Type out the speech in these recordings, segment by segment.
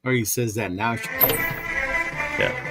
Or he says that now. Yeah.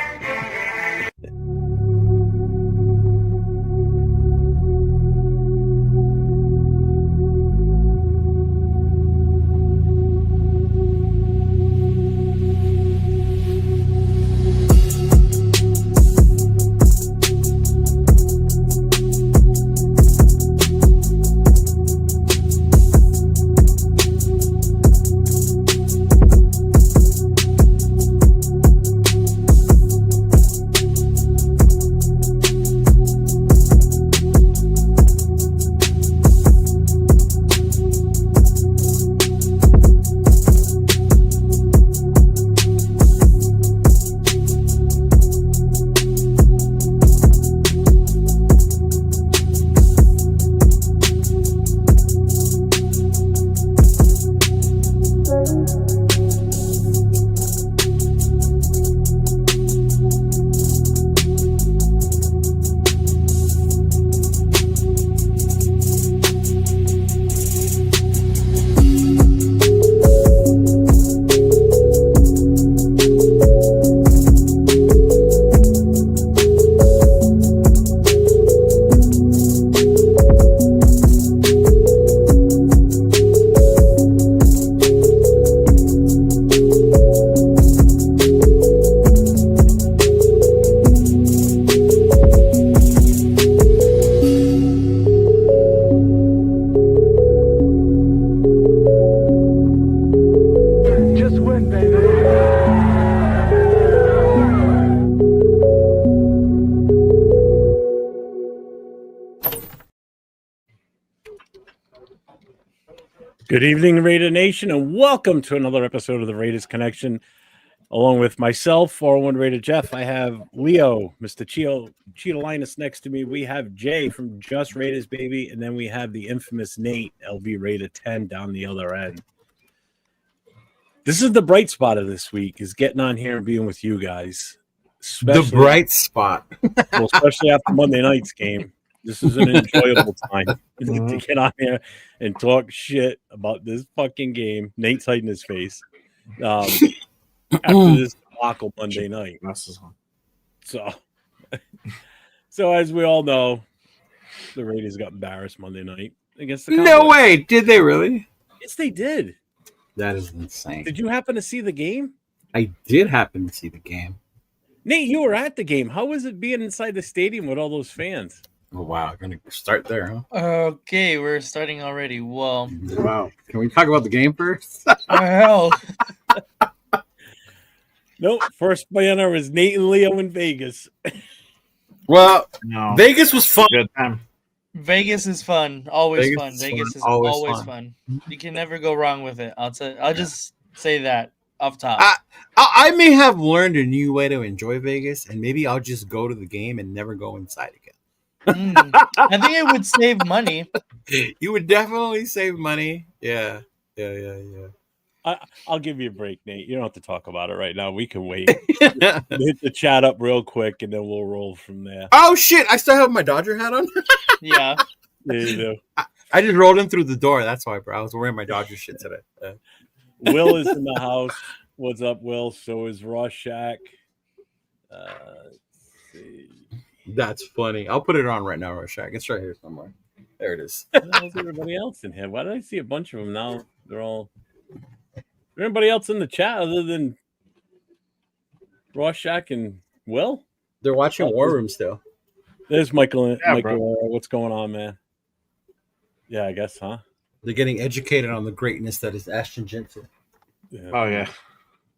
Good evening, Raider Nation, and welcome to another episode of the Raiders Connection. Along with myself, 401 Raider Jeff, I have Leo, Mr. Chidolinus next to me. We have Jay from Just Raiders, baby, and then we have the infamous Nate, LV Raider 10, down the other end. This is the bright spot of this week, is getting on here and being with you guys. The bright spot. Well, especially after Monday night's game. This is an enjoyable time to get on here and talk shit about this fucking game. Nate's hiding his face. After this debacle Monday night. So as we all know, the Raiders got embarrassed Monday night against the Cowboys. No way. Did they really? Yes, they did. That is insane. Did you happen to see the game? I did happen to see the game. Nate, you were at the game. How was it being inside the stadium with all those fans? Oh, wow. Going to start there, huh? Okay, we're starting already. Well, wow. Can we talk about the game first? Hell. Nope. First banner is Nate and Leo in Vegas. Well, no. Vegas was fun. Good time. Vegas is fun. Always Vegas fun. is Vegas fun. is Always always fun. You can never go wrong with it. I'll just say that off top. I may have learned a new way to enjoy Vegas, and maybe I'll just go to the game and never go inside again. I think it would save money. You would definitely save money. Yeah. I'll give you a break, Nate. You don't have to talk about it right now. We can wait. Hit the chat up real quick, and then we'll roll from there. Oh, shit. I still have my Dodger hat on? Yeah. Yeah, you do. I just rolled in through the door. That's why, bro. I was wearing my Dodger shit today. Will is in the house. What's up, Will? So is Rorschach. Let's see. That's funny. I'll put it on right now, Rorschach. It's right here somewhere. There it is. How's everybody else in here? Why did I see a bunch of them now? They're all. Is there anybody else in the chat other than Rorschach and Will? They're watching War Room still. There's Michael. Yeah, Michael, what's going on, man? Yeah, I guess, huh? They're getting educated on the greatness that is Ashton Jensen. Yeah. Oh, yeah.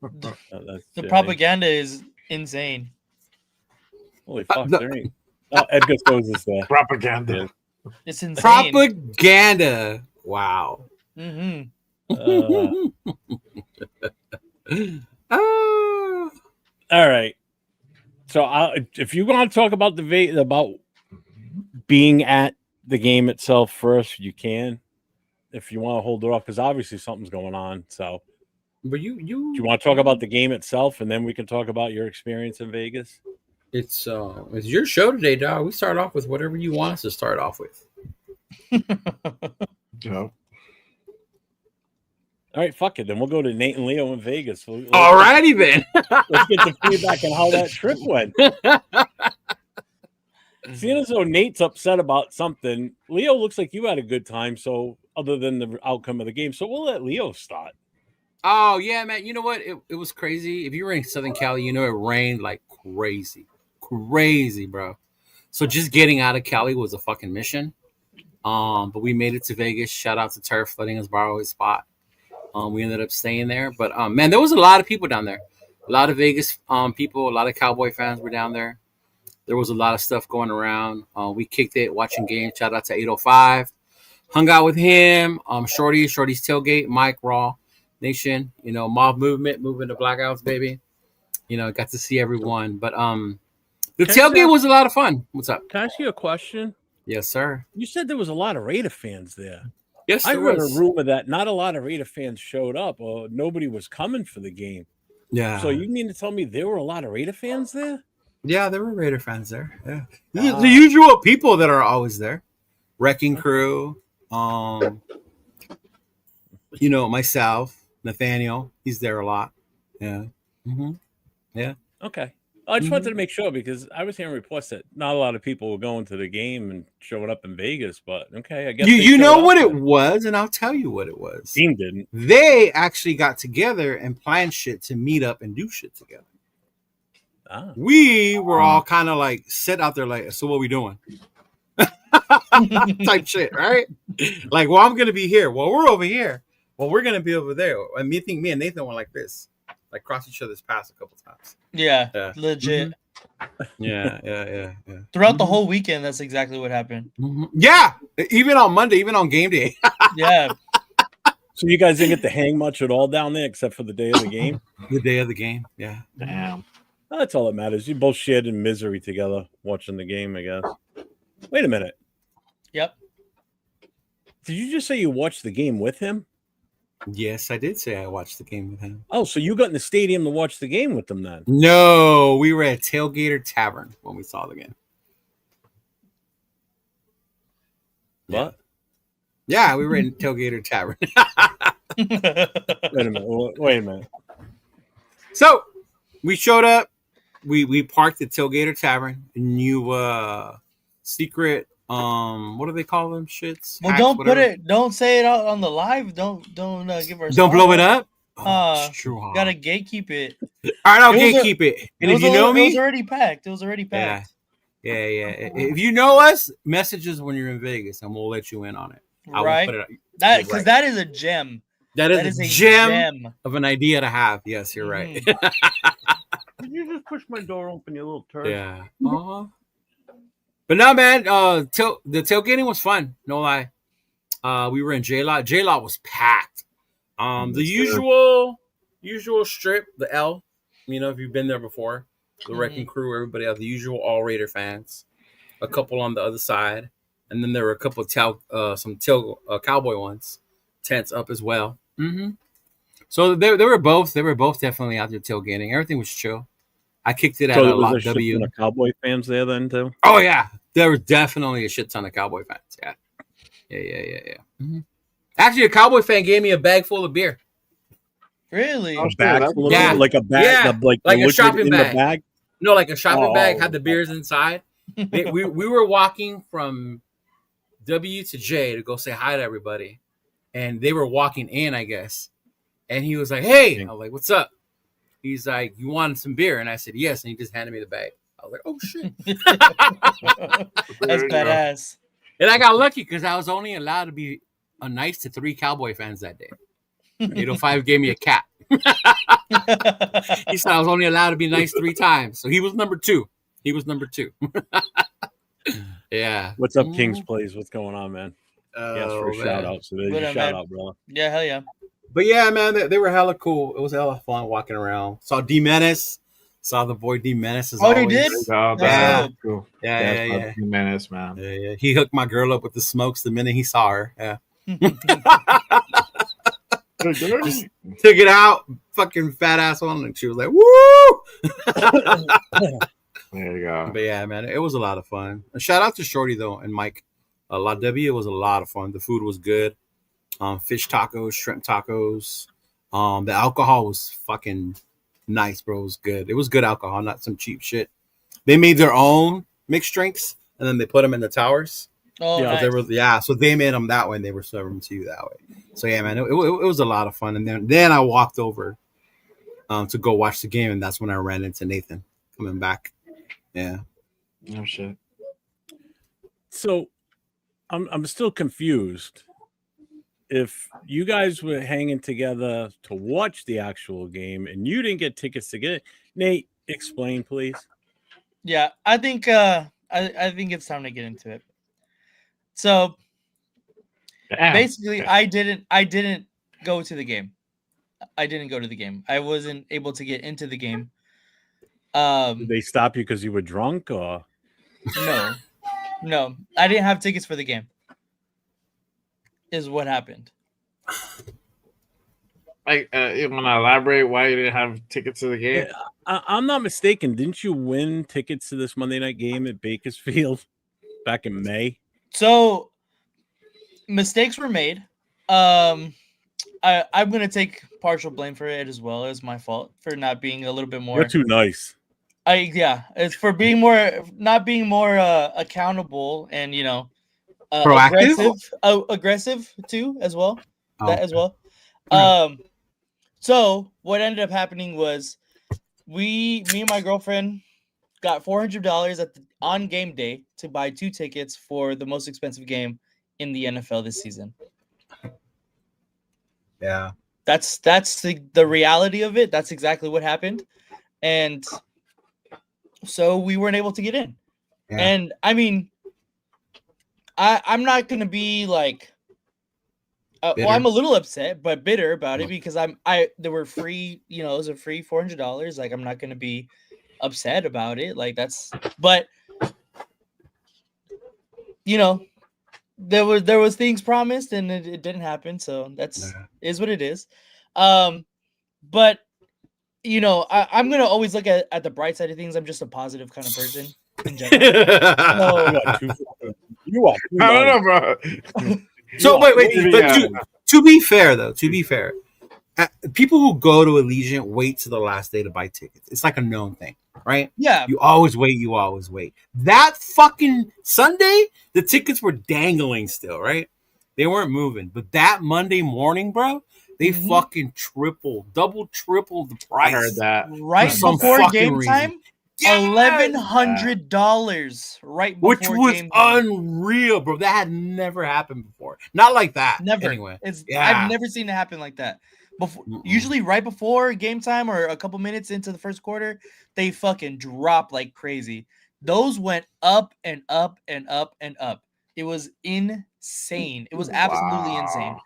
The propaganda is insane. Holy fuck, there ain't. Oh, Edgar So's is there. Propaganda. It's insane. Propaganda. Wow. Mm-hmm. All right. So if you want to talk about about being at the game itself first, you can. If you want to hold it off, because obviously something's going on. So, but do you want to talk about the game itself, and then we can talk about your experience in Vegas? It's your show today, dog. We start off with whatever you want us to start off with. No. All right, fuck it. Then we'll go to Nate and Leo in Vegas. Alrighty then. Let's get the feedback on how that trip went. Seeing as though Nate's upset about something, Leo looks like you had a good time. So, other than the outcome of the game, so we'll let Leo start. Oh yeah, man. You know what? It was crazy. If you were in Southern Cali, you know it rained like crazy, bro. So just getting out of Cali was a fucking mission. But we made it to Vegas. Shout out to Turf letting us borrow his spot. We ended up staying there. But man, there was a lot of people down there. A lot of Vegas people, a lot of Cowboy fans were down there. There was a lot of stuff going around. We kicked it watching games. Shout out to 805. Hung out with him. Shorty's tailgate, Mike Raw Nation, mob movement, moving to blackouts, baby. Got to see everyone. But the tailgate was a lot of fun. What's up? Can I ask you a question? Yes, sir. You said there was a lot of Raider fans there. Yes, I there heard was. a rumor that not a lot of Raider fans showed up or nobody was coming for the game. Yeah. So you mean to tell me there were a lot of Raider fans there? Yeah, there were Raider fans there. Yeah. The usual people that are always there. Wrecking Crew. Myself, Nathaniel. He's there a lot. Yeah. Mm-hmm. Yeah. Okay. I just wanted to make sure because I was hearing reports that not a lot of people were going to the game and showing up in Vegas, but okay, I guess you know what it was, and I'll tell you what it was. Team didn't. They actually got together and planned shit to meet up and do shit together. We were all kind of like sit out there like, so what we doing? Type shit, right? Like, well, I'm gonna be here. Well, we're over here. Well, we're gonna be over there. And me and Nathan went like this, like cross each other's paths a couple times. Yeah. Legit. Mm-hmm. Yeah. Throughout the whole weekend, that's exactly what happened. Mm-hmm. Yeah, even on Monday, even on game day. Yeah. So you guys didn't get to hang much at all down there except for the day of the game? The day of the game, yeah. Damn. That's all that matters. You both shared in misery together watching the game, I guess. Wait a minute. Yep. Did you just say you watched the game with him? Yes, I did say I watched the game with him. Oh, so you got in the stadium to watch the game with them then? No, we were at Tailgater Tavern when we saw the game. What? Yeah, we were in Tailgater Tavern. Wait a minute. So we showed up. We parked at Tailgater Tavern. New secret. What do they call them? Shits. Well, hacks, don't say it out on the live. Don't give our. Don't blow it up. It's true. Gotta gatekeep it. All right, I'll gatekeep it. And if you know me, it was already packed. Yeah. If you know us, message us when you're in Vegas, and we'll let you in on it. Right. Because that is a gem. That is a gem of an idea to have. Yes, you're right. Did you just push my door open, you little turd? Yeah. But no, man. The tailgating was fun. No lie. We were in J-Lot. J-Lot was packed. The usual strip, the L. If you've been there before, the Wrecking Crew, everybody else, the usual all Raider fans. A couple on the other side, and then there were a couple of Cowboy ones, tents up as well. Mm-hmm. So they were both definitely out there tailgating. Everything was chill. I kicked it at a lot W. Shit ton of Cowboy fans there then too. Oh yeah, there was definitely a shit ton of Cowboy fans. Yeah. Mm-hmm. Actually, a Cowboy fan gave me a bag full of beer. Really? A bag full of beer? Like a bag, yeah. like a shopping bag. No, like a shopping bag had the beers inside. we were walking from W to J to go say hi to everybody, and they were walking in, I guess. And he was like, "Hey," I was like, "What's up?" He's like, "You wanted some beer?" And I said, "Yes." And he just handed me the bag. I was like, "Oh shit." That's badass. And I got lucky because I was only allowed to be nice to 3 Cowboy fans that day. 805 gave me a cap. He said I was only allowed to be nice 3 times. So he was number 2. Yeah. What's up, King's Place? What's going on, man? Yes, for a shout out. So there's a shout out, brother. Yeah, hell yeah. But yeah, man, they were hella cool. It was hella fun walking around. Saw D Menace. Saw the boy D Menace. Oh, you did? Oh, that's cool. Yeah. D Menace, man. Yeah. He hooked my girl up with the smokes the minute he saw her. Yeah. Just took it out, fucking fat ass on, and she was like, "Woo!" There you go. But yeah, man, it was a lot of fun. A shout out to Shorty though and Mike. La W was a lot of fun. The food was good. fish tacos, shrimp tacos. The alcohol was fucking nice, bro. It was good. It was good alcohol, not some cheap shit. They made their own mixed drinks, and then they put them in the towers. Oh, Yeah, nice. So they made them that way, and they were serving them to you that way. So yeah, man, it was a lot of fun. And then I walked over to go watch the game, and that's when I ran into Nathan coming back. Yeah. Oh shit. So I'm still confused. If you guys were hanging together to watch the actual game and you didn't get tickets to get it, Nate, explain, please. Yeah, I think I think it's time to get into it. So Damn. basically, I didn't go to the game. I didn't go to the game. I wasn't able to get into the game. Did they stop you because you were drunk, or No, I didn't have tickets for the game. Is what happened. Like, you want to elaborate why you didn't have tickets to the game? I'm not mistaken. Didn't you win tickets to this Monday night game at Bakersfield back in May? So mistakes were made. I'm gonna take partial blame for it as well. It's my fault for not being a little bit more. You're too nice. It's for being not being more accountable and Proactive? aggressive too as well. Oh, That as well. So what ended up happening was me and my girlfriend got $400 on game day to buy 2 tickets for the most expensive game in the NFL this season. Yeah. That's the reality of it. That's exactly what happened. And so we weren't able to get in. Yeah. And I mean, I'm not gonna be like, well, I'm a little upset, but bitter about it because there were free, it was a free $400. Like, I'm not gonna be upset about it. Like, but there was things promised and it didn't happen. So is what it is. But I'm gonna always look at the bright side of things. I'm just a positive kind of person in general. You are. I don't know, bro. So wait. Yeah. But to be fair, people who go to Allegiant wait to the last day to buy tickets. It's like a known thing, right? Yeah. You always wait. That fucking Sunday, the tickets were dangling still, right? They weren't moving. But that Monday morning, bro, they fucking double, triple the price. I heard that. Right before game time. Yes! $1,100 right before Which was game time. unreal, bro. That had never happened before. Not like that. Never. Anyway. I've never seen it happen like that. Usually right before game time or a couple minutes into the first quarter, they fucking drop like crazy. Those went up and up and up and up. It was insane. It was absolutely insane.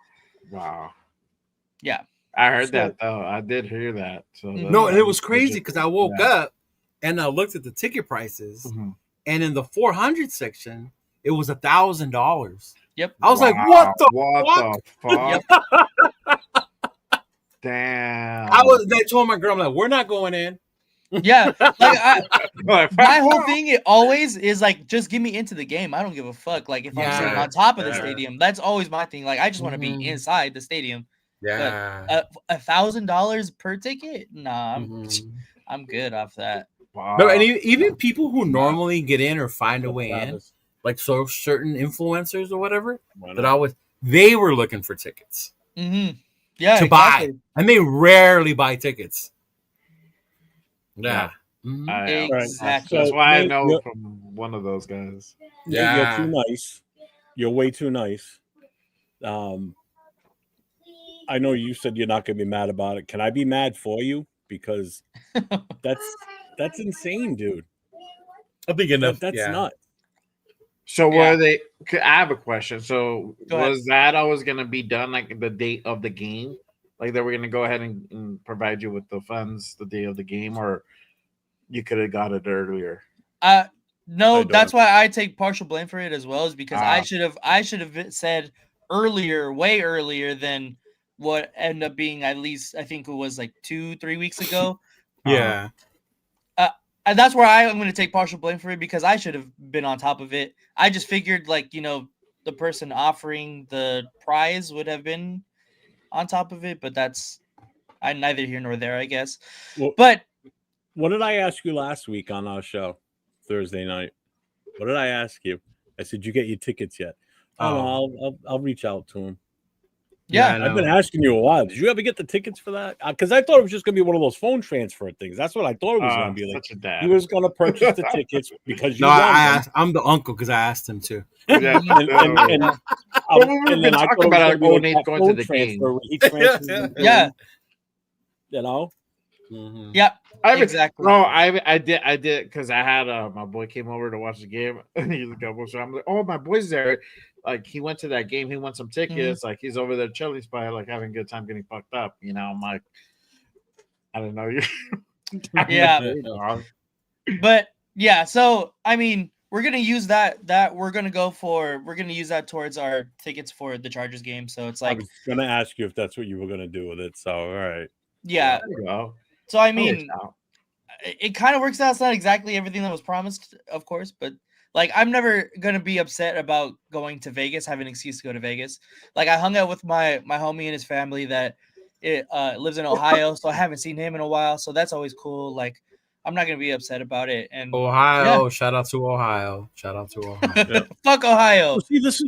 Wow. Yeah. I heard that though. I did hear that. So no, and it was crazy because I woke up and I looked at the ticket prices, and in the 400 section, it was $1,000. Yep. I was like, "What the fuck?" Damn. They told my girl, I'm like, "We're not going in." Yeah. My whole thing it always is like, just get me into the game. I don't give a fuck. Like, if I'm sitting on top of the stadium, that's always my thing. Like, I just want to be inside the stadium. Yeah. $1,000 per ticket? Nah, I'm good off that. Wow. No, and even people who normally get in or find a way in, like certain influencers or whatever, they were looking for tickets. Yeah, to buy, and they rarely buy tickets. Yeah. Exactly. That's why I know from one of those guys. You're too nice. You're way too nice. I know you said you're not going to be mad about it. Can I be mad for you? Because that's insane, dude. I think enough. That's nuts. So were they? I have a question. So Go ahead. was that always going to be done like the date of the game? Like they were going to go ahead and provide you with the funds the day of the game, or you could have got it earlier? No, that's why I take partial blame for it as well. Is because I should have said earlier, way earlier than what ended up being. At least I think it was like 2-3 weeks ago. Yeah. And that's where I'm going to take partial blame for it because I should have been on top of it. I just figured, like, the person offering the prize would have been on top of it, but that's neither here nor there, I guess. Well, But what did I ask you last week on our show, Thursday night? What did I ask you? I said, "You get your tickets yet?" Oh, no, I'll reach out to him. yeah, I I've been know. asking you a while. Did you ever get the tickets for that? Because I thought it was just going to be one of those phone transfer things. That's what I thought it was going to be. Like Such a dad. he was going to purchase the tickets because you No, won I them. asked. I'm the uncle because I asked him to. Yeah. And Well, we've and been then I talking thought it about was it, gonna be Nate that going to phone the transfer game. where he transfers them to yeah, him, you know. Mhm. yep, I haven't, exactly. bro. I did because I had my boy came over to watch the game. He's a Cowboys, so I'm like, oh, my boy's there. Like he went to that game. He won some tickets. Like he's over there chilling, spot, like having a good time, getting fucked up. You know, I'm like, I don't know you. Yeah. But yeah, so I mean, we're gonna use that. We're gonna use that towards our tickets for the Chargers game. So it's I like, was going to ask you if that's what you were going to do with it. So all right. yeah. There you go. So I That works mean, out. it kind of works out. It's not exactly everything that was promised, of course, but like I'm never gonna be upset about going to Vegas, having an excuse to go to Vegas. Like I hung out with my homie and his family that lives in Ohio, so I haven't seen him in a while. So that's always cool. Like I'm not gonna be upset about it. And Ohio, shout out to Ohio. Shout out to Ohio. fuck Ohio. Well, see, this is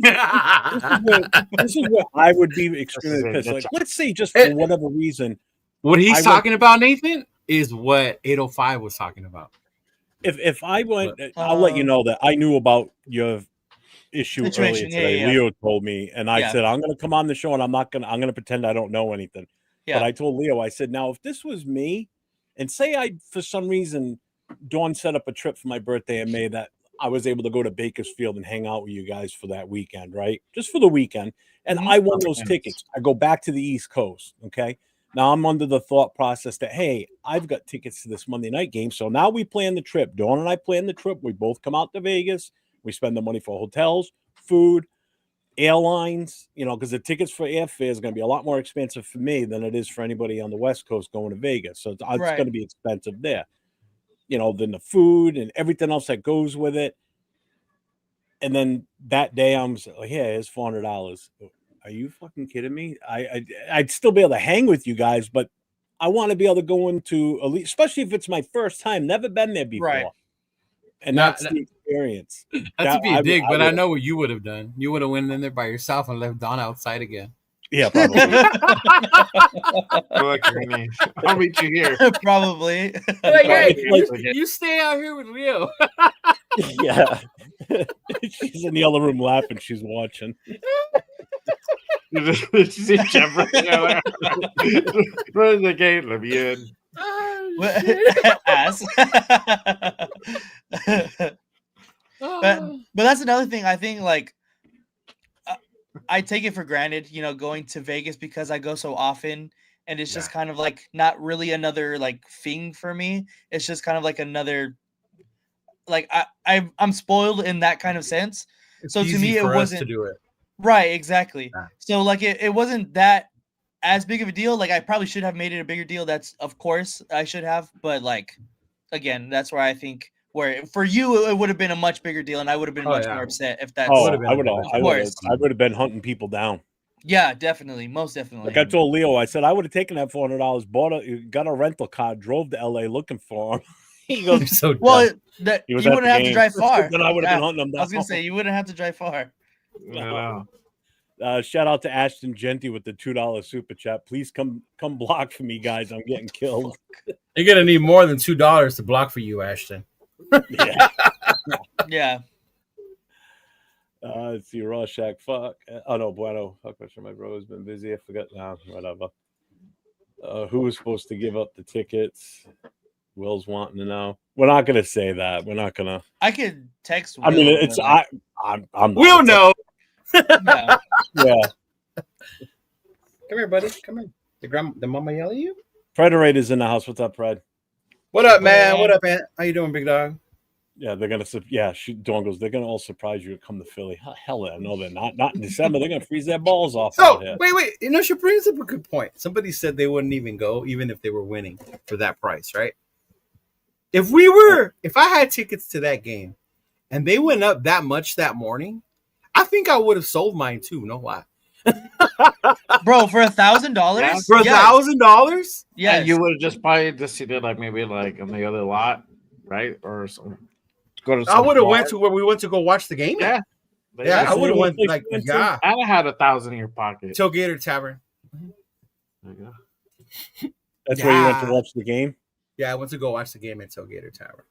where I would be extremely pissed. Like, let's say just for whatever reason, What he's I went- talking about, Nathan, is what 805 was talking about. if I went, I'll let you know that I knew about your issue earlier Situation, yeah, today. yeah. Leo told me, and I Yeah. said I'm going to come on the show, and I'm going to pretend I don't know anything. Yeah. But I told Leo, I said, now if this was me, and say I for some reason Dawn set up a trip for my birthday in May that I was able to go to Bakersfield and hang out with you guys for that weekend, right? Just for the weekend, and I won those tickets. I go back to the East Coast, okay? Now I'm under the thought process that, hey, I've got tickets to this Monday night game. So now we plan the trip. Dawn and I plan the trip. We both come out to Vegas. We spend the money for hotels, food, airlines, because the tickets for airfare is going to be a lot more expensive for me than it is for anybody on the West Coast going to Vegas. So it's going to be expensive there, than the food and everything else that goes with it. And then that day I'm like, yeah, here's $400. Are you fucking kidding me? I'd still be able to hang with you guys, but I want to be able to go into at least, especially if it's my first time, never been there before. Right. And that's the experience. That's be a dig, but I know what you would have done. You would have went in there by yourself and left Don outside again. Yeah, probably. I'll meet you here. Probably. You stay out here with Leo. Yeah. She's in the other room laughing. She's watching. You see Jeff right there. Run the gate, let me in. Ass. but that's another thing. I think like I take it for granted, going to Vegas because I go so often, and it's just kind of like not really another like thing for me. It's just kind of like another, like I'm spoiled in that kind of sense. It's so to me, it wasn't to do it. Right, exactly. Yeah. So like it wasn't that as big of a deal. Like I probably should have made it a bigger deal. That's of course I should have, but like again, that's where I think where for you it would have been a much bigger deal, and I would have been much more upset if that's. I would have been hunting people down. Yeah, definitely, most definitely. Like I told Leo, I said I would have taken that $400, got a rental car, drove to LA looking for him. He goes, so well, you wouldn't have to drive far. Then I would have been hunting him down. I was gonna say you wouldn't have to drive far. Shout out to Ashton Genty with the $2 super chat. Please come block for me, guys. I'm getting killed. You're gonna need more than $2 to block for you, Ashton. Yeah. Yeah. Let's see, Rorschach. Fuck. Oh no, Bueno. Fuck, my bro has been busy. I forgot now. Whatever. Who was supposed to give up the tickets? Will's wanting to know. We're not gonna say that. We're not gonna. I could text. Will, I mean, it's I'm. We'll know. Yeah. Yeah. Come here, buddy. Come here. The mama yell at you? Predator's in the house. What's up, Pred? What up, man? What up, man? How you doing, big dog? Yeah, they're gonna. Yeah, Dawn goes. They're gonna all surprise you to come to Philly. Hell, no, they're not. Not in December. They're gonna freeze their balls off. Oh, wait. She brings up a good point. Somebody said they wouldn't even go, even if they were winning for that price, right? If I had tickets to that game, and they went up that much that morning, I think I would have sold mine too. No lie. Bro, for $1,000? Yeah. For $1,000? Yes. And you would have just probably just seen it like maybe like on the other lot, right? Or some go to I some would have bar. went to where we went to go watch the game. Yeah. Yeah, I That's would have the went only like place you went to? I'd have had 1,000 in your pocket. Tailgater Tavern. There you go. That's where you went to Yeah. watch the game? Yeah, I went to go watch the game at Tailgater Tavern.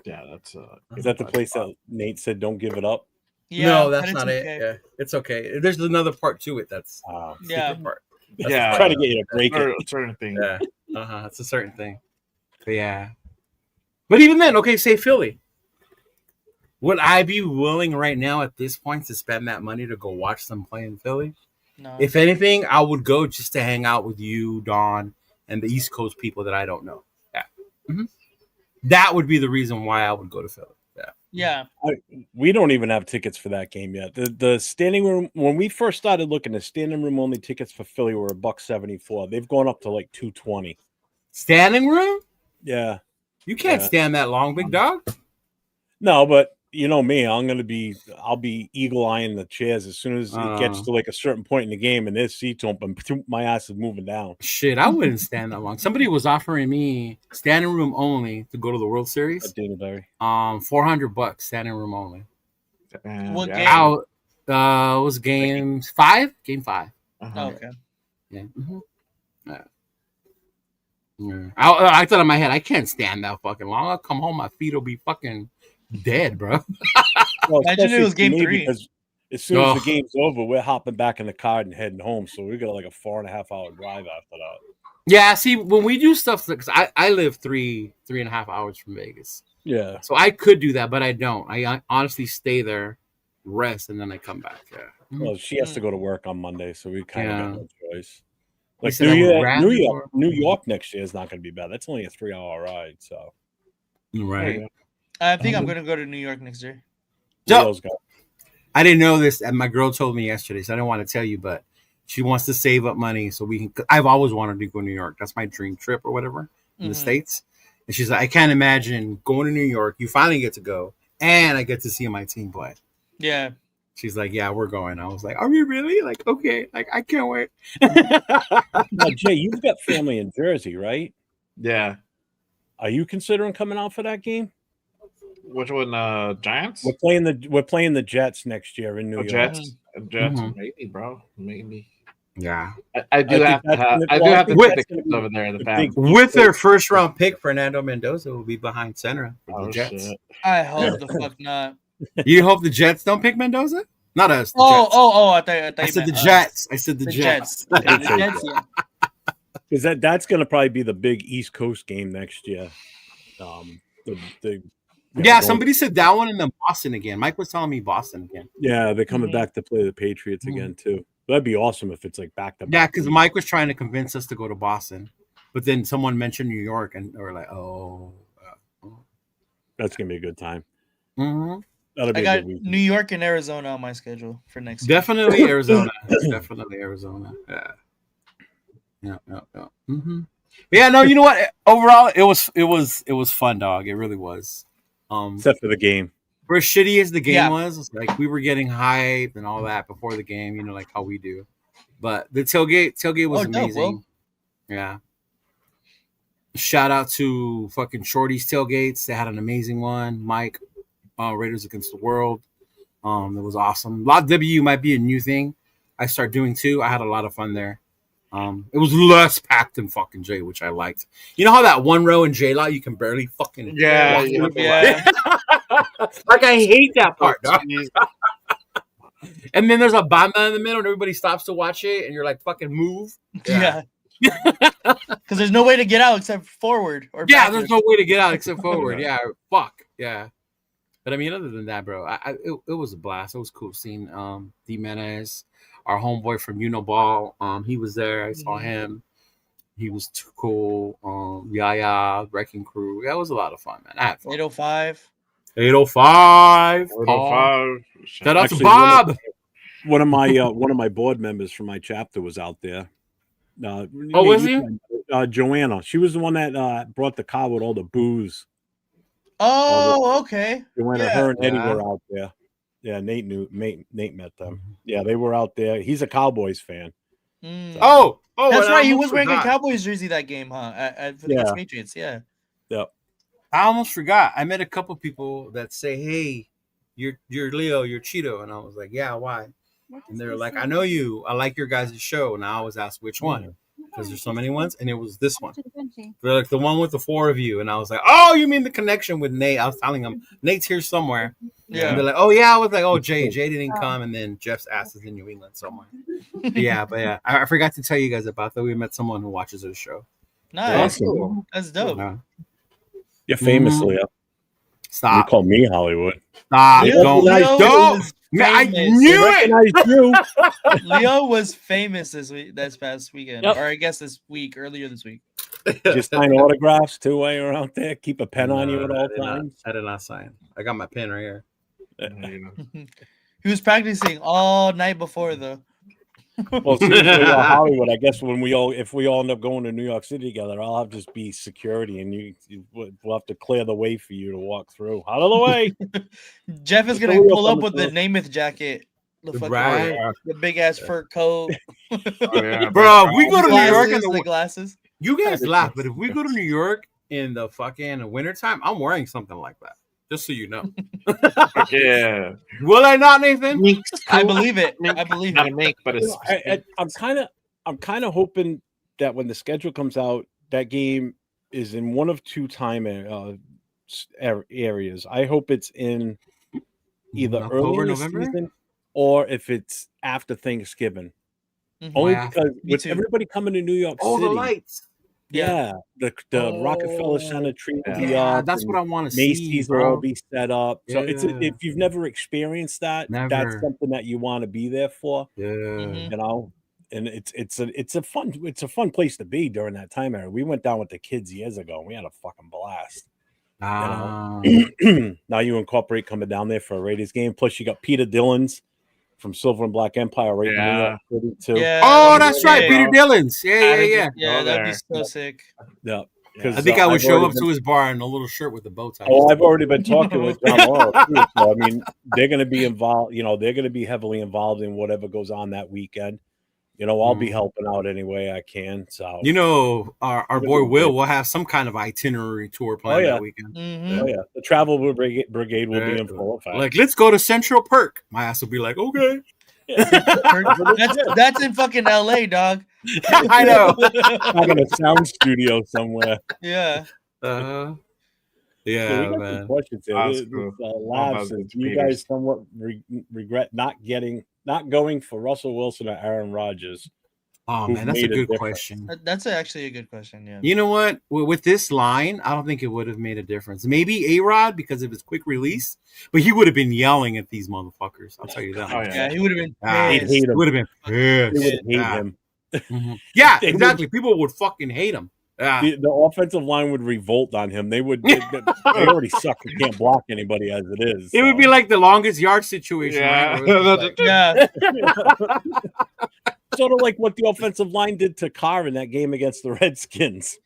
Yeah, that's Is that the place that Nate said don't give it up? Yeah, No, but that's it's not okay. it. Yeah, it's okay. There's another part to it. That's Yeah. secret part. yeah. Trying to get you to break it. certain thing. Yeah, it's a certain thing. But yeah, but even then, okay, say Philly. Would I be willing right now at this point to spend that money to go watch them play in Philly? No. If anything, I would go just to hang out with you, Don, and the East Coast people that I don't know. Yeah, that would be the reason why I would go to Philly. Yeah. Yeah. We don't even have tickets for that game yet. The standing room, when we first started looking, the standing room only tickets for Philly were $174. They've gone up to like $220. Standing room? Yeah. You can't stand that long, big dog. No, but you know me, I'll be eagle eyeing the chairs as soon as it gets to like a certain point in the game and there's seats open, my ass is moving down. Shit, I wouldn't stand that long. Somebody was offering me standing room only to go to the World Series. $400 standing room only. What game? Out was game 5? Game 5. Oh, okay. Yeah. Yeah. I thought in my head, I can't stand that fucking long. I'll come home, my feet will be fucking dead, bro. Well, Imagine it was especially for game me, 3. because as soon as the game's over, we're hopping back in the car and heading home. So we got like a 4.5 hour drive after that. Yeah, see, when we do stuff, because I live 3.5 hours from Vegas. Yeah. So I could do that, but I don't. I honestly stay there, rest, and then I come back. Yeah. Well, she has to go to work on Monday, so we kind of got no choice. He Like said I would New York next year is not going to be bad. That's only a 3-hour ride. So Right. I think I'm going to go to New York next year. So, I didn't know this, and my girl told me yesterday, so I don't want to tell you, but she wants to save up money so we can. I've always wanted to go to New York. That's my dream trip or whatever in the States. And she's like, I can't imagine going to New York. You finally get to go, and I get to see my team play. Yeah. She's like, yeah, we're going. I was like, are we really? Like, okay. Like, I can't wait. Now, Jay, you've got family in Jersey, right? Yeah. Are you considering coming out for that game? Which one? Giants? We're playing the Jets next year in New York. Jets. Maybe, bro. Maybe. Yeah. I do have to put the kids over there in the family. With their first round pick, Fernando Mendoza will be behind center for the Jets. Shit. I hope the fuck not. You hope the Jets don't pick Mendoza? Not us. The Oh, Jets. I thought I you said the meant Jets. I said the The Jets. Jets. Yeah, the Jets, yeah. Because that's going to probably be the big East Coast game next year. Yeah, somebody said that one and then Boston again. Mike was telling me Boston again. Yeah, they're coming back to play the Patriots again too. That'd be awesome if it's like back to back. Yeah, because Mike was trying to convince us to go to Boston, but then someone mentioned New York, and we're like, oh. That's gonna be a good time. Mm-hmm. That'll be I a got good week. New York and Arizona on my schedule for next year. Definitely Arizona. Definitely Arizona. Yeah. Mm-hmm. But yeah, no, you know what? Overall, it was fun, dog. It really was. Except for the game. For as shitty as the game Yeah. was, like we were getting hyped and all that before the game, you know, like how we do. But the tailgate was amazing. Yeah. Shout out to fucking Shorty's Tailgates. They had an amazing one. Mike, Raiders Against the World. It was awesome. Lot W might be a new thing I start doing too. I had a lot of fun there. It was less packed than fucking J, which I liked. You know how that one row in J Lot you can barely fucking Yeah. Like I hate that part, dog. And then there's a banda in the middle and everybody stops to watch it and you're like fucking move. Yeah. Because there's no way to get out except forward or Yeah, backwards. there's no way to get out except forward. Yeah, fuck. Yeah. But I mean, other than that, bro, it was a blast. It was cool seeing D Menace, our homeboy from Uniball. He was there. I saw him. He was too cool. Yaya, Wrecking Crew. That was a lot of fun, man. I had fun. 805. 805. 805. Shout out Actually, to Bob. One of my board members from my chapter was out there. Was he? Joanna. She was the one that brought the car with all the booze. Oh, okay. Joanna, Yeah. her and Eddie were out there. Yeah, Nate met them. Yeah, they were out there. He's a Cowboys fan. Oh, that's and I right. He almost was wearing a forgot. Cowboys jersey that game, huh? For the Patriots, yeah. Yep. I almost forgot. I met a couple people that say, "Hey, you're Leo, you're Cheeto," and I was like, "Yeah, why?" And they're like, "I know you. I like your guys' show." And I always ask which one because there's so many ones, and it was this one. They're like the one with the 4 of you, and I was like, "Oh, you mean the connection with Nate?" I was telling them Nate's here somewhere. Yeah. And they're like, "Oh yeah," I was like, "Oh, Jay didn't come," and then Jeff's ass is in New England somewhere. But yeah, I forgot to tell you guys about that. We met someone who watches our show. Nice. Awesome. That's dope. Yeah. You're famous, Leo. You Stop. call me Hollywood. Stop. Leo Don't. was I famous. knew it. Recognize you. Leo was famous this past weekend, Yep. or I guess earlier this week. Just sign autographs too while you're out there. Keep a pen on you at all times. I did not sign. I got my pen right here. He was practicing all night before, though. Well, seriously, Hollywood. I guess if we all end up going to New York City together, I'll have just be security, and we'll have to clear the way for you to walk through. Out of the way. Jeff is gonna pull up with the Namath jacket, the big ass fur coat. Bro, we go to New York and the glasses. You guys laugh, but if we go to New York in the fucking wintertime, I'm wearing something like that. Just so you know. Yeah. Will I not, Nathan? I believe it. I believe Not it. a mink, but it's. I'm kind of hoping that when the schedule comes out, that game is in one of 2 time areas. I hope it's in either early in the season or if it's after Thanksgiving. Only because with everybody coming to New York City, the lights. Yeah, the Rockefeller Center tree will be up. That's what I want to see. Macy's will all be set up. So if you've never experienced that, that's something that you want to be there for. Yeah, you know, and it's a fun place to be during that time era. We went down with the kids years ago, and we had a fucking blast. You know? Now you incorporate coming down there for a Raiders game. Plus, you got Peter Dillon's from Silver and Black Empire right in New York City too. Yeah, that's right, Peter Dillon's. Yeah. Yeah, that'd be so sick. Yeah. I think I would show up to his bar in a little shirt with a bow tie. Oh, I've already been talking with John Morrow too. So I mean, they're going to be involved. You know, they're going to be heavily involved in whatever goes on that weekend. You know, I'll be helping out any way I can. So you know, our boy Will have some kind of itinerary tour planned that weekend. Oh yeah, the travel brigade will be in full effect. Like, let's go to Central Perk. My ass will be like, okay. That's in fucking LA, dog. I know. I'm in a sound studio somewhere. Yeah. Yeah, man. Questions here. Labs, you guys somewhat regret not going for Russell Wilson or Aaron Rodgers? Oh man, that's a good question. That's actually a good question. Yeah. You know what? With this line, I don't think it would have made a difference. Maybe A-Rod because of his quick release, but he would have been yelling at these motherfuckers. I'll tell you that. Oh, yeah, he would have been. He would have been pissed. They would hate him. Mm-hmm. Yeah, exactly. People would fucking hate him. The offensive line would revolt on him. They already suck. They can't block anybody as it is. It would be like the longest yard situation. Yeah. Right? Yeah. Sort of like what the offensive line did to Carr in that game against the Redskins.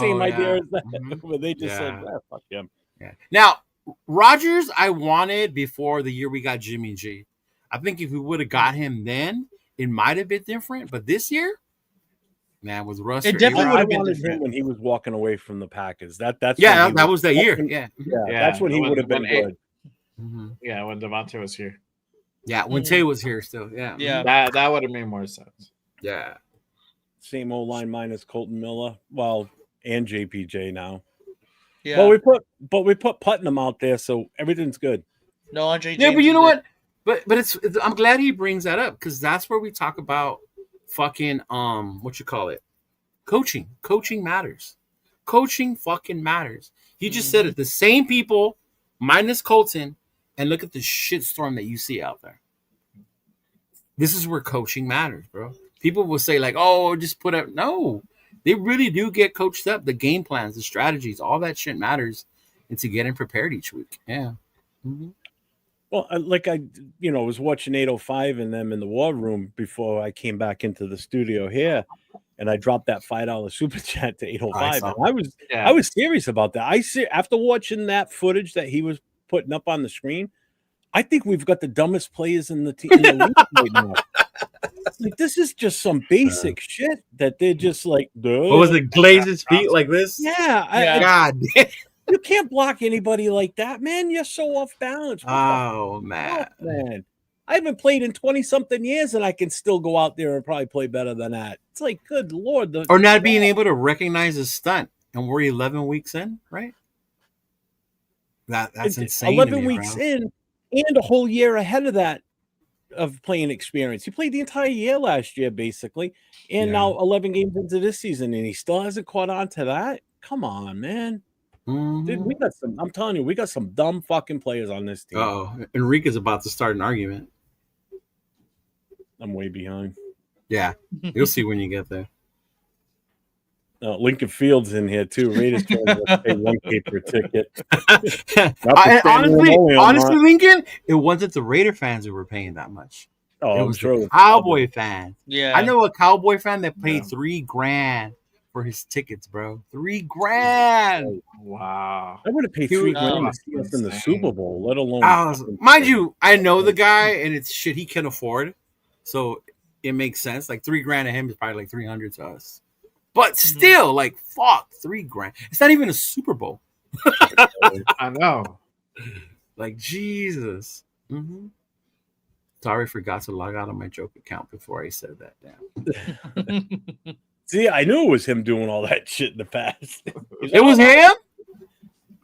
Same idea as that. Mm-hmm. But they just said, fuck him. Yeah. Now, Rodgers, I wanted before the year we got Jimmy G. I think if we would have got him then, it might have been different. But this year, man, with Russ, it definitely would have been different him when he was walking away from the Packers. That was that year. Yeah, that's when he would have been good. Mm-hmm. Yeah, when Devontae was here. Yeah, when Tay was here still. Yeah. That would have made more sense. Yeah. Same old line minus Colton Miller. Well, and JPJ now. Yeah. But we put Putnam out there, so everything's good. No, Andre. Yeah, but you know what? But it's I'm glad he brings that up because that's where we talk about fucking what you call it, coaching. Coaching matters. Coaching fucking matters. He just said it. The same people minus Colton. And look at the shitstorm that you see out there. This is where coaching matters, bro. People will say, like, oh, just put up. No, they really do get coached up. The game plans, the strategies, all that shit matters into getting prepared each week. Yeah. Mm-hmm. Well, like I was watching 805 and them in the war room before I came back into the studio here. And I dropped that $5 super chat to 805. And I was serious about that. After watching that footage that he was putting up on the screen, I think we've got the dumbest players in the team in the league right now. Like, this is just some basic shit that they're just like, duh. What was it? Glaze his feet like this? Yeah, God damn. you can't block anybody like that, man. You're so off balance. What the Oh, fuck, man. I haven't played in 20-something years, and I can still go out there and probably play better than that. It's like, good Lord. Or not being able to recognize a stunt. And we're 11 weeks in, right? That's insane. 11 weeks in, and a whole year ahead of that of playing experience. He played the entire year last year, basically, and now 11 games into this season, and he still hasn't caught on to that. Come on, man. Dude, we got some. I'm telling you, we got some dumb fucking players on this team. Oh, Enrique's about to start an argument. I'm way behind. Yeah, you'll see when you get there. Lincoln Fields in here too. Raiders fans will pay $1K per ticket. Honestly, Lincoln, it wasn't the Raider fans who were paying that much. Oh, it I'm was sure the Cowboy fans. Yeah, I know a Cowboy fan that paid $3,000 for his tickets, bro. $3,000. Wow. I would have paid $3,000 to see us in the Super Bowl, let alone. Mind you, I know the guy, and it's shit he can afford, so it makes sense. Like $3,000 to him is probably like $300 to us. But still, like, fuck, $3,000. It's not even a Super Bowl. I know. Like, Jesus. Sorry, I forgot to log out of my joke account before I said that. Damn. See, I knew it was him doing all that shit in the past. It was him?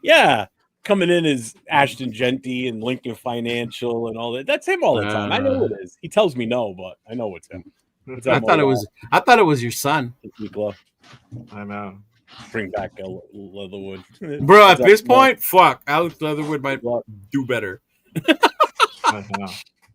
Yeah. Coming in as Ashton Genty and Lincoln Financial and all that. That's him all the time. I know it is. He tells me no, but I know it's him. I thought it was your son. I know. Bring back Leatherwood, bro. At this point, fuck, Alex Leatherwood might do better.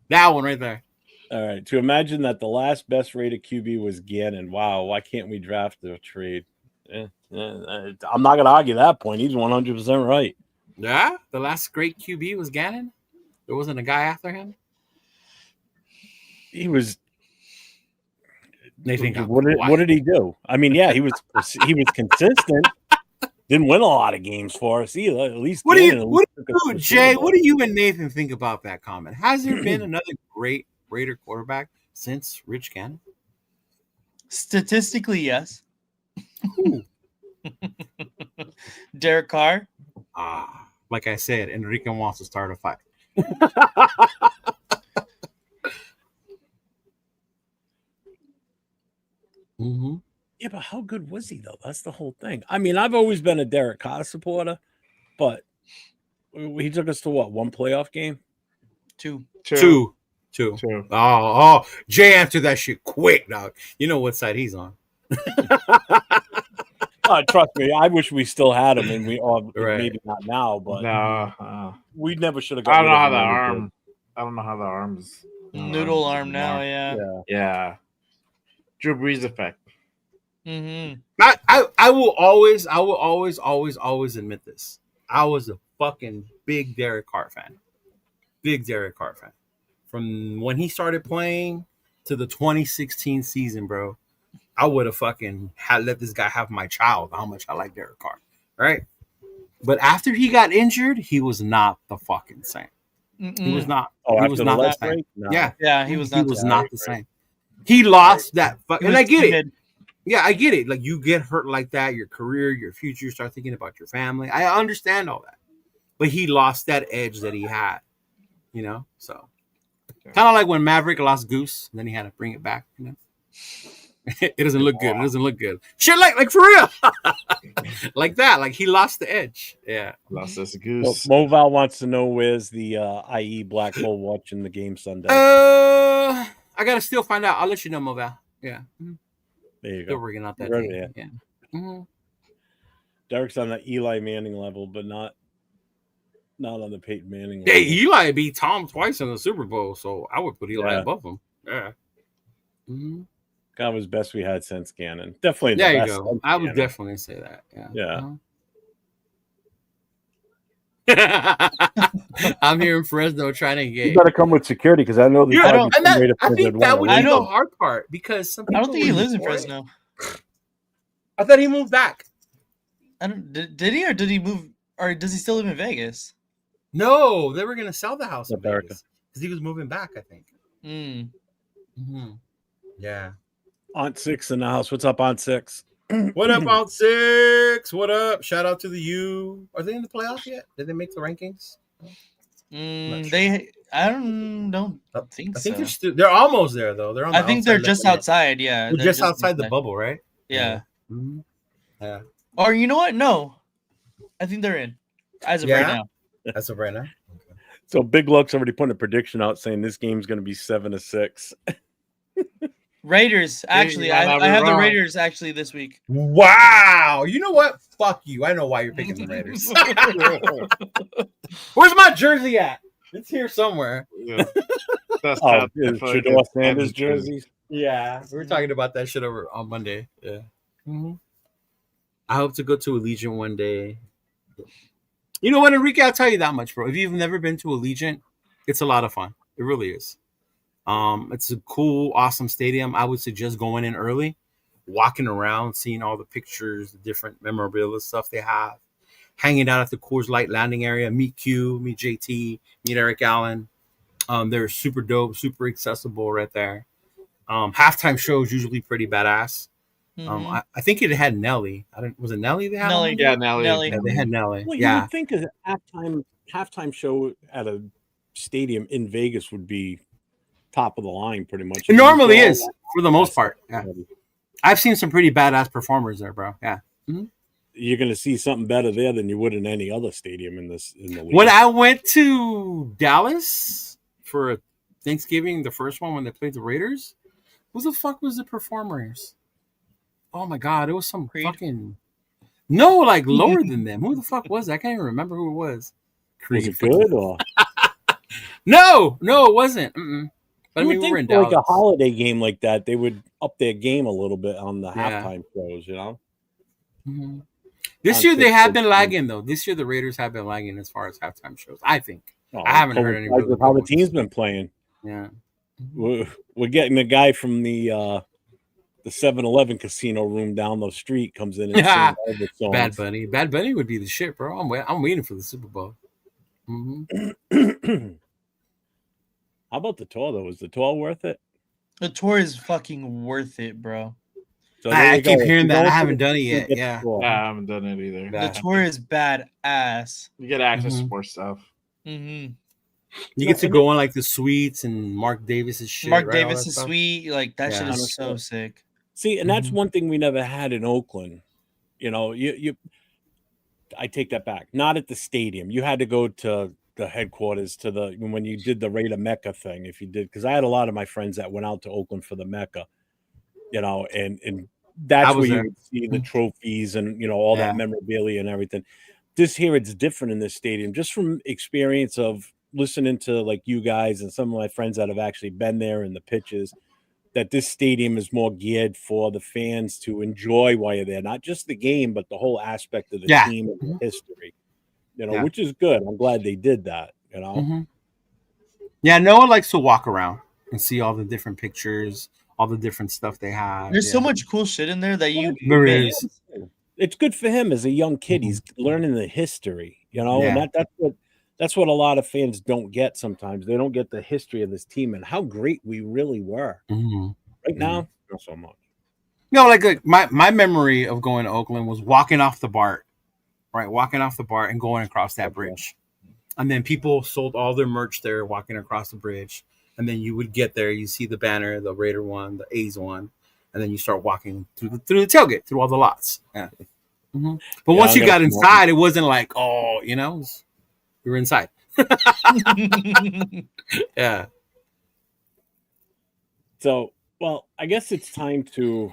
That one right there. All right. To imagine that the last best rated QB was Gannon. Wow. Why can't we draft a trade? I'm not gonna argue that point. He's 100% right. Yeah, the last great QB was Gannon. There wasn't a guy after him. He was. Nathan, what did he do? I mean, yeah, he was consistent. Didn't win a lot of games for us either. At least Jay? What do you and Nathan think about that comment? Has there been another great Raider quarterback since Rich Gannon? Statistically, yes. Derek Carr. Like I said, Enrique wants to start a fight. Yeah, but how good was he, though? That's the whole thing. I mean, I've always been a Derek Carr supporter, but he took us to what? One playoff game? Two. Oh, Jay answered that shit quick, dog. You know what side he's on. Trust me, I wish we still had him, and we all maybe not now, but we never should have got. I don't know how the arm. I don't know how the arms. Noodle arm now, yeah. Drew Brees effect. I will always admit this. I was a fucking big Derek Carr fan. From when he started playing to the 2016 season, bro. I would have fucking let this guy have my child. How much I like Derek Carr, right? But after he got injured, he was not the fucking same. He was not. He was not the same. No. Yeah, he was not. He was not the same. He lost that. And I get it. Yeah, I get it. Like, you get hurt like that, your career, your future, you start thinking about your family. I understand all that. But he lost that edge that he had, you know? So, kind of like when Maverick lost Goose, and then he had to bring it back, you know? It doesn't look good. It doesn't look good. Shit, like for real. Like that. Like, he lost the edge. Yeah. Lost this Goose. Well, Moval wants to know where's the IE Black Hole watching the game Sunday. I got to still find out. I'll let you know, Moval. Yeah. There you go. Still working out that thing. Yeah. Derek's on the Eli Manning level, but not on the Peyton Manning level. Hey, Eli beat Tom twice in the Super Bowl, so I would put Eli above him. Yeah. God was best we had since Gannon. Definitely. There you go. I would definitely say that. Yeah. I'm here in Fresno trying to get. You got to come with security because I know the. I think that would be the hard part because some people. I don't think he lives in Fresno. I thought he moved back. Did he or did he move or does he still live in Vegas? No, they were gonna sell the house in America. Vegas because he was moving back. I think. Mm. Mm-hmm. Yeah. Aunt Six in the house. What's up, Aunt Six? What up, Out Six? What up? Shout out to the U. Are they in the playoff yet? Did they make the rankings? Not sure. I don't think I think so. they're almost there though. They're on the I think outside they're just looking in. outside. Yeah, They're just outside the outside. bubble, right? Yeah. Mhm. Yeah. Or you know what? No, I think they're in as of right Yeah? now. That's up right now. So Big Luck's already putting a prediction out saying this game's going to be 7-6. Raiders. Actually, might not I be have the wrong. Raiders actually this week. Wow. You know what? Fuck you. I know why you're picking the Raiders. Where's my jersey at? It's here somewhere. Yeah. That's Oh, tough. Shador Sanders jerseys. Yeah. We were talking about that shit over on Monday. Yeah. Mm-hmm. I hope to go to Allegiant one day. You know what, Enrique? I'll tell you that much, bro. If you've never been to Allegiant, it's a lot of fun. It really is. It's a cool, awesome stadium. I would suggest going in early, walking around, seeing all the pictures, the different memorabilia stuff they have, hanging out at the Coors Light landing area, meet Q, meet JT, meet Eric Allen. They're super dope, super accessible right there. Halftime show is usually pretty badass. Mhm. I think it had Nelly. Was it Nelly they had? Nelly. On Yeah, Nelly. Nelly. yeah, they had Nelly. Well, you Yeah. would think a halftime show at a stadium in Vegas would be top of the line, pretty much. It normally is for the most part. Yeah. I've seen some pretty badass performers there, bro. Yeah. Mm-hmm. You're going to see something better there than you would in any other stadium in the league. When I went to Dallas for Thanksgiving, the first one when they played the Raiders, who the fuck was the performers? Oh my god, it was some Creed? fucking like lower than them. Who the fuck was that? I can't even remember who it was. Was it good or? No, it wasn't. Mm-mm. But You I mean, would we were in think for like Dallas. a holiday game like that, they would up their game a little bit on the Yeah. halftime shows, you know? Mm-hmm. This On year they have 6-6. been lagging though. This year the Raiders have been lagging as far as halftime shows. I think. Oh, I haven't heard any. coincides with how the team's been playing. Yeah. We're getting the guy from the 7-Eleven casino room down the street comes in and sings all the songs. Bad Bunny. Bad Bunny would be the shit, bro. I'm waiting for the Super Bowl. Mm-hmm. How about the tour though? Is the tour worth it? The tour is fucking worth it, bro. So I keep hearing If that. you I go haven't to done it the yet. tour, get Yeah. the tour. I haven't done it either. Yeah. The tour is badass. You get access Mhm. to more stuff. Mm-hmm. You get to go on like the suites and Mark Davis's shit. Mark right? All Davis that is stuff. sweet. Like that Yeah. shit is so Honestly. sick. See, and that's Mhm. one thing we never had in Oakland. You know, I take that back. Not at the stadium. You had to go to the headquarters when you did the Raider Mecca thing. If you did, because I had a lot of my friends that went out to Oakland for the Mecca. You know, and that's where you would see the trophies and all that memorabilia and everything. This here, it's different in this stadium, just from experience of listening to like you guys and some of my friends that have actually been there in the pitches. That this stadium is more geared for the fans to enjoy while you're there, not just the game, but the whole aspect of the team and the history. Which is good. I'm glad they did that. Mm-hmm. Yeah, no one likes to walk around and see all the different pictures, all the different stuff they have. There's so much cool shit in there that you. There is. It's good for him as a young kid. He's learning the history, and that's what a lot of fans don't get sometimes. They don't get the history of this team and how great we really were. Mm-hmm. Right now, not so much. Like my memory of going to Oakland was walking off the BART, right? Walking off the BART and going across that bridge. And then people sold all their merch there walking across the bridge. And then you would get there, you see the banner, the Raider one, the A's one, and then you start walking through the tailgate, through all the lots. Yeah. Mm-hmm. But once you got inside, it wasn't like, you were inside. Yeah. So, well, I guess it's time to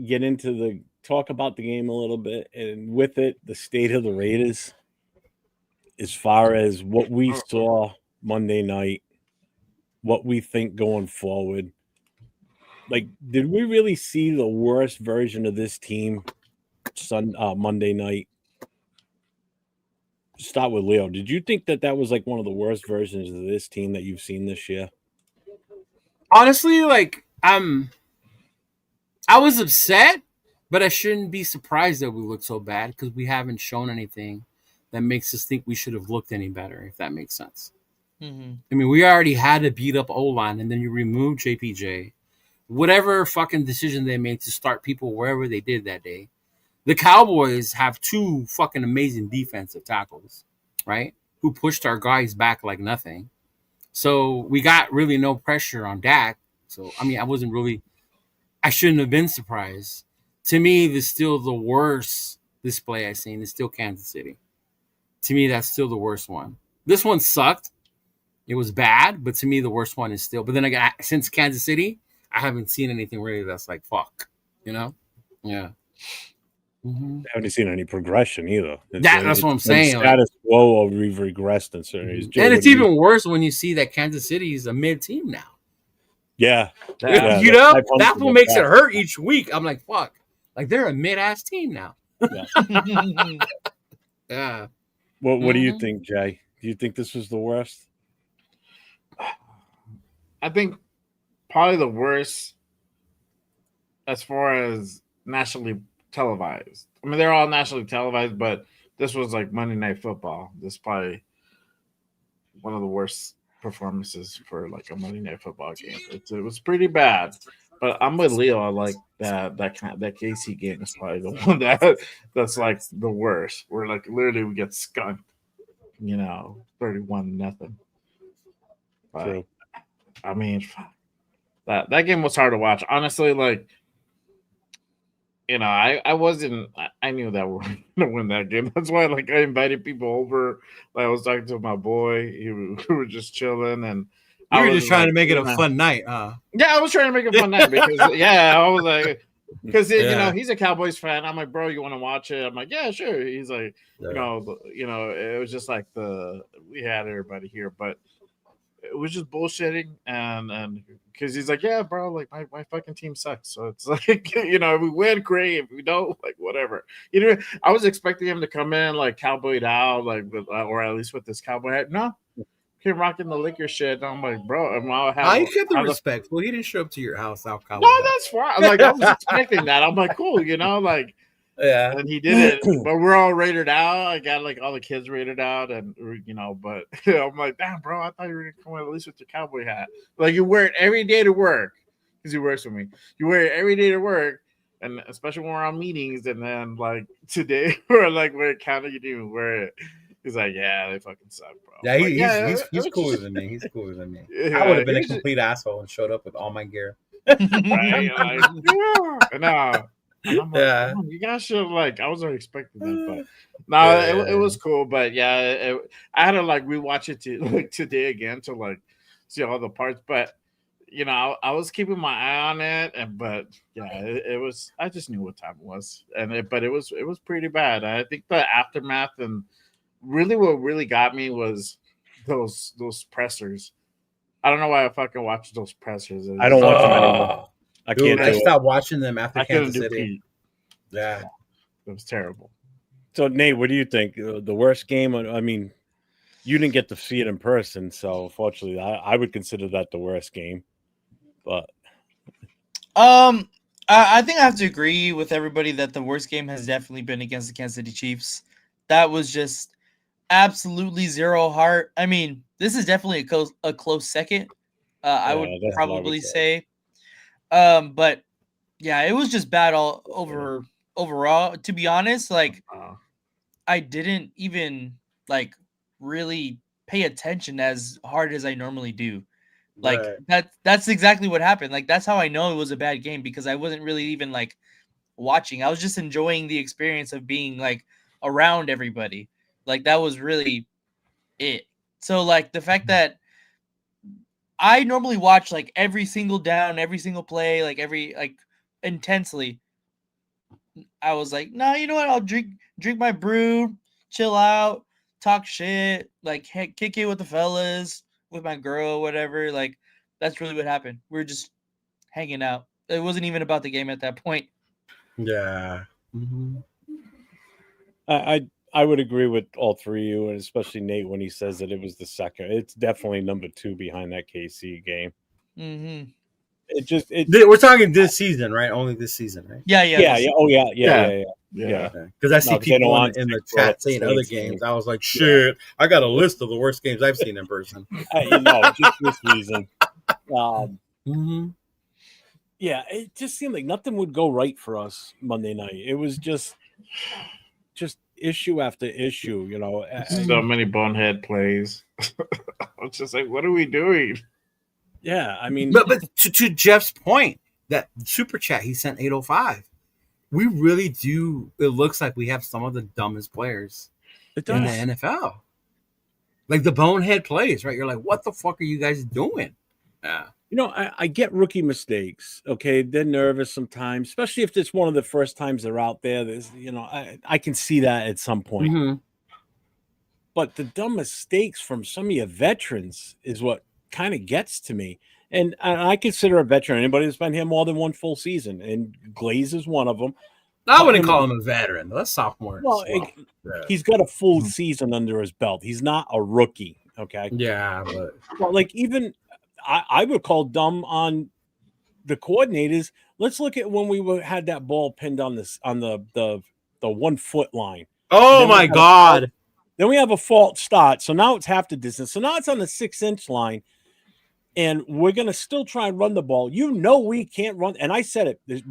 get into talk about the game a little bit, and with it, the state of the Raiders, as far as what we saw Monday night, what we think going forward. Like, did we really see the worst version of this team Monday night? Start with Leo. Did you think that was like one of the worst versions of this team that you've seen this year? Honestly, I was upset, but I shouldn't be surprised that we look so bad because we haven't shown anything that makes us think we should have looked any better, if that makes sense. Mm-hmm. I mean, we already had a beat up O-line, and then you remove JPJ. Whatever fucking decision they made to start people wherever they did that day. The Cowboys have 2 fucking amazing defensive tackles, right? Who pushed our guys back like nothing. So we got really no pressure on Dak. So, I mean, I shouldn't have been surprised. To me, still the worst display I've seen is still Kansas City. To me, that's still the worst one. This one sucked. It was bad, but to me, the worst one is still. But then again, since Kansas City, I haven't seen anything really that's like, fuck, you know? Yeah. Mm-hmm. I haven't seen any progression either. That's what I'm saying. Status quo, or we've regressed in certain areas. And it's even worse when you see that Kansas City is a mid team now. Yeah. You know, that's what makes it hurt each week. I'm like, fuck. Like, they're a mid-ass team now. Yeah. Yeah. What do you think, Jay? Do you think this was the worst? I think probably the worst as far as nationally televised. I mean, they're all nationally televised, but this was like Monday Night Football. This is probably one of the worst performances for like a Monday Night Football game. It was pretty bad, but I'm with Leo. I like that KC game is probably the one that's like the worst. Where like literally we get skunked, 31-0. True. I mean, that game was hard to watch. Honestly, like, I knew that we were gonna win that game. That's why, like, I invited people over. Like, I was talking to my boy. We were just chilling, and you were just trying to make it a fun night, huh? Yeah, I was trying to make it a fun night because, I was like, because he's a Cowboys fan. I'm like, bro, you want to watch it? I'm like, yeah, sure. He's like, it was just like we had everybody here, but it was just bullshitting, and because he's like, yeah, bro, like my fucking team sucks. So it's like, if we win, great. If we don't, like, whatever. I was expecting him to come in like cowboyed out, like, or at least with this cowboy hat. No, him rocking the liquor shit. And I'm like, bro, I kept the respect. Well, he didn't show up to your house out cowboy. No, that's fine. Like, I was expecting that. I'm like, cool, like. Yeah, and he did it, but we're all rated out. I got like all the kids rated out, and but I'm like, damn, bro, I thought you were gonna come at least with your cowboy hat. Like, you wear it every day to work because he works with me. You wear it every day to work, and especially when we're on meetings. And then like today, we're counting, you didn't even wear it. He's like, yeah, they fucking suck, bro. Yeah, he's cooler than me. He's cooler than me. Yeah, I would have been a complete asshole and showed up with all my gear. Right? No. And I'm like, you guys should have, like, I wasn't expecting that, but it was cool. But I had to like rewatch it today again to like see all the parts. But I was keeping my eye on it, but it was. I just knew what time it was, but it was pretty bad. I think the aftermath and really what really got me was those pressers. I don't know why I fucking watched those pressers. I don't watch them anymore. I can't. I stopped watching them after Kansas City. Yeah, it was terrible. So, Nate, what do you think? The worst game? I mean, you didn't get to see it in person, so unfortunately, I would consider that the worst game. But I think I have to agree with everybody that the worst game has definitely been against the Kansas City Chiefs. That was just absolutely zero heart. I mean, this is definitely a close second. I would probably say. But yeah, it was just bad overall. To be honest, like I didn't even like really pay attention as hard as I normally do. Like that's exactly what happened. Like that's how I know it was a bad game, because I wasn't really even like watching. I was just enjoying the experience of being like around everybody. Like that was really it. So like the fact that I normally watch like every single down, every single play, like intensely. I was like, no, you know what? I'll drink my brew, chill out, talk shit, like kick it with the fellas, with my girl, whatever. Like that's really what happened. We were just hanging out. It wasn't even about the game at that point. Yeah. Mm-hmm. I would agree with all three of you, and especially Nate when he says that it was the second. It's definitely number 2 behind that KC game. Mm-hmm. We're talking this season, right? Only this season, right? Yeah. Oh, yeah. Yeah. Because I see No, 'cause they don't people want in the to grow chat up the saying same other thing. games. I was like, shit, I got a list of the worst games I've seen in person. Just this reason. Mm-hmm. Yeah, it just seemed like nothing would go right for us Monday night. It was just issue after issue, you know. So many bonehead plays. I was just like, what are we doing? Yeah, I mean, But to Jeff's point, that super chat he sent 805, we really do. It looks like we have some of the dumbest players it in the does. NFL. Like the bonehead plays, right? You're like, what the fuck are you guys doing? Yeah. You know, I get rookie mistakes. Okay, they're nervous sometimes, especially if it's one of the first times they're out there. There's, you know, I can see that at some point. Mm-hmm. But the dumb mistakes from some of your veterans is what kind of gets to me. And I consider a veteran anybody that's been here more than one full season, and Glaze is one of them. I wouldn't call him a veteran. That's sophomore. Well, he's got a full season under his belt. He's not a rookie. Okay. Yeah, but well, like even I would call dumb on the coordinators. Let's look at when we had that ball pinned on this on the 1 foot line. oh my god! Then we have a false start. So now it's half the distance. So now it's on the 6-inch line, and we're gonna still try and run the ball. You know we can't run. And I said it is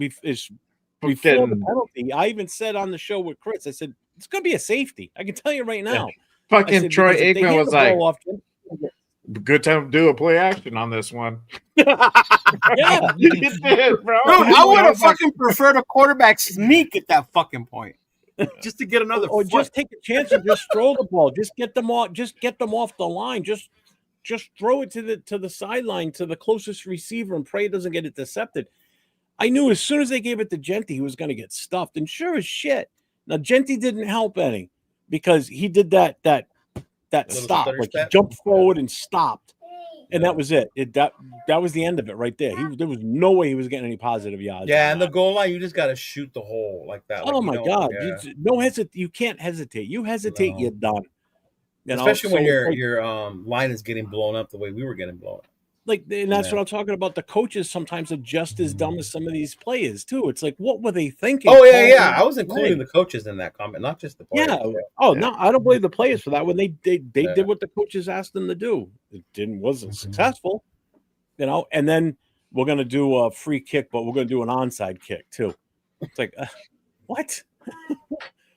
before the penalty. I even said on the show with Chris, I said it's gonna be a safety. I can tell you right now. Fucking Troy Aikman was like, good time to do a play action on this one. Yeah, you did, bro. Dude, I would have fucking preferred a quarterback sneak at that fucking point, just to get another. or foot. just take a chance and just throw the ball. Just get them off. Just get them off the line. Just throw it to the sideline to the closest receiver and pray it doesn't get intercepted. I knew as soon as they gave it to Genty, he was going to get stuffed. And sure as shit. Now Genty didn't help any because he did that stop, like he jumped forward and stopped, and that was it. That was the end of it right there. There was no way he was getting any positive yards. Yeah, and the goal line, you just got to shoot the hole like that. Oh my god! Yeah. You can't hesitate. You hesitate, you're done. Especially when your line is getting blown up the way we were getting blown up. Like, and that's what I'm talking about. The coaches sometimes are just as dumb as some of these players too. It's like, what were they thinking? Oh yeah. I was including the coaches in that comment, not just the players. Yeah. Oh no, I don't blame the players for that. When they did what the coaches asked them to do, it wasn't successful. You know. And then we're gonna do a free kick, but we're gonna do an onside kick too. It's like, what?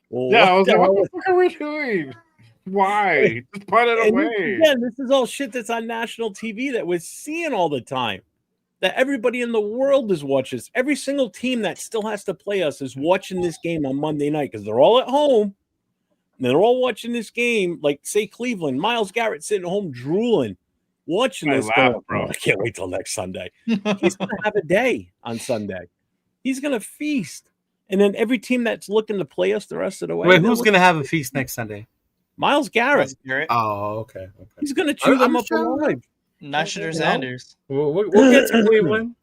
Well, yeah, I was like, what the fuck are we doing? Why? Just put it away. Again, this is all shit that's on national TV that we're seeing all the time. That everybody in the world is watching. Every single team that still has to play us is watching this game on Monday night because they're all at home. And they're all watching this game. Like, say, Cleveland, Myles Garrett sitting at home drooling, watching this. Bro. I can't wait till next Sunday. He's going to have a day on Sunday. He's going to feast. And then every team that's looking to play us the rest of the way. Wait, who's going to have a feast next Sunday? Myles Garrett. Oh, okay. He's going to chew them up alive. Nasher Sanders. We'll get to Cleveland.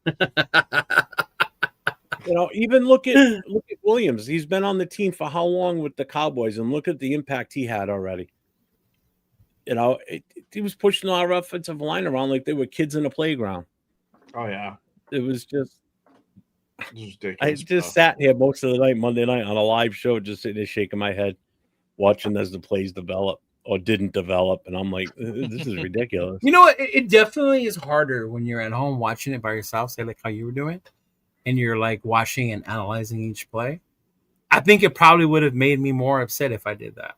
You know, even look at Williams. He's been on the team for how long with the Cowboys, and look at the impact he had already. You know, he was pushing our offensive line around like they were kids in a playground. Oh yeah, it was just. Ridiculous, I just sat here most of the night, Monday night, on a live show, just sitting there shaking my head, watching as the plays develop or didn't develop, and I'm like, this is ridiculous. You know what? It definitely is harder when you're at home watching it by yourself, say like how you were doing, and you're like watching and analyzing each play. I think it probably would have made me more upset if I did that.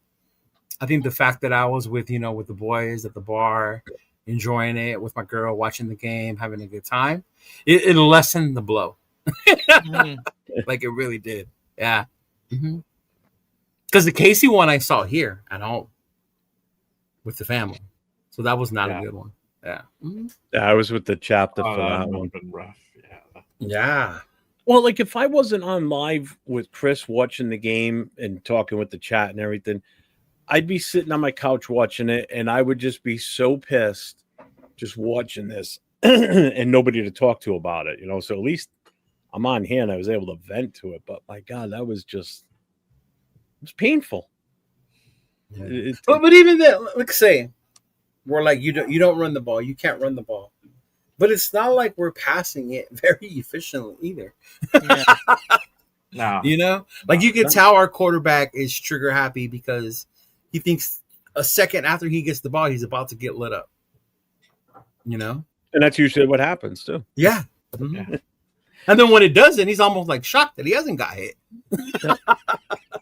I think the fact that I was with the boys at the bar, enjoying it with my girl, watching the game, having a good time, it lessened the blow. Like it really did. Yeah. Because the Casey one I saw here at home with the family. So that was not a good one. Yeah. I was with the chapter for that one. Been rough. Yeah. Well, like if I wasn't on live with Chris watching the game and talking with the chat and everything, I'd be sitting on my couch watching it, and I would just be so pissed just watching this and nobody to talk to about it, you know. So at least I'm on here and I was able to vent to it. But my God, that was just it's painful. Yeah. But even that, like say, we're like you don't run the ball, you can't run the ball. But it's not like we're passing it very efficiently either. Yeah. No. You know, like you can tell our quarterback is trigger happy because he thinks a second after he gets the ball, he's about to get lit up. You know, And that's usually what happens too. yeah. Mm-hmm. And then when it doesn't, he's almost like shocked that he hasn't got hit.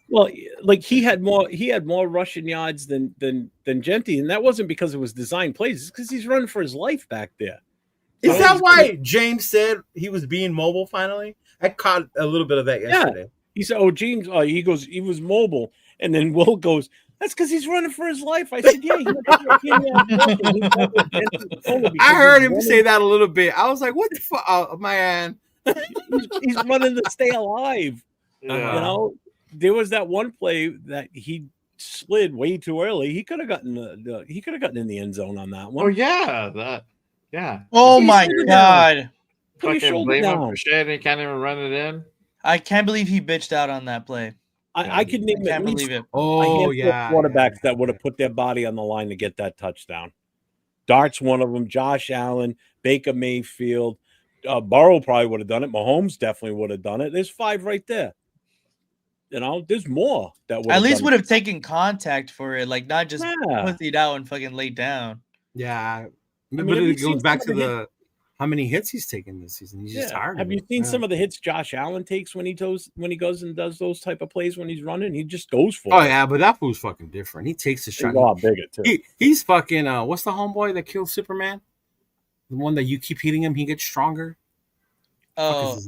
Well, like he had more rushing yards than Genty, and that wasn't because it was design plays. It's because he's running for his life back there. Is that why James said he was being mobile finally? I caught a little bit of that yesterday. Yeah. He said, "Oh, James," he goes, "He was mobile," and then Will goes, "That's because he's running for his life." I said, "Yeah." I heard him say that a little bit. I was like, "What the fuck, oh, man?" he's running to stay alive. Yeah. You know, there was that one play that he slid way too early. He could have gotten in the end zone on that one. Oh yeah, yeah. Oh Put your my shoulder god. Put your Fucking shoulder blame him down. for shit and he can't even run it in. I can't believe he bitched out on that play. I could name I at can't least believe it. Oh yeah, quarterbacks that would have put their body on the line to get that touchdown. Dart's one of them. Josh Allen, Baker Mayfield, Burrow probably would have done it. Mahomes definitely would have done it. There's 5 right there. You know, there's more that would At least would have taken contact for it, like not just Yeah. pussied out and fucking laid down. Yeah, mean, but have you it goes seen back some to of the how many hits he's taken this season. He's just tired. Have you seen some of the hits Josh Allen takes when he goes and does those type of plays when he's running? He just goes for it. Oh yeah, but that fool's fucking different. He takes the shot. He's a lot bigger too. He's fucking. What's the homeboy that killed Superman? The one that you keep hitting him, he gets stronger. Oh,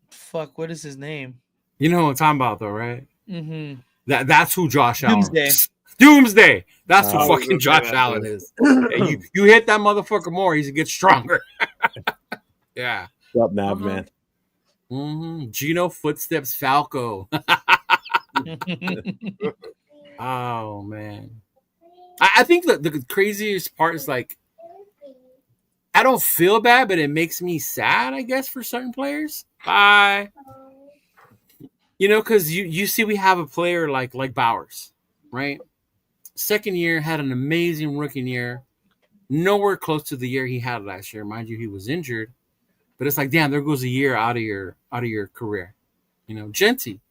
fuck. What is his name? You know what I'm talking about, though, right? Mm-hmm. That's who Josh Doomsday. Allen. Doomsday. That's who Oh, fucking Josh Allen is. Yeah, you hit that motherfucker more, he gets stronger. Yeah. What's up, Nav, man? Mm-hmm. Gino Footsteps Falco. Oh man. I think the craziest part is like I don't feel bad, but it makes me sad, I guess, for certain players. You know, because you see we have a player like Bowers, right? Second year, had an amazing rookie year. Nowhere close to the year he had last year. Mind you, he was injured. But it's like, damn, there goes a year out of your career. You know, Genty.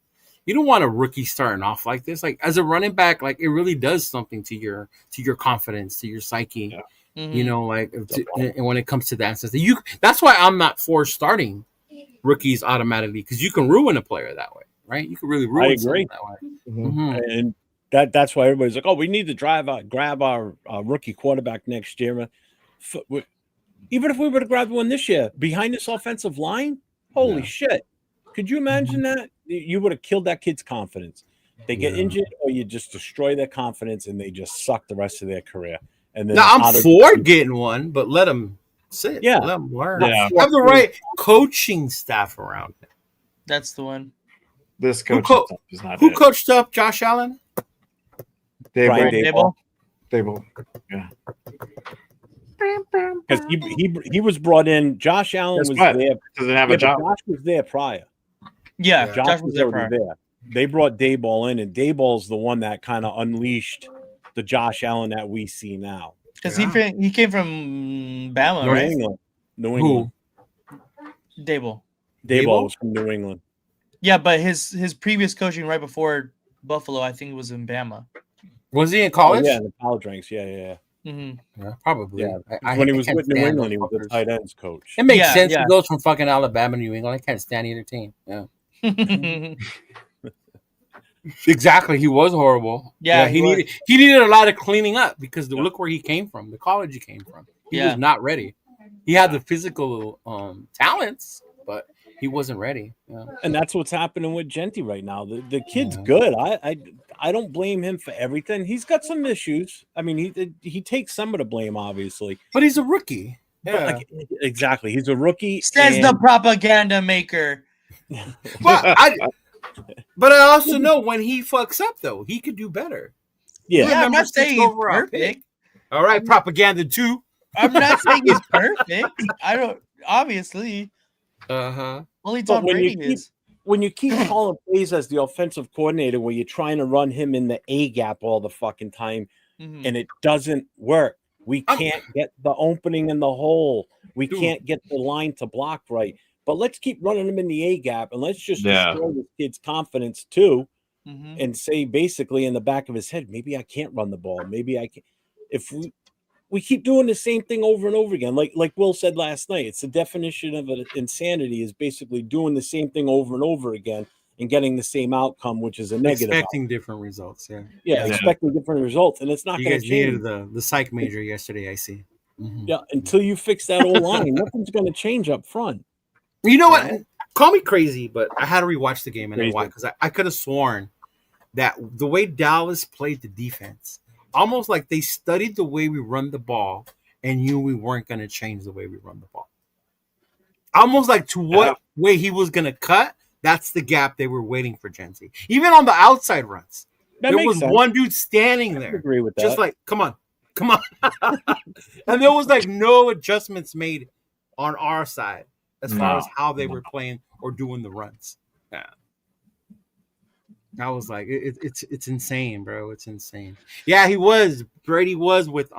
You don't want a rookie starting off like this. Like as a running back, like it really does something to your confidence, to your psyche. Yeah. Mm-hmm. You know, like and when it comes to that stuff, that's why I'm not for starting rookies automatically because you can ruin a player that way, right? You can really ruin someone that way. Mm-hmm. And that's why everybody's like, oh, we need to grab our rookie quarterback next year. Even if we would have grabbed one this year behind this offensive line, holy shit! Could you imagine that? You would have killed that kid's confidence. They get injured, or you just destroy their confidence, and they just suck the rest of their career. And then now I'm for getting one, but let them sit. Yeah, let them learn. Yeah. Have the right coaching staff around him. That's the one. This coach is not who coached up Josh Allen? Dable. Yeah. Because he was brought in. Josh Allen was there. Doesn't have a job. Josh was there prior. Yeah, Josh was already there. They brought Dayball in, and Dayball's the one that kind of unleashed the Josh Allen that we see now. Because he came from Bama, New right? England. New England. Dable was from New England. Yeah, but his previous coaching right before Buffalo, I think, was in Bama. Was he in college? Oh, yeah, in the college ranks. Yeah. Mm-hmm. Yeah, probably. Yeah. When he was with New England, he was a tight ends coach. It makes sense. He goes from fucking Alabama to New England. I can't stand either team. Yeah. Exactly. He was horrible. Yeah, he needed a lot of cleaning up because look where he came from, the college he came from. He was not ready. He had the physical talents, but he wasn't ready. Yeah. And that's what's happening with Genty right now. The kid's good. I don't blame him for everything. He's got some issues. I mean, he takes some of the blame, obviously. But he's a rookie. Yeah. Exactly. He's a rookie. Says the propaganda maker. But I also know when he fucks up, though, he could do better. Yeah, I'm not saying he's perfect. All right, propaganda too. I'm not saying he's perfect. I don't, obviously. Only Tom Brady is. When you keep calling plays as the offensive coordinator where you're trying to run him in the A gap all the fucking time and it doesn't work, We can't get the opening in the hole. We can't get the line to block right. But let's keep running them in the A gap, and let's just destroy this kid's confidence too, and say basically in the back of his head, maybe I can't run the ball. Maybe I can. If we keep doing the same thing over and over again, like Will said last night, it's the definition of insanity is basically doing the same thing over and over again and getting the same outcome, which is a negative. Expecting different results. Yeah, expecting different results, and it's not going to change. You guys needed the psych major yesterday, I see. Yeah, until you fix that whole line, nothing's going to change up front. You know what? Call me crazy, but I had to rewatch the game and why? Because I could have sworn that the way Dallas played the defense, almost like they studied the way we run the ball and knew we weren't going to change the way we run the ball. Almost like to what way he was going to cut. That's the gap they were waiting for Genty. Even on the outside runs, there was one dude standing there, agree with that. just like, come on. And there was like no adjustments made on our side as far as how they were playing or doing the runs. Yeah, I was like, it's insane, bro. It's insane. Yeah, Brady was with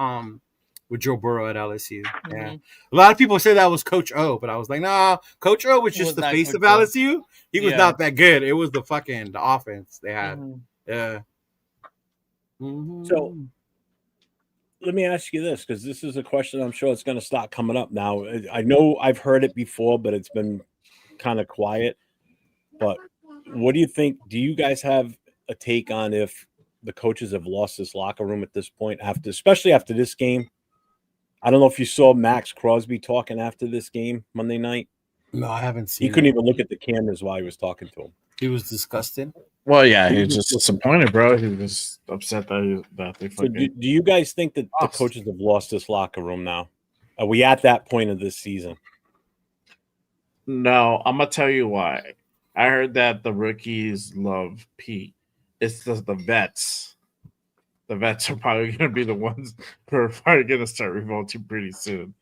Joe Burrow at LSU. Yeah, a lot of people say that was Coach O, but I was like, nah, Coach O was just the face of LSU. He was not that good. It was the offense they had. Yeah. So let me ask you this, because this is a question I'm sure it's going to start coming up now. I know I've heard it before, but it's been kind of quiet. But what do you think? Do you guys have a take on if the coaches have lost this locker room at this point, especially after this game? I don't know if you saw Max Crosby talking after this game Monday night. No, I haven't seen. He couldn't even look at the cameras while he was talking to him. He was disgusted. Well, yeah, he was just disappointed, bro. He was upset that they fucking. So do you guys think that the coaches have lost this locker room now? Are we at that point of this season? No, I'm gonna tell you why. I heard that the rookies love Pete. It's the vets. The vets are probably going to be the ones who are probably going to start revolting pretty soon,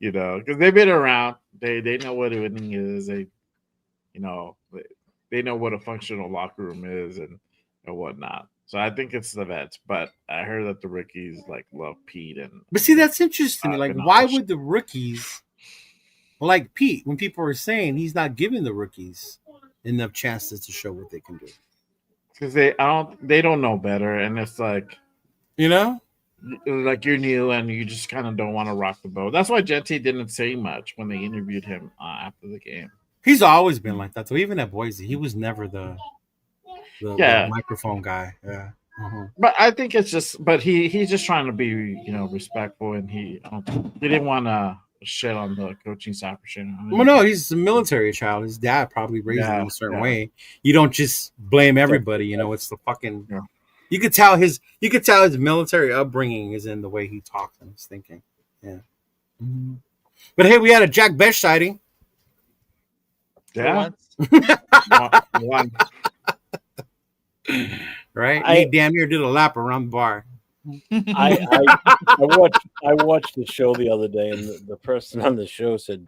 because they've been around. They know what winning is. They know what a functional locker room is and whatnot. So I think it's the vets, but I heard that the rookies love Pete But see, that's interesting. Why would the rookies like Pete when people are saying he's not giving the rookies enough chances to show what they can do? Because they don't know better, and it's like. You're new and you just kind of don't want to rock the boat. That's why Genty didn't say much when they interviewed him after the game. He's always been like that. So even at Boise, he was never the microphone guy. Yeah. But I think it's just, he's just trying to be, respectful, and he didn't want to shit on the coaching staff for shit. Well, no, he's a military child. His dad probably raised him a certain way. You don't just blame everybody. It's the fucking. Yeah. You could tell his military upbringing is in the way he talks and his thinking. Yeah. Mm-hmm. But hey, we had a Jack Besh sighting. Yeah. One. Right? He damn near did a lap around the bar. I watched the show the other day, and the person on the show said,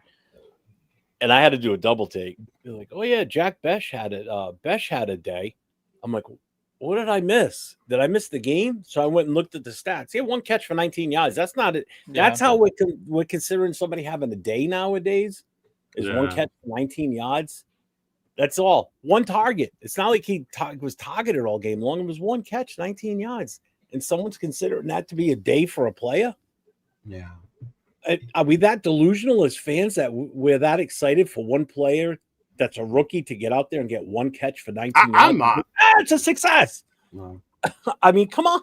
and I had to do a double take. They're like, "Oh yeah, Jack Besh had it. Besh had a day." I'm like, what did I miss? Did I miss the game? So I went and looked at the stats. He had one catch for 19 yards. That's not it. That's how we're considering somebody having a day nowadays. Is one catch for 19 yards. That's all. One target. It's not like he was targeted all game long. It was one catch, 19 yards. And someone's considering that to be a day for a player? Yeah. Are we that delusional as fans that we're that excited for one player that's a rookie to get out there and get one catch for 19 yards? I'm not. It's a success. No. I mean, come on.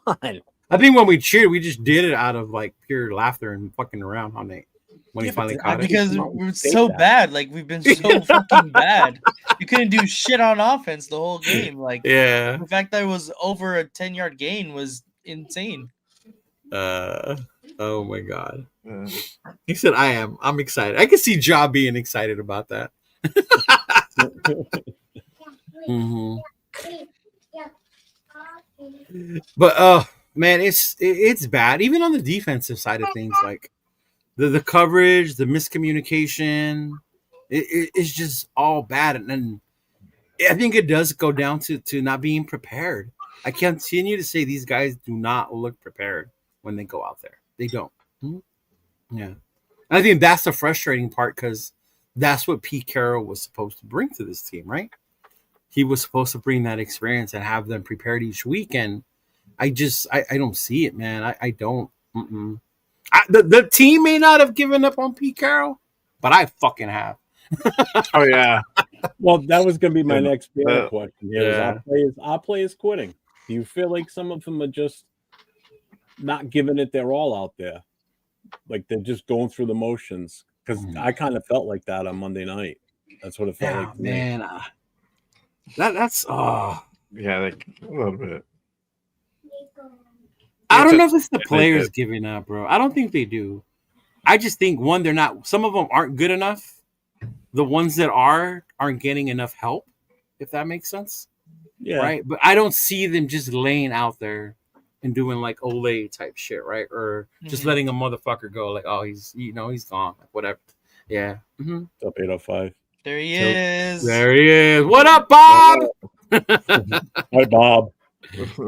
I think when we cheered, we just did it out of pure laughter and fucking around all night. When he finally caught it. Because we're so bad. We've been so fucking bad. You couldn't do shit on offense the whole game. The fact that it was over a 10-yard gain was insane. Oh my God. He said, I'm excited. I can see Ja being excited about that. Mm-hmm. But man, it's bad. Even on the defensive side of things, the coverage, the miscommunication, it's just all bad. And I think it does go down to not being prepared. I continue to say these guys do not look prepared when they go out there. They don't. Yeah. I think that's the frustrating part because that's what Pete Carroll was supposed to bring to this team, right? He was supposed to bring that experience and have them prepared each week. And I don't see it, man. I don't. The team may not have given up on Pete Carroll, but I fucking have. Oh yeah. Well, that was going to be my next question. Here Yeah. is our players quitting? Do you feel like some of them are just not giving it their all out there? Like they're just going through the motions? Because I kind of felt like that on Monday night. That's what it felt like to man. me. That's Yeah, like a little bit. I don't know if it's the players giving up, bro. I don't think they do. I just think one, they're not. Some of them aren't good enough. The ones that aren't getting enough help, if that makes sense. Yeah. Right. But I don't see them just laying out there and doing like Olay type shit, right? Or just letting a motherfucker go, like, oh, he's gone, like, whatever. Yeah. Up 805. There he is. There he is. What up, Bob? Hi, Bob.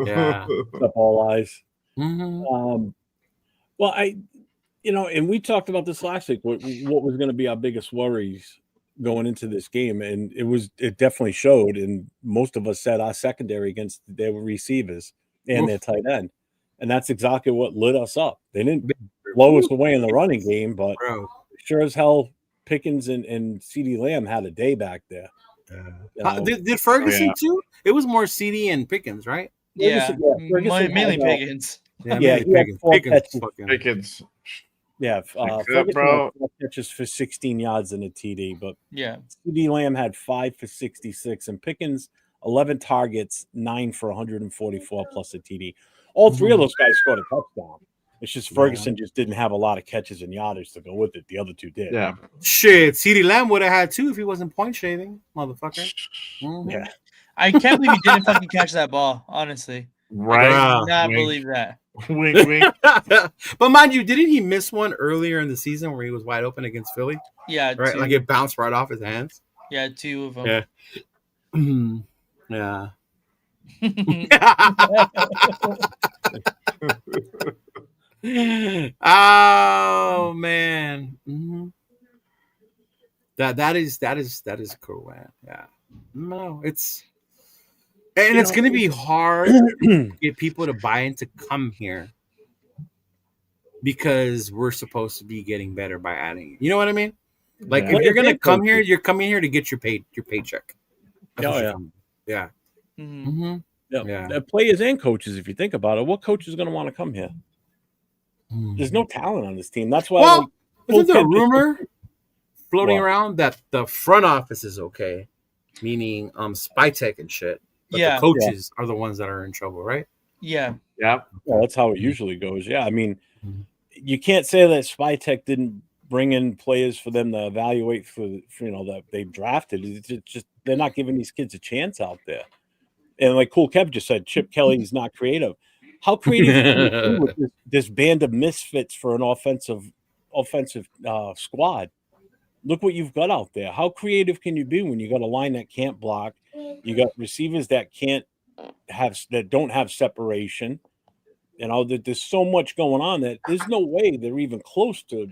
Yeah. Up all eyes. Mm-hmm. Well, and we talked about this last week. What was going to be our biggest worries going into this game, and it definitely showed. And most of us said our secondary against their receivers and their tight end, and that's exactly what lit us up. They didn't blow us away in the running game, but sure as hell, Pickens and CeeDee Lamb had a day back there. Did Ferguson too? It was more CD and Pickens, right? Yeah, Ferguson mainly Pickens. Yeah, he had 4 catches. Pickens. Yeah, Ferguson had 4 catches for 16 yards and a TD, but CeeDee Lamb had 5 for 66, and Pickens 11 targets, 9 for 144 plus a TD. All 3 of those guys scored a touchdown. It's just Ferguson just didn't have a lot of catches and yardage to go with it. The other 2 did. Yeah. Shit, CeeDee Lamb would have had 2 if he wasn't point shaving, motherfucker. Yeah. I can't believe he didn't fucking catch that ball, honestly. Right. I do not believe that. Wink, wink. But mind you, didn't he miss one earlier in the season where he was wide open against Philly? Yeah. Right? 2. Like it bounced right off his hands? Yeah, 2 of them. Yeah. Oh man. That is cool, man. Yeah. No, it's going to be hard to get people to buy into come here because we're supposed to be getting better by adding it. You know what I mean? Like if you're going to come here, you're coming here to get your paycheck. Yeah. Yeah. Players and coaches, if you think about it, what coach is going to want to come here? There's no talent on this team. That's why. Isn't there a rumor floating around that the front office is okay, meaning Spytech and shit, but the coaches are the ones that are in trouble, right? Yeah. Well, that's how it usually goes. Yeah, I mean, you can't say that Spytech didn't bring in players for them to evaluate for that they drafted. It's just they're not giving these kids a chance out there. And like Cool Kev just said, Chip Kelly's not creative. How creative can you be with this band of misfits for an offensive squad? Look what you've got out there. How creative can you be when you got a line that can't block? You got receivers that don't have separation. There's so much going on that there's no way they're even close to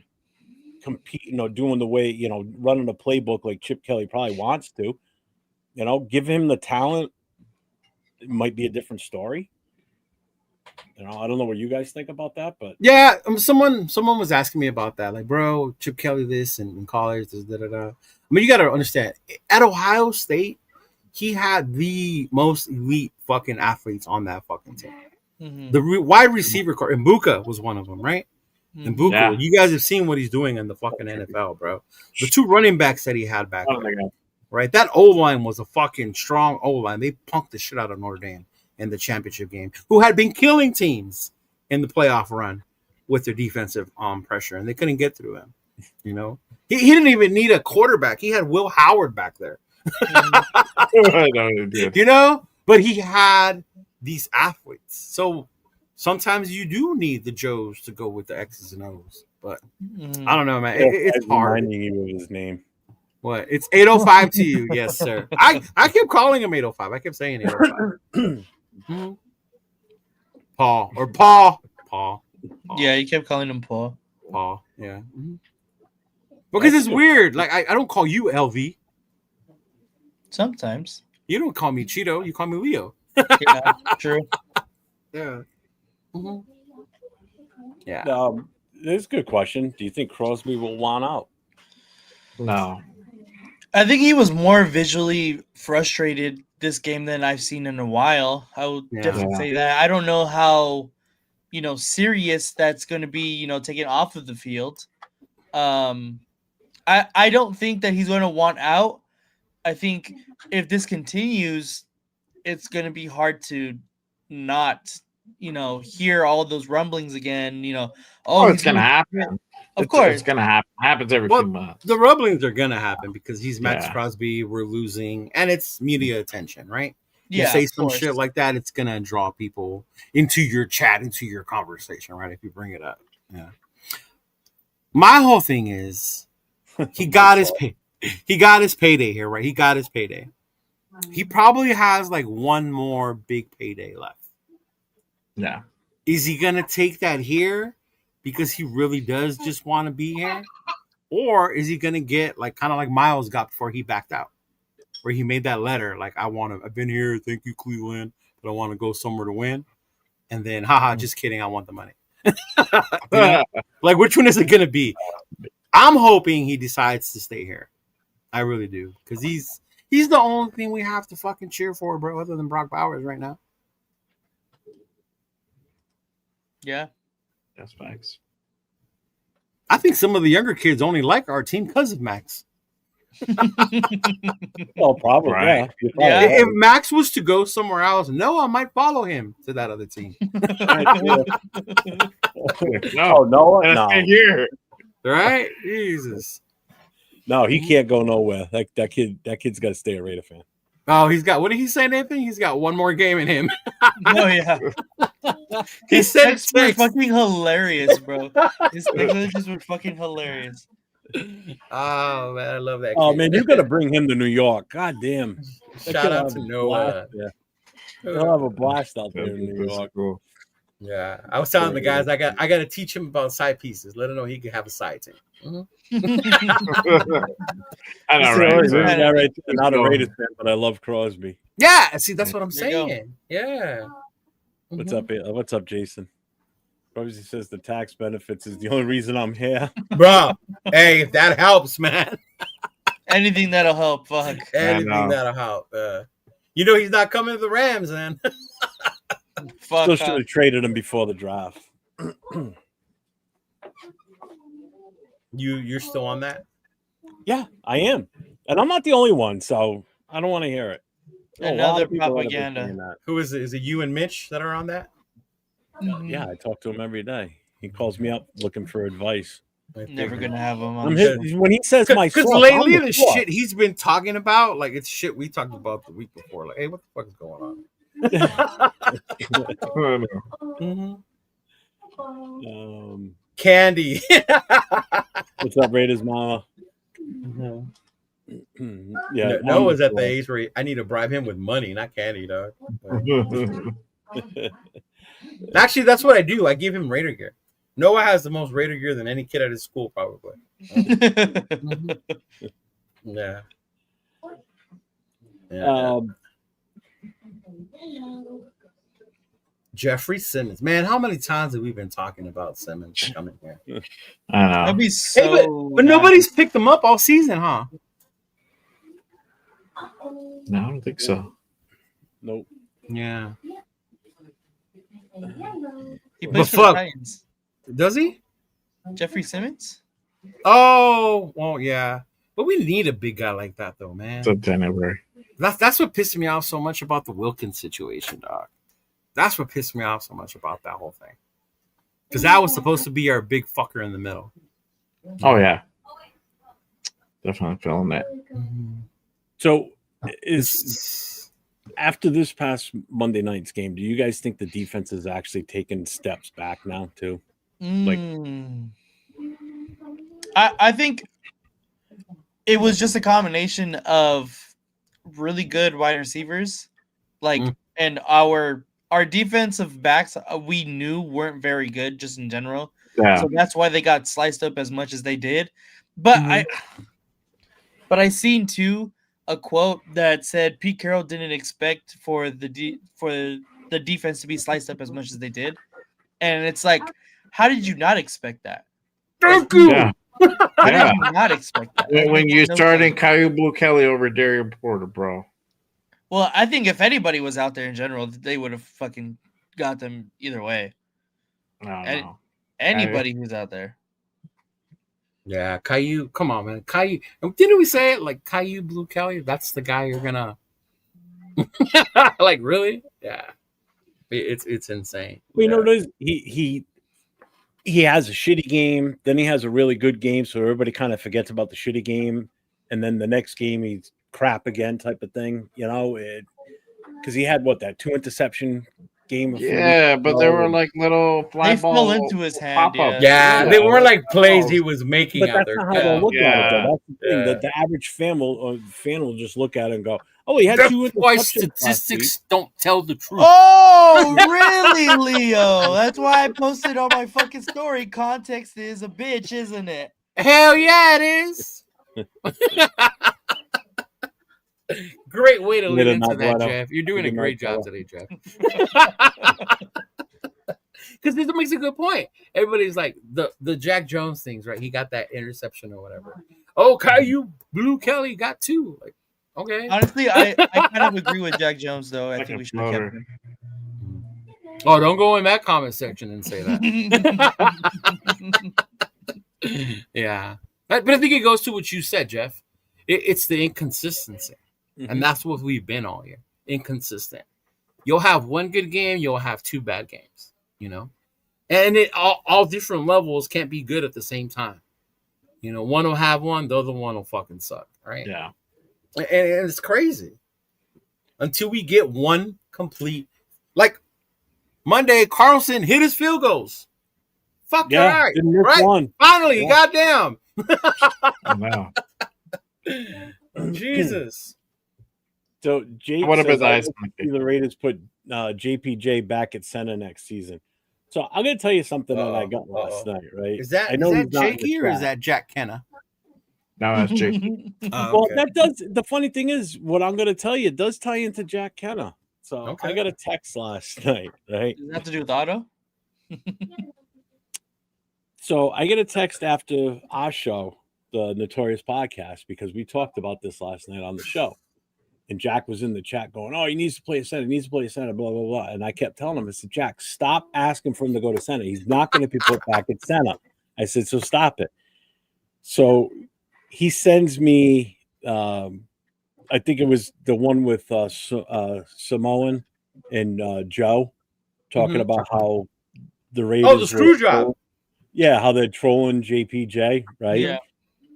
competing or doing the way, running a playbook like Chip Kelly probably wants to. Give him the talent. It might be a different story. I don't know what you guys think about that, but yeah, someone was asking me about that. Like, bro, Chip Kelly this and in college, this, da da da. I mean, you got to understand. At Ohio State, he had the most elite fucking athletes on that fucking team. The wide receiver core, and Mbuka was one of them, right? And Mbuka, you guys have seen what he's doing in the fucking NFL, bro. The 2 running backs that he had back there, right? That O-line was a fucking strong O-line. They punked the shit out of Notre Dame in the championship game, who had been killing teams in the playoff run with their defensive pressure, and they couldn't get through him. He didn't even need a quarterback. He had Will Howard back there. But he had these athletes. So sometimes you do need the Joes to go with the X's and O's. But I don't know, man. It's hard. Reminding you of his name. What? It's 805 to you. Yes, sir. I kept calling him 805. I kept saying 805. Paul. Yeah, you kept calling him Paul. Paul. Yeah. Mm-hmm. Because it's weird. Like I don't call you LV. Sometimes. You don't call me Cheeto. You call me Leo. Yeah, true. Yeah. Mm-hmm. Yeah. This is a good question. Do you think Crosby will want out? No. I think he was more visually frustrated this game than I've seen in a while. I would definitely say that. I don't know how, serious that's going to be, taken off of the field. I don't think that he's going to want out. I think if this continues, it's going to be hard to not, hear all of those rumblings again. It's going to happen. Of course, it's going to happen. It happens every few months. The rumblings are going to happen because he's Max Crosby. We're losing, and it's media attention, right? You say some shit like that, it's going to draw people into your chat, into your conversation, right? If you bring it up. Yeah. My whole thing is he got his payday here, right? He got his payday. He probably has like one more big payday left. Yeah. Is he going to take that here because he really does just want to be here? Or is he going to get like kind of like Miles got before he backed out, where he made that letter like, I've been here, thank you, Cleveland, but I want to go somewhere to win. And then, just kidding, I want the money. Like, which one is it going to be? I'm hoping he decides to stay here. I really do. Because he's the only thing we have to fucking cheer for, bro, other than Brock Bowers right now. Yeah. That's facts. I think some of the younger kids only like our team because of Max. Well, probably. Right. Yeah. If Max was to go somewhere else, I might follow him to that other team. No. Here. Right? Jesus. No, he can't go nowhere. That kid's got to stay a Raider fan. Oh, he's got, what did he say, Nathan? He's got one more game in him. Oh, yeah. He said it's fucking hilarious, bro. His technologies were fucking hilarious. Oh, man, I love that. Oh, kid. man, you got to bring him to New York. God damn. Shout out to Noah. He'll have a blast out there in New York. Cool. Yeah, I was telling the guys I got to teach him about side pieces. Let him know he can have a side team. I know, right? Right. I'm not a Raiders fan, but I love Crosby. Yeah, see, that's what I'm saying. Yeah. What's up? What's up, Jason? Crosby says the tax benefits is the only reason I'm here. Bro, hey, if that helps, man. Anything that'll help. Fuck. Anything that'll help. He's not coming to the Rams, man. Fuck. Still should have traded him before the draft. You're still on that? Yeah, I am, and I'm not the only one, so I don't want to hear it. Another propaganda. Who is it? Is it you and Mitch that are on that? Mm-hmm. Yeah, I talk to him every day. He calls me up looking for advice. Never gonna have him on. When he says my because lately the shit he's been talking about, like it's shit we talked about the week before. Like, hey, what the fuck is going on? Candy. What's up, Raiders mama? Yeah, Noah's at the age where I need to bribe him with money, not candy, dog. Actually, that's what I do. I give him Raider gear. Noah has the most Raider gear than any kid at his school, probably. Yeah. Jeffrey Simmons. Man, how many times have we been talking about Simmons coming here? I know. That'd be so but nobody's picked him up all season, huh? No, I don't think so. Nope. Yeah. He plays for the Titans. Does he? Jeffrey Simmons? Oh, well, yeah. But we need a big guy like that, though, man. It's January. That's what pissed me off so much about the Wilkins situation, dog. That's what pissed me off so much about that whole thing. Because that was supposed to be our big fucker in the middle. Oh, yeah. Definitely feeling that. So, after this past Monday night's game, do you guys think the defense has actually taken steps back now, too? I think it was just a combination of really good wide receivers, and our defensive backs we knew weren't very good just in general. Yeah. So that's why they got sliced up as much as they did. But I seen too a quote that said Pete Carroll didn't expect for the defense to be sliced up as much as they did, and it's like, how did you not expect that? Thank you. Yeah. How Yeah. did you not expect that? That When makes you're no starting sense. Caillou Blue Kelly over Darian Porter, bro. Well, I think if anybody was out there in general, they would have fucking got them either way. I don't Any- know. Anybody who's out there. Yeah, Caillou. Come on, man. Caillou. Didn't we say it like Caillou Blue Kelly? That's the guy you're gonna like. Really? Yeah. It's insane. Well, you know Yeah. what it is? He has a shitty game, then he has a really good game, so everybody kind of forgets about the shitty game, and then the next game he's crap again, type of thing. You know, because he had that 2 interception game. Yeah, but there were like little fly They ball fell into his hand, pop-ups. Yeah, they weren't like plays he was making But out that's there. not how they'll look at it, Yeah. though. That's the thing. Yeah. That the average fan will just look at it and go, "Oh, he had That's 2 why interceptions last week." statistics don't tell the truth. Oh, really, Leo? That's why I posted on my fucking story. Context is a bitch, isn't it? Hell yeah, it is. Great way to lead Little into that, Navarro. Jeff. You're doing a Little great job Navarro. today, Jeff. Because this makes a good point. Everybody's like the Jack Jones things, right? He got that interception or whatever. Oh, Caillou Blue Kelly got 2. Like, okay. Honestly, I kind of agree with Jack Jones, though. I Like think a we should have kept floater. him. Oh, don't go in that comment section and say that. Yeah. But I think it goes to what you said, Jeff. It's the inconsistency. And that's what we've been all year. Inconsistent. You'll have one good game, you'll have 2 bad games, you know? And it all different levels can't be good at the same time. You know, one will have one, the other one will fucking suck, right? Yeah. And it's crazy. Until we get one complete, like Monday, Carlson hit his field goals. Fuck Yeah, right. didn't miss Right? one. Finally, Yeah. goddamn. Wow. Jesus. So Jake What about says, the "I'd ice like to monkey?" see the Raiders put JPJ back at center next season." So I'm gonna tell you something that I got last night, right? Is that I know is he's that not in the Jakey or is chat. that Jack Kenna? No, that's Jake. Well, that does. The funny thing is, what I'm gonna tell you does tie into Jack Kenna. So Okay. I got a text last night, right? Does that have to do with Otto? So I get a text after our show, the Notorious Podcast, because we talked about this last night on the show. And Jack was in the chat going, "Oh, he needs to play a center. He needs to play a center, blah, blah, blah." And I kept telling him, I said, "Jack, stop asking for him to go to center. He's not going to be put back at center." I said, "So stop it." So he sends me, I think it was the one with Samoan and Joe talking Mhm. about how the Raiders Oh, the screw job. how they're trolling JPJ, right? Yeah.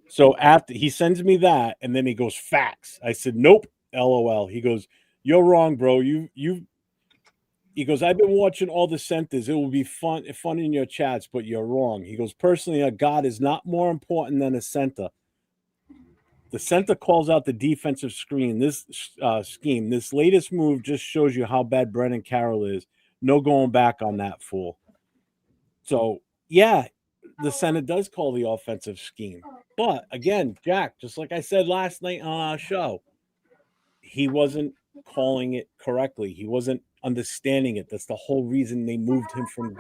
So after he sends me that, and then he goes, "Facts." I said, "Nope, LOL." He goes, "You're wrong, bro. He goes, "I've been watching all the centers. It will be fun in your chats, but you're wrong." He goes, "Personally, a guard is not more important than a center. The center calls out the defensive screen. This scheme, this latest move just shows you how bad Brennan Carroll is. No going back on that fool." So, yeah, the center does call the offensive scheme. But again, Jack, just like I said last night on our show, he wasn't calling it correctly. He wasn't understanding it. That's the whole reason they moved him from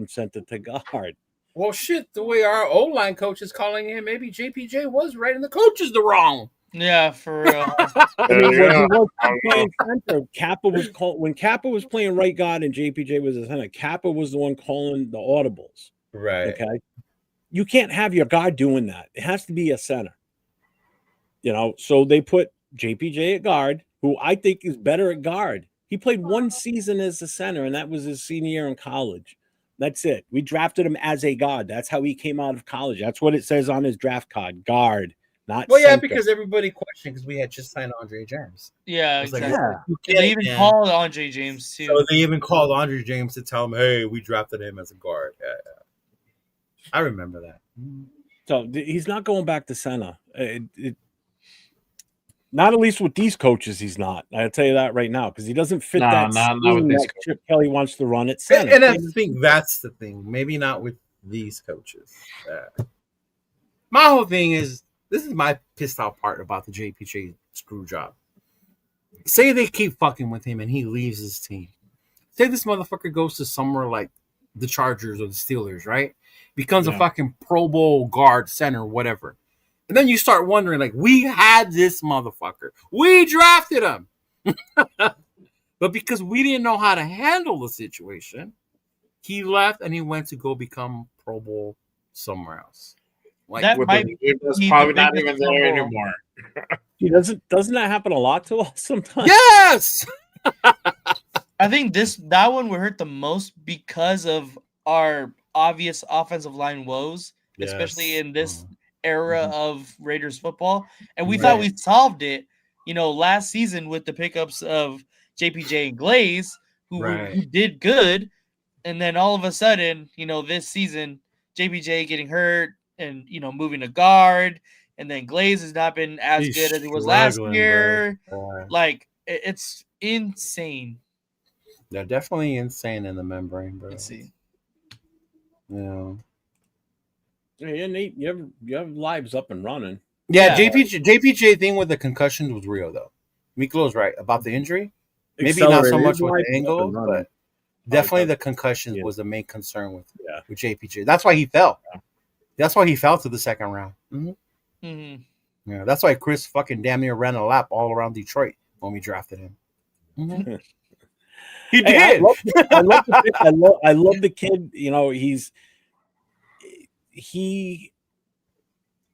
center to guard. Well, shit, the way our O-line coach is calling him, maybe JPJ was right and the coach is the wrong. Yeah, for real. I mean, when he was playing center, Kappa was when Kappa was playing right guard and JPJ was the center. Kappa was the one calling the audibles. Right. Okay, you can't have your guard doing that. It has to be a center. You know, so they put JPJ at guard, who I think is better at guard. He played one season as a center, and that was his senior year in college. That's it. We drafted him as a guard. That's how he came out of college. That's what it says on his draft card. Guard, not Well, yeah, center. because everybody questioned because we had just signed Andre James. Yeah, It's like, exactly. you They get it, even man. called Andre James too. So they even called Andre James to tell him, "Hey, we drafted him as a guard." Yeah. I remember that. So he's not going back to center. Not at least with these coaches, he's not. I'll tell you that right now because he doesn't fit No, that not with scheme these that Chip Kelly wants to run at center. And I think that's the thing. Maybe not with these coaches. My whole thing is, this is my pissed off part about the JPJ screw job. Say they keep fucking with him and he leaves his team. Say this motherfucker goes to somewhere like the Chargers or the Steelers, right? Becomes a fucking Pro Bowl guard, center, whatever. And then you start wondering, like, we had this motherfucker. We drafted him. But because we didn't know how to handle the situation, he left and he went to go become Pro Bowl somewhere else. Like, That With might the that's be probably the not biggest even there fumble. anymore. Doesn't that happen a lot to us sometimes? yes! I think that one would hurt the most because of our obvious offensive line woes, especially Yes. in this era of Raiders football. And we Right. thought we solved it, last season with the pickups of JPJ and Glaze, who did good. And then all of a sudden, this season, JPJ getting hurt and, moving to guard. And then Glaze has not been as He's good as he was last struggling, year. bro. Like, it's insane. They're definitely insane in the membrane, bro. Let's see. Yeah. Yeah, Nate, you have lives up and running. Yeah, Yeah. JPJ thing with the concussions was real though. Miklo's right about the injury. Maybe not so much with the angle, but definitely the concussions was the main concern with JPJ. That's why he fell. That's why he fell to the second round. Mm-hmm. Mm-hmm. Yeah, that's why Chris fucking damn near ran a lap all around Detroit when we drafted him. Mm-hmm. He did. Hey, I love the kid.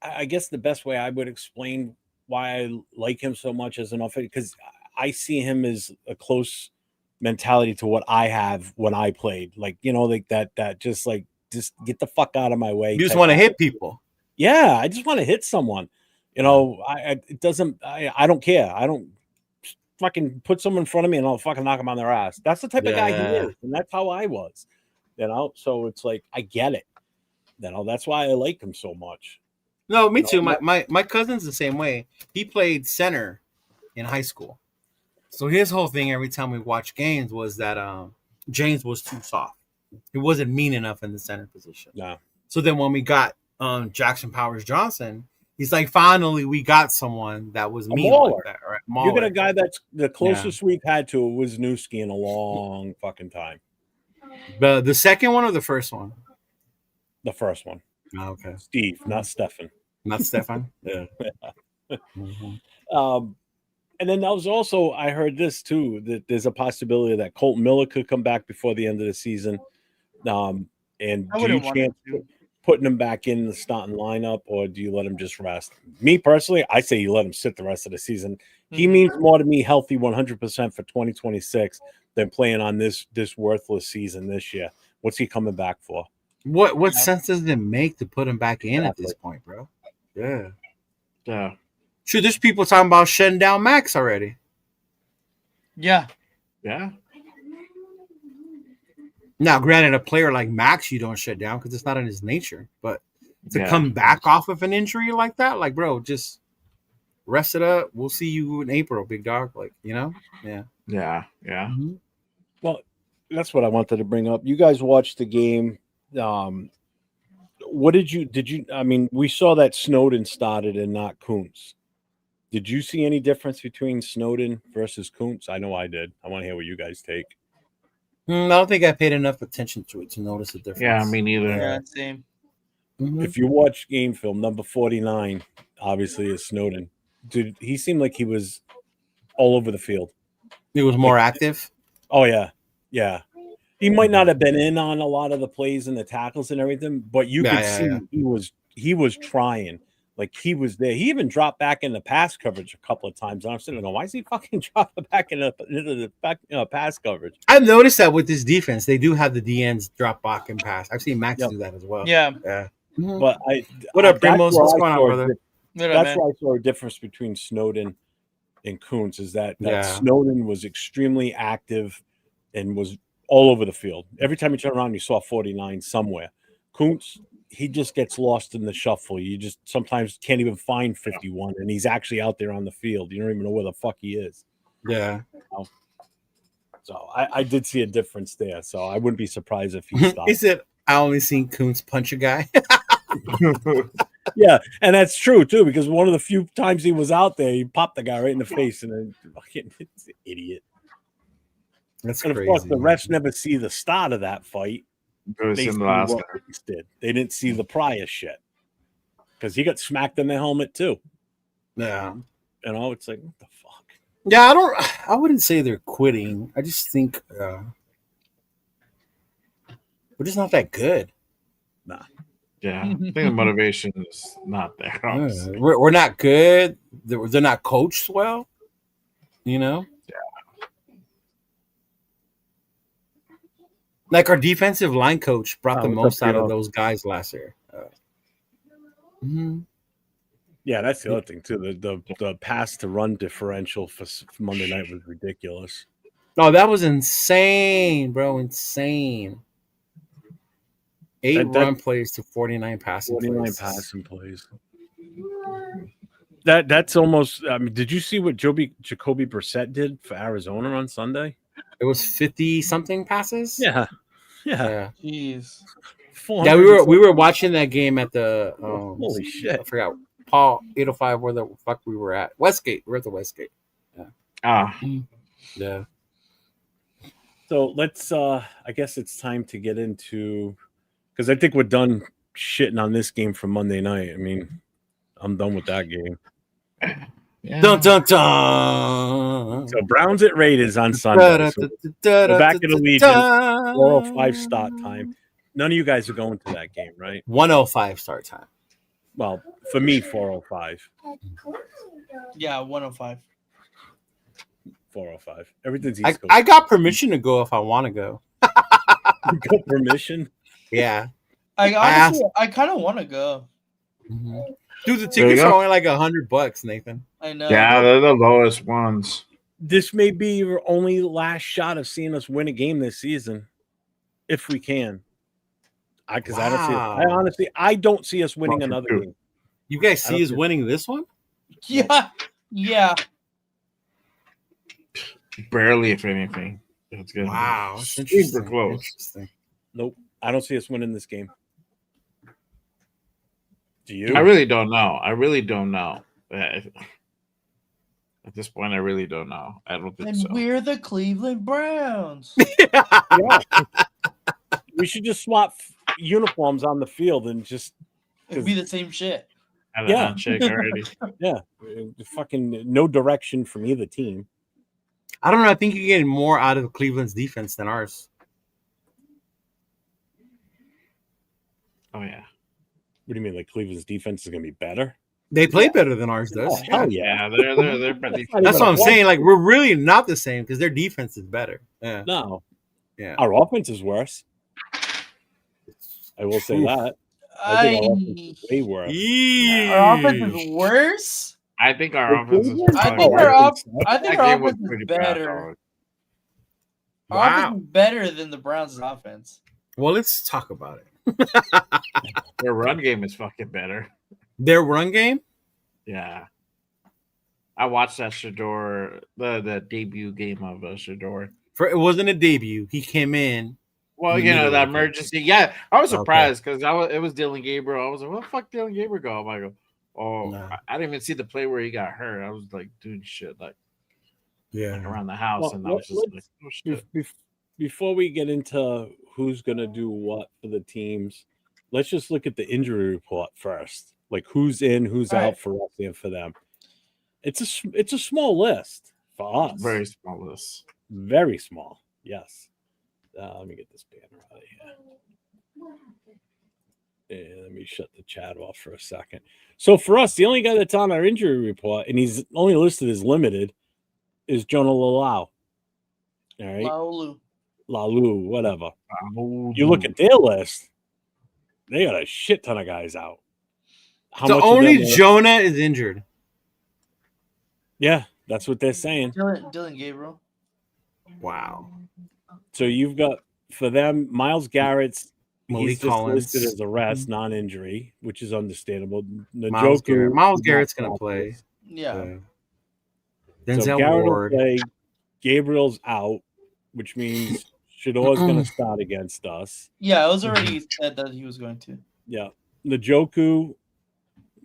I guess the best way I would explain why I like him so much as an offense, because I see him as a close mentality to what I have when I played. Like, like that just get the fuck out of my way. You just want to hit people. Yeah, I just want to hit someone. I don't care. I don't fucking put someone in front of me and I'll fucking knock them on their ass. That's the type of guy he is, and that's how I was. So it's like I get it. That's why I like him so much. No, me too. My cousin's the same way. He played center in high school. So his whole thing every time we watched games was that James was too soft. He wasn't mean enough in the center position. No. So then when we got Jackson Powers Johnson, he's like, finally we got someone that was mean like that. Right? You got a guy that's the closest we've had to it was Newski in a long fucking time. The second one or the first one? The first one. Oh, okay. Steve, not Stefan. Not Stefan? Yeah. And then that was also, I heard this too, that there's a possibility that Colton Miller could come back before the end of the season. And do you chance putting him back in the starting lineup, or do you let him just rest? Me personally, I say you let him sit the rest of the season. Mm-hmm. He means more to me healthy 100% for 2026 than playing on this worthless season this year. What's he coming back for? What sense does it make to put him back in at this point, bro? Yeah. Sure, there's people talking about shutting down Max already. Yeah. Now, granted, a player like Max, you don't shut down because it's not in his nature. But to come back off of an injury like that, like, bro, just rest it up. We'll see you in April, big dog. Like, Yeah. Mm-hmm. Well, that's what I wanted to bring up. You guys watched the game. What did you? I mean, we saw that Snowden started and not Kuntz. Did you see any difference between Snowden versus Kuntz? I know I did. I want to hear what you guys take. I don't think I paid enough attention to it to notice the difference. Yeah, me neither. Yeah, same. Mm-hmm. If you watch game film, number 49, obviously is Snowden. Dude, he seemed like he was all over the field. He was more active. Oh yeah. He might not have been in on a lot of the plays and the tackles and everything, but you could see he was trying. Like he was there. He even dropped back in the pass coverage a couple of times. And I'm sitting there going, why is he fucking dropping back into the pass coverage? I've noticed that with this defense, they do have the DNs drop back and pass. I've seen Max do that as well. Yeah. Mm-hmm. But what up, Primos? What's going on, brother? That's why I saw a difference between Snowden and Kuntz is that Snowden was extremely active and was all over the field. Every time you turn around, you saw 49 somewhere. Kuntz, he just gets lost in the shuffle. You just sometimes can't even find 51, and he's actually out there on the field. You don't even know where the fuck he is. Yeah. So I did see a difference there. So I wouldn't be surprised if he stopped. I only seen Kuntz punch a guy. Yeah, and that's true too, because one of the few times he was out there, he popped the guy right in the face, and then fucking it's an idiot. That's And of crazy. course, the refs never see the start of that fight. Goes They in see the last what Reese did. They didn't see the prior shit because he got smacked in the helmet too. Yeah. You know, it's like what the fuck. Yeah, I wouldn't say they're quitting. I just think we're just not that good. Nah. Yeah, I think the motivation is not there. Yeah. Honestly. We're not good. They're not coached well. You know? Yeah. Like our defensive line coach brought the what's most up, out of Kilo? those guys last year. Mhm. Yeah, that's the other thing too. The pass to run differential for Monday night was ridiculous. No, that was insane, bro. Insane. 8 That- run plays to 49 passing 49 plays. passing plays. That's almost. I mean, did you see what Jacoby Brissett did for Arizona on Sunday? It was 50 something passes. Yeah. Jeez. Yeah, we were watching that game at the Holy shit! I forgot Paul 805 where the fuck we were at. Westgate. We're at the Westgate. Yeah. So let's. I guess it's time to get into because I think we're done shitting on this game from Monday night. I mean, I'm done with that game. Yeah. Dun dun dun. So Browns at Raiders on Sunday. So we're back at Allegiant. 4:05 start time. None of you guys are going to that game, right? 105 start time. Well, for me, 4:05. Yeah, 105. 4:05. Everything's East Coast. I got permission to go if I want to go. You got permission. Yeah. I honestly, I kind of want to go. Mm-hmm. Dude, the There you tickets are go. only like $100, Nathan. I know. Yeah, they're the lowest ones. This may be your only last shot of seeing us win a game this season, if we can. Because I don't see. I honestly, I don't see us winning another game. You guys see us winning this one? Yeah. Barely, if anything. It's good. Wow, Super close. Interesting. Nope, I don't see us winning this game. Do you? I really don't know. At this point, I really don't know. I don't think And so. we're the Cleveland Browns. Yeah. We should just swap uniforms on the field and just It'd be the same shit. Had a handshake already. fucking no direction from either team. I don't know. I think you're getting more out of Cleveland's defense than ours. Oh yeah. What do you mean? Like Cleveland's defense is going to be better? They play better than ours does. Oh, hell yeah. They're pretty. That's what I'm saying. Like we're really not the same because their defense is better. Yeah. No. Yeah. Our offense is worse. I will say that. I think our offense is way worse. Our offense is worse. I think our offense is. I think our game was offense is pretty bad, better. dog. Our offense is better than the Browns' offense. Well, let's talk about it. Their run game is fucking better. Their run game? Yeah. I watched that Shador, the debut game of Shador. It wasn't a debut. He came in. Well, In the you know, middle that of the game. emergency. Yeah, I was surprised because it was Dylan Gabriel. I was like, "Where the fuck Dylan Gabriel go?" I go, "Oh, Nah. I didn't even see the play where he got hurt. I was like doing shit like Yeah. around the house, Well, and I was just like, oh, shit. Before we get into who's going to do what for the teams, let's just look at the injury report first. Like who's in, who's out for us and for them. It's a small list for us. Very small list. Very small. Yes. Let me get this banner out of here. And let me shut the chat off for a second. So for us, the only guy that's on our injury report, and he's only listed as limited, is Jonah Lalau. All right. Lalu, whatever. You look at their list, they got a shit ton of guys out. So only Jonah is injured. Yeah, that's what they're saying. Dylan Gabriel. Wow. So you've got for them Myles Garrett's Malik he's just Collins. listed as a rest, non-injury, which is understandable. Myles Garrett's going to play. Yeah. Denzel so Garrett Ward. will play. Gabriel's out, which means Shador's going to start against us. Yeah, it was already said that he was going to. Yeah. Njoku,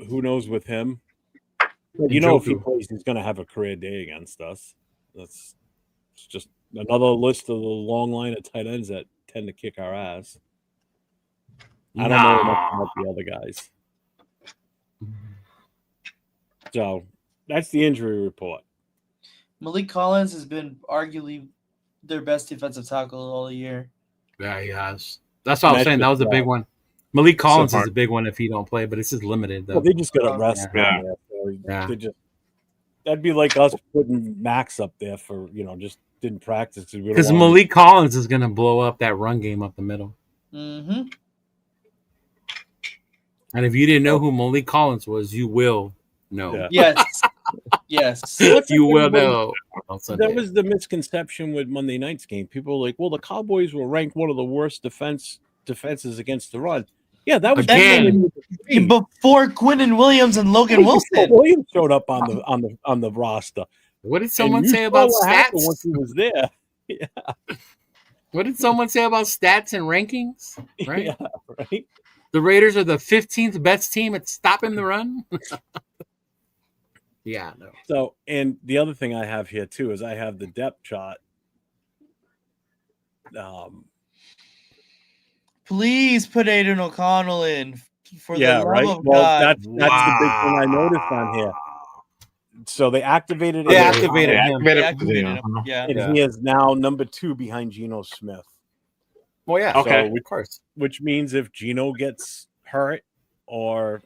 who knows with him? You know, if he plays, he's going to have a career day against us. It's just another list of the long line of tight ends that tend to kick our ass. I don't know enough about the other guys. So that's the injury report. Malik Collins has been arguably their best defensive tackle all year. Yeah, he has. That's what I was saying. That was a big one. Malik Collins is a big one if he don't play, but it's just limited though. Well, they just got to rest. Yeah. They just, that'd be like us putting Max up there for just didn't practice because Malik Collins is going to blow up that run game up the middle. Mm-hmm. And if you didn't know who Malik Collins was, you will know. Yeah. Yes. You will know. That was the misconception with Monday night's game. People were like, well, the Cowboys were ranked one of the worst defenses against the run. Yeah, that was before Quinnen Williams and Logan Wilson. Williams showed up on the roster. What did someone say about stats once he was there? Yeah. What did someone say about stats and rankings? Right. Yeah, right. The Raiders are the 15th best team at stopping the run. Yeah, no. So, and the other thing I have here too is I have the depth chart. Please put Aiden O'Connell in for the love of well, God. that's the big thing I noticed on here. So they activated him. They activated him. Yeah. And he is now number 2 behind Geno Smith. Well, yeah. Okay. So, of course. Which means if Geno gets hurt or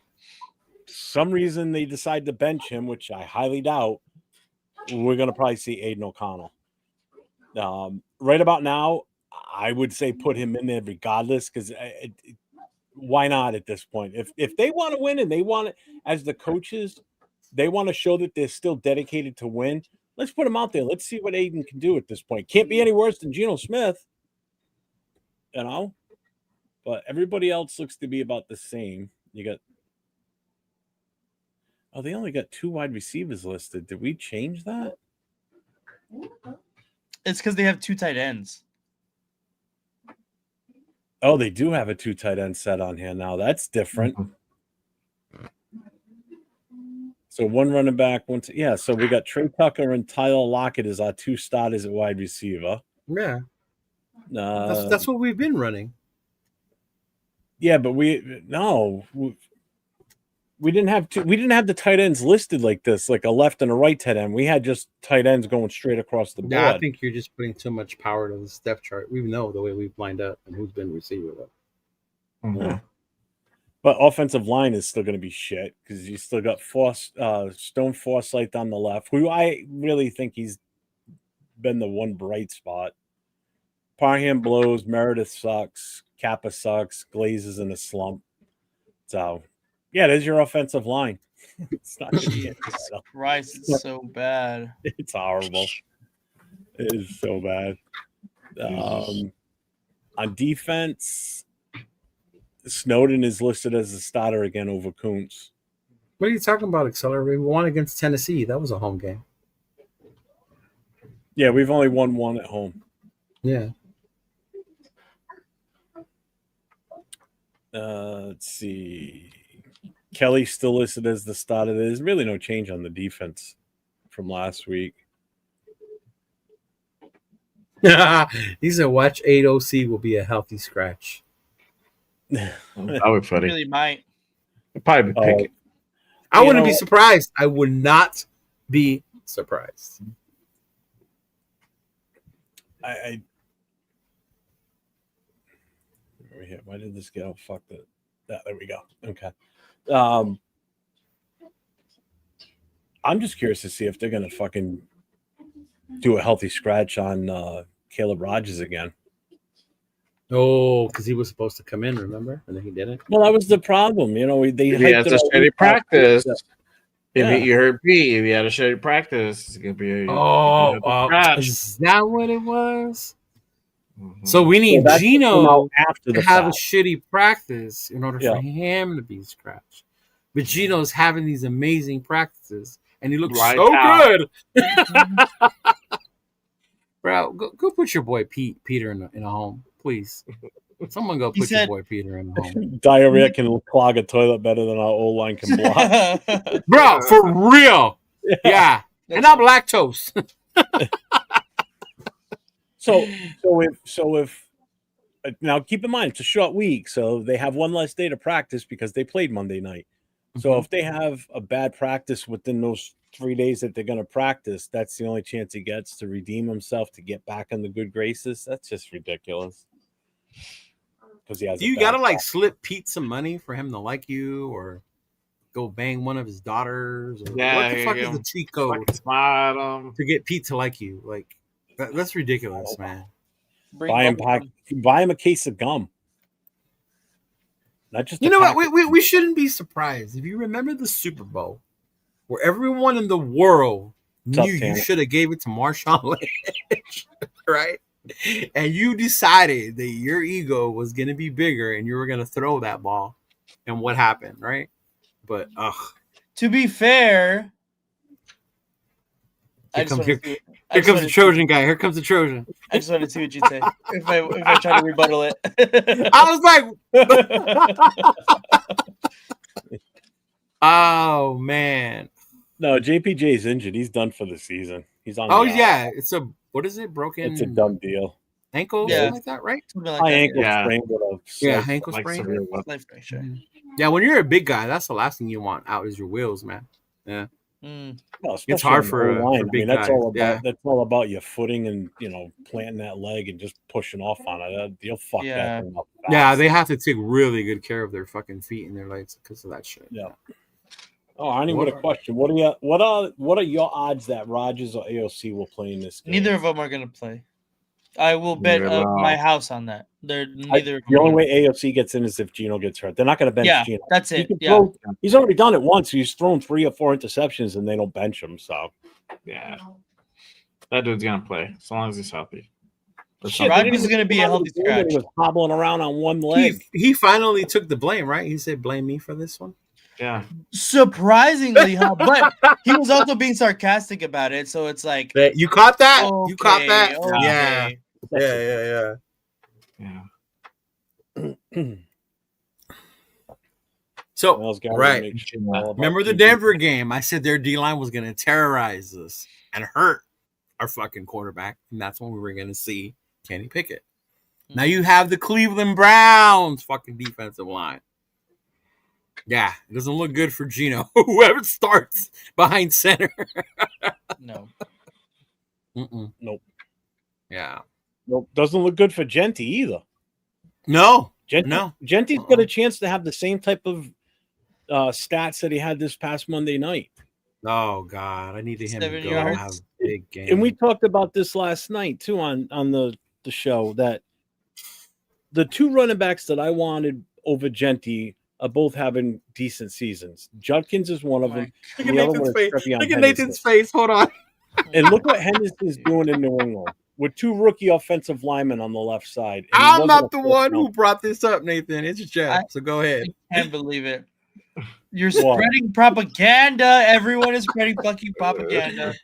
some reason they decide to bench him, which I highly doubt, we're going to probably see Aiden O'Connell. Right about now, I would say put him in there regardless, because why not at this point? If they want to win and they want it as the coaches, they want to show that they're still dedicated to win. Let's put him out there. Let's see what Aiden can do at this point. Can't be any worse than Geno Smith, But everybody else looks to be about the same. You got. Oh, they only got 2 wide receivers listed. Did we change that? It's because they have 2 tight ends. Oh, they do have a 2 tight end set on here now. That's different. So 1 running back, 1. So we got Trey Tucker and Tyler Lockett as our 2 starters at wide receiver. Yeah. That's what we've been running. Yeah, but we didn't have the tight ends listed like this, like a left and a right tight end. We had just tight ends going straight across the board. Yeah, I think you're just putting too much power to the depth chart. We know the way we've lined up and who's been receiver with. Mm-hmm. But offensive line is still going to be shit because you still got Stone Forsythe on the left, who I really think he's been the one bright spot. Parham blows, Meredith sucks, Kappa sucks, Glaze is in a slump. So, yeah, there's your offensive line. It's not going to be it. Christ, it's so bad. It's horrible. It is so bad. On defense, Snowden is listed as a starter again over Kuntz. What are you talking about, Accelerate? We won against Tennessee. That was a home game. Yeah, we've only won 1 at home. Yeah. Let's see. Kelly still listed as the starter. There's really no change on the defense from last week. He said, watch 8 OC will be a healthy scratch. That would be funny. Really might. Probably be picking. I wouldn't be surprised. I would not be surprised. Why did this get fucked up? There we go. Okay. I'm just curious to see if they're gonna fucking do a healthy scratch on Caleb Rogers again. Oh, because he was supposed to come in, remember? And then he didn't. Well, that was the problem. They If he has a steady practice. If you heard me, if you had a steady practice, it's gonna be is that what it was? Mm-hmm. So we need Geno to have a shitty practice in order for him to be scratched. But Geno's having these amazing practices, and he looks so good. Bro, go put your boy Peter in a home, please. Someone go put your boy Peter in a home. Diarrhea can clog a toilet better than our O-line can block. Bro, for real. Yeah. And I'm lactose. So if now keep in mind it's a short week, so they have one less day to practice because they played Monday night. So if they have a bad practice within those 3 days that they're going to practice, that's the only chance he gets to redeem himself to get back in the good graces. That's just ridiculous. Because he has. Do you gotta like slip Pete some money for him to like you, or go bang one of his daughters? Or what the fuck is the cheat code to get Pete to like you? Like that's ridiculous, man. Buy him a case of gum. Not just you know what? We shouldn't be surprised if you remember the Super Bowl where everyone in the world knew you should have gave it to Marshawn Lynch, right? And you decided that your ego was going to be bigger and you were going to throw that ball. And what happened, right? But to be fair, here comes the Trojan guy. Here comes the Trojan. I just wanted to see what you'd say if I try to rebuttal it. I was like, oh man. No, JPJ's injured. He's done for the season. He's on. Oh yeah, it's a what is it? Broken. It's a dumb deal. Ankle, something like that, right? High ankle sprain. Ankle sprain. Yeah, when you're a big guy, that's the last thing you want out is your wheels, man. Yeah. Well, it's hard for big guys. That's all about your footing and planting that leg and just pushing off on it. You'll fuck that thing up fast. Yeah, they have to take really good care of their fucking feet and their legs because of that shit. Yeah. Oh, Arnie, what a question. What are your odds that Rodgers or AOC will play in this game? Neither of them are gonna play. I will bet my house on that. They're neither. The only way AOC gets in is if Gino gets hurt. They're not going to bench Gino. That's it. He's already done it once. He's thrown 3 or 4 interceptions, and they don't bench him. So, yeah, that dude's going to play as long as he's healthy. Rodgers is going to be a healthy scratch. He was hobbling around on one leg. He finally took the blame, right? He said, "Blame me for this one." Yeah, surprisingly, but he was also being sarcastic about it. So it's like you caught that. Okay, you caught that. Okay. Yeah. So right. Remember the Denver game? I said their D-line was going to terrorize us and hurt our fucking quarterback, and that's when we were going to see Kenny Pickett. Now you have the Cleveland Browns fucking defensive line. Yeah, it doesn't look good for Gino. Whoever starts behind center. No. Nope. Yeah. Nope. Doesn't look good for Genty either. No. Genty's got a chance to have the same type of stats that he had this past Monday night. Oh God, I need him to go have a big game. And we talked about this last night too on the show that the 2 running backs that I wanted over Genty are both having decent seasons. Judkins is one of them. Look at Nathan's face. Hold on. And look what Henderson's doing in New England with 2 rookie offensive linemen on the left side. I'm not the one who brought this up, Nathan. It's Jeff. So go ahead. I can't believe it. You're spreading propaganda. Everyone is spreading fucking propaganda.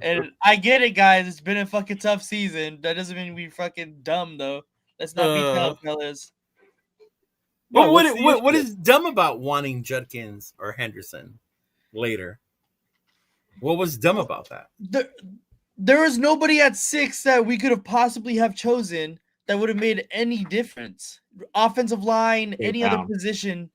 And I get it, guys. It's been a fucking tough season. That doesn't mean we fucking dumb, though. Let's not be dumb, fellas. Well, what is dumb about wanting Judkins or Henderson later? What was dumb about that? There was nobody at 6 that we could have possibly have chosen that would have made any difference. Offensive line, any other position,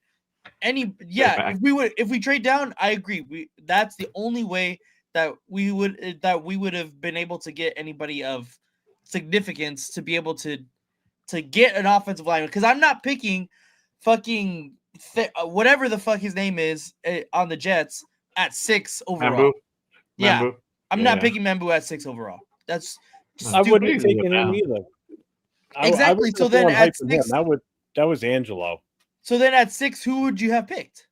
If we trade down, I agree. That's the only way that we would have been able to get anybody of significance to be able to get an offensive lineman. Because I'm not picking fucking whatever the fuck his name is on the Jets at 6 overall. Mambu. I'm not picking Mambu at 6 overall. That's I wouldn't have taken him either. Exactly. So then at 6, that was Angelo. So then at 6, who would you have picked?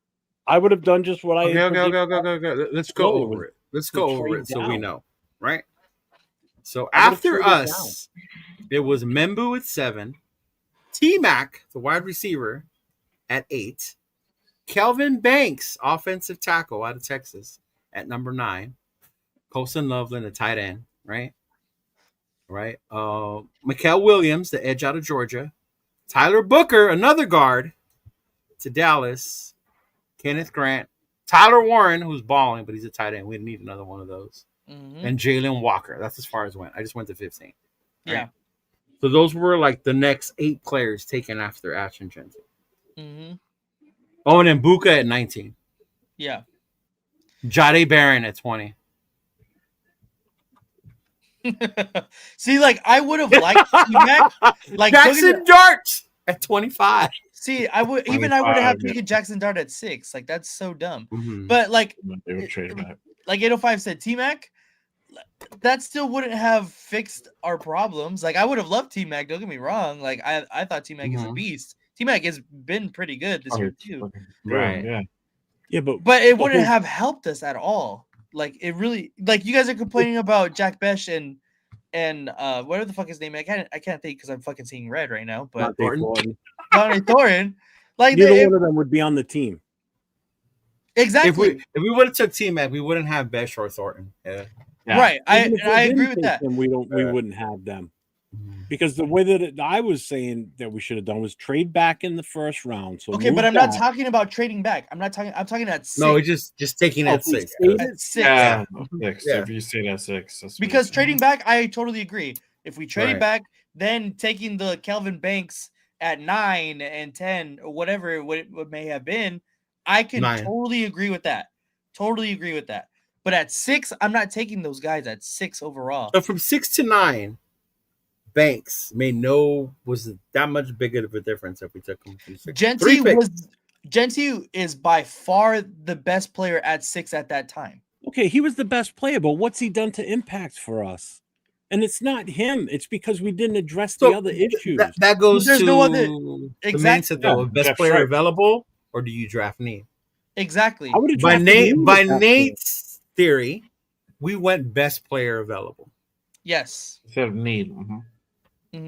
I would have done just what I. Okay. Let's go over it. Let's go over it so we know, right? So after us, it was Membu at 7, T-Mac, the wide receiver, at 8, Kelvin Banks, offensive tackle out of Texas, at number 9, Colson Loveland, the tight end, right? right? Mikael Williams, the edge out of Georgia. Tyler Booker, another guard, to Dallas. Kenneth Grant. Tyler Warren, who's balling, but he's a tight end. We need another one of those. Mm-hmm. And Jalen Walker. That's as far as I went. I just went to 15. Right? Yeah. So those were like the next 8 players taken after Ashton Jensen. Mm-hmm. Oh, and then Buka at 19. Yeah. Jade Barron at 20. See, like I would have liked T-Mac. Like Jackson Dart at 25. See, I would have 25, taken Jackson Dart at 6. Like that's so dumb. Mm-hmm. But like, They would trade him back. like 805 said, T-Mac, that still wouldn't have fixed our problems. Like I would have loved T-Mac. Don't get me wrong. Like I thought T-Mac is a beast. T-Mac has been pretty good this year too. Right. Yeah. But it wouldn't have helped us at all. Like it really, like you guys are complaining about Jack Besh and whatever the fuck his name. I can't think because I'm fucking seeing red right now. But Thornton. Donnie Thornton, like Neither one of them would be on the team. Exactly. If we would have took T-Mac, we wouldn't have Besh or Thornton. Yeah. Right. I Even if we agree didn't with take that. them, we wouldn't have them. Because the way that I was saying that we should have done was trade back in the first round. So Okay, move but I'm back. not talking about trading back. I'm talking at 6. No, we're just taking at If we 6. stayed At 6. Yeah. 6. Yeah. If you say that 6, that's Because what trading back, I totally agree. If we traded Right. back, then taking the Kelvin Banks at 9 and 10 or whatever it may have been, I can 9. totally agree with that. Totally agree with that. But at 6, I'm not taking those guys at 6 overall. So from 6 to 9, Banks was that much bigger of a difference if we took him from 6. Genty is by far the best player at 6 at that time. Okay, he was the best player, but what's he done to impact for us? And it's not him. It's because we didn't address the other issues. That goes There's to no other- the Exactly. mindset though. Best Jeff player Schreiber. available, or do you draft need? Exactly. I would have By drafted Nate's theory, we went best player available. Yes. instead of need. Mhm.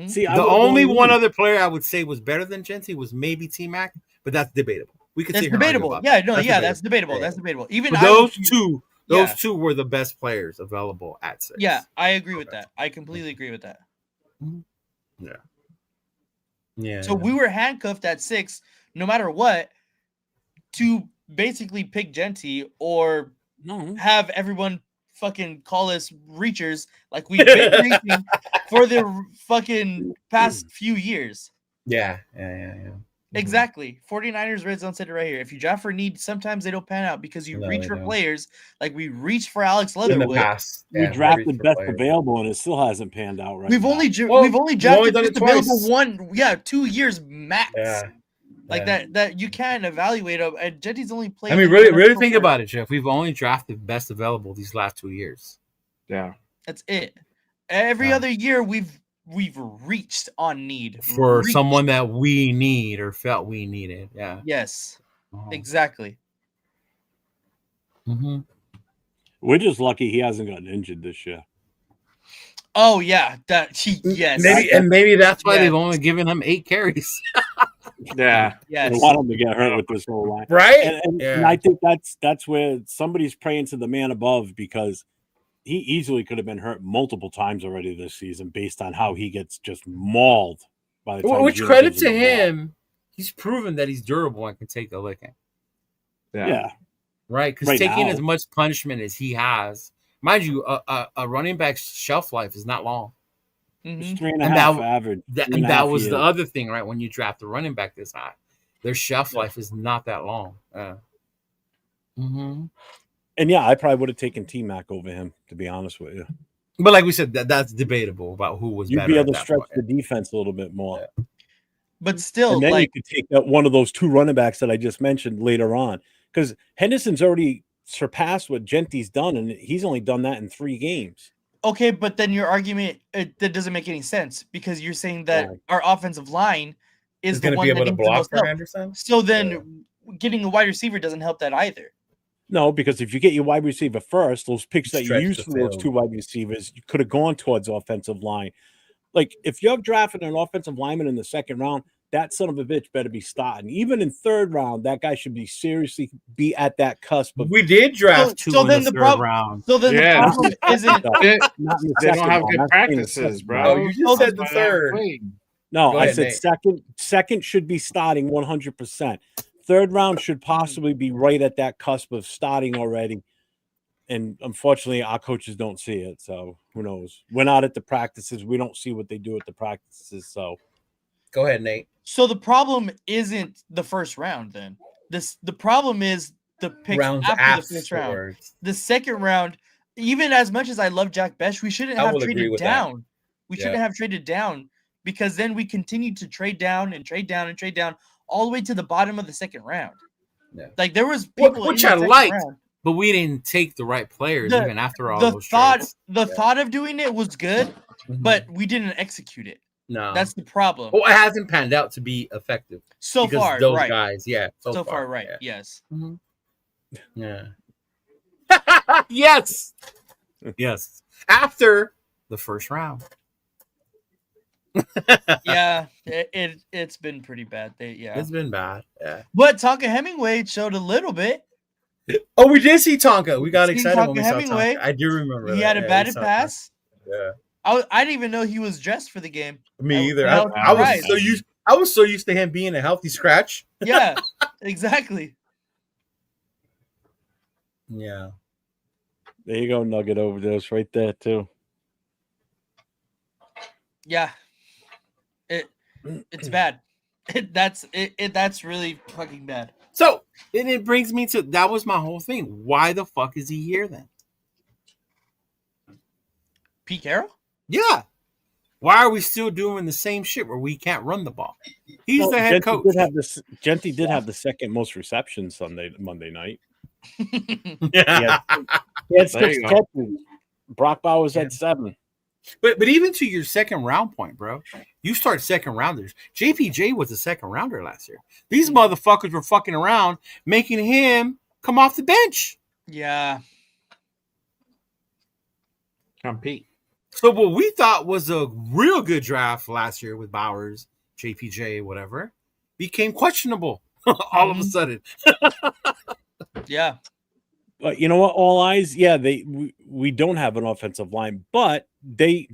See, I The would've only gone one Lee. other player I would say was better than Genty was maybe T-Mac, but that's debatable. We could That's sit here and argue debatable. about Yeah, that. no, that's debatable. Yeah. That's debatable. Even But I would- those Yeah. two were the best players available at 6. Yeah, I agree with that. I completely agree with that. Yeah. So we were handcuffed at 6, no matter what, to basically pick Genty or No. have everyone fucking call us reachers like we've been reaching for the fucking past few years. Yeah. Exactly. 49ers Red Zone said it right here. If you draft for need, sometimes they don't pan out because you No, reach they for don't. players like we reached for Alex In the Leatherwood. past, We drafted best available, and it still hasn't panned out right We've now. only Well, we've only we've drafted only done best it twice. available 2 years max. Yeah. Like that you can't evaluate them. And Genty's only played. I mean, really think about it, Jeff. We've only drafted best available these last 2 years. Yeah. That's it. Every Yeah. other year we've reached on need For Reached. someone that we need or felt we needed. Yeah. Yes, Uh-huh. exactly. Mhm. We're just lucky he hasn't gotten injured this year. Oh yeah, yes. Maybe that's why Yes. they've only given him 8 carries. Yeah. I Yes. don't want him to get hurt with this whole line. Right? And I think that's where somebody's praying to the man above, because he easily could have been hurt multiple times already this season based on how he gets just mauled by the time. Which Gino credit gives to him the ball. him, he's proven that he's durable and can take a licking. Yeah. Right? Because Right taking now. as much punishment as he has, mind you, a running back's shelf life is not long. Mhm. It's 3.5 And average. And that was the other thing, right? When you draft a running back this high, their shelf life is not that long. Mm-hmm. And yeah, I probably would have taken T-Mac over him, to be honest with you. But like we said, that's debatable about who was You'd better. be at able to that stretch point. the defense a little bit more. But still, And then like you could take out one of those 2 running backs that I just mentioned later on, because Henderson's already surpassed what Genty's done, and he's only done that in 3 games. okay, but then your argument that doesn't make any sense because you're saying that Right. our offensive line is He's the going to one be that able to needs the block most for help. Henderson. So then getting a wide receiver doesn't help that either. No, because if you get your wide receiver first, those picks that you Stretch used the for those field. 2 wide receivers, you could have gone towards offensive line. Like if you're drafting an offensive lineman in the 2nd round, that son of a bitch better be starting. Even in third round, that guy should be seriously be at that cusp of We did draft two in then the the third round. So then Yeah. the problem isn't. They, not in the they don't second have round. good I'm saying the practices, second bro. round. Oh, you just So said the- the third. No, Go I ahead, said Nate. second should be starting 100%. Third round should possibly be right at that cusp of starting already. And unfortunately, our coaches don't see it. So who knows? We're not at the practices. We don't see what they do at the practices. So Go ahead, Nate. So the problem isn't the first round. Then the problem is the picks Rounds after the first round. afterwards. The second round, even as much as I love Jack Besh, we shouldn't I have will agree traded with that. down. We shouldn't have traded down because then we continued to trade down and trade down and trade down all the way to the bottom of the second round. Yeah. Like there was people Which in the I second liked, round. but we didn't take the right players The- even after all The those thought, trades. thought of doing it was good, Mhm. but we didn't execute it. no, That's the problem. well, it hasn't panned out to be effective So because far, those right? guys, So far, right? yeah. Yes. Yeah. Yes. Yes. After the first round. Yeah, it's been pretty bad. It's been bad. Yeah. But Tonka Hemingway showed a little bit. Oh, we did see Tonka. We got Seen excited when Tonka we saw Hemingway. Tonka. I do remember He that. had a Yeah, batted we saw pass. Tonka. I didn't even know he was dressed for the game. Yeah. Me either. I was I was surprised. so used to him being a healthy scratch. Yeah, exactly. Yeah. there you go, Nugget overdose right there too. Yeah, it's bad. That's really fucking bad. So, and it brings me to that was my whole thing. Why the fuck is he here then? Pete Carroll? Yeah. Why are we still doing the same shit where we can't run the ball? He's Well, the head coach. Genty did have the second most receptions Monday night. Yeah. He had There 6 you go. catches. Brock Bowers had 7. But even to your second round point, bro, you start second rounders. JPJ was a second rounder last year. These motherfuckers were fucking around, making him come off the bench. Yeah. Compete. So what we thought was a real good draft last year with Bowers, JPJ, whatever, became questionable all of a sudden. Yeah. But you know what? All eyes, yeah, we don't have an offensive line, but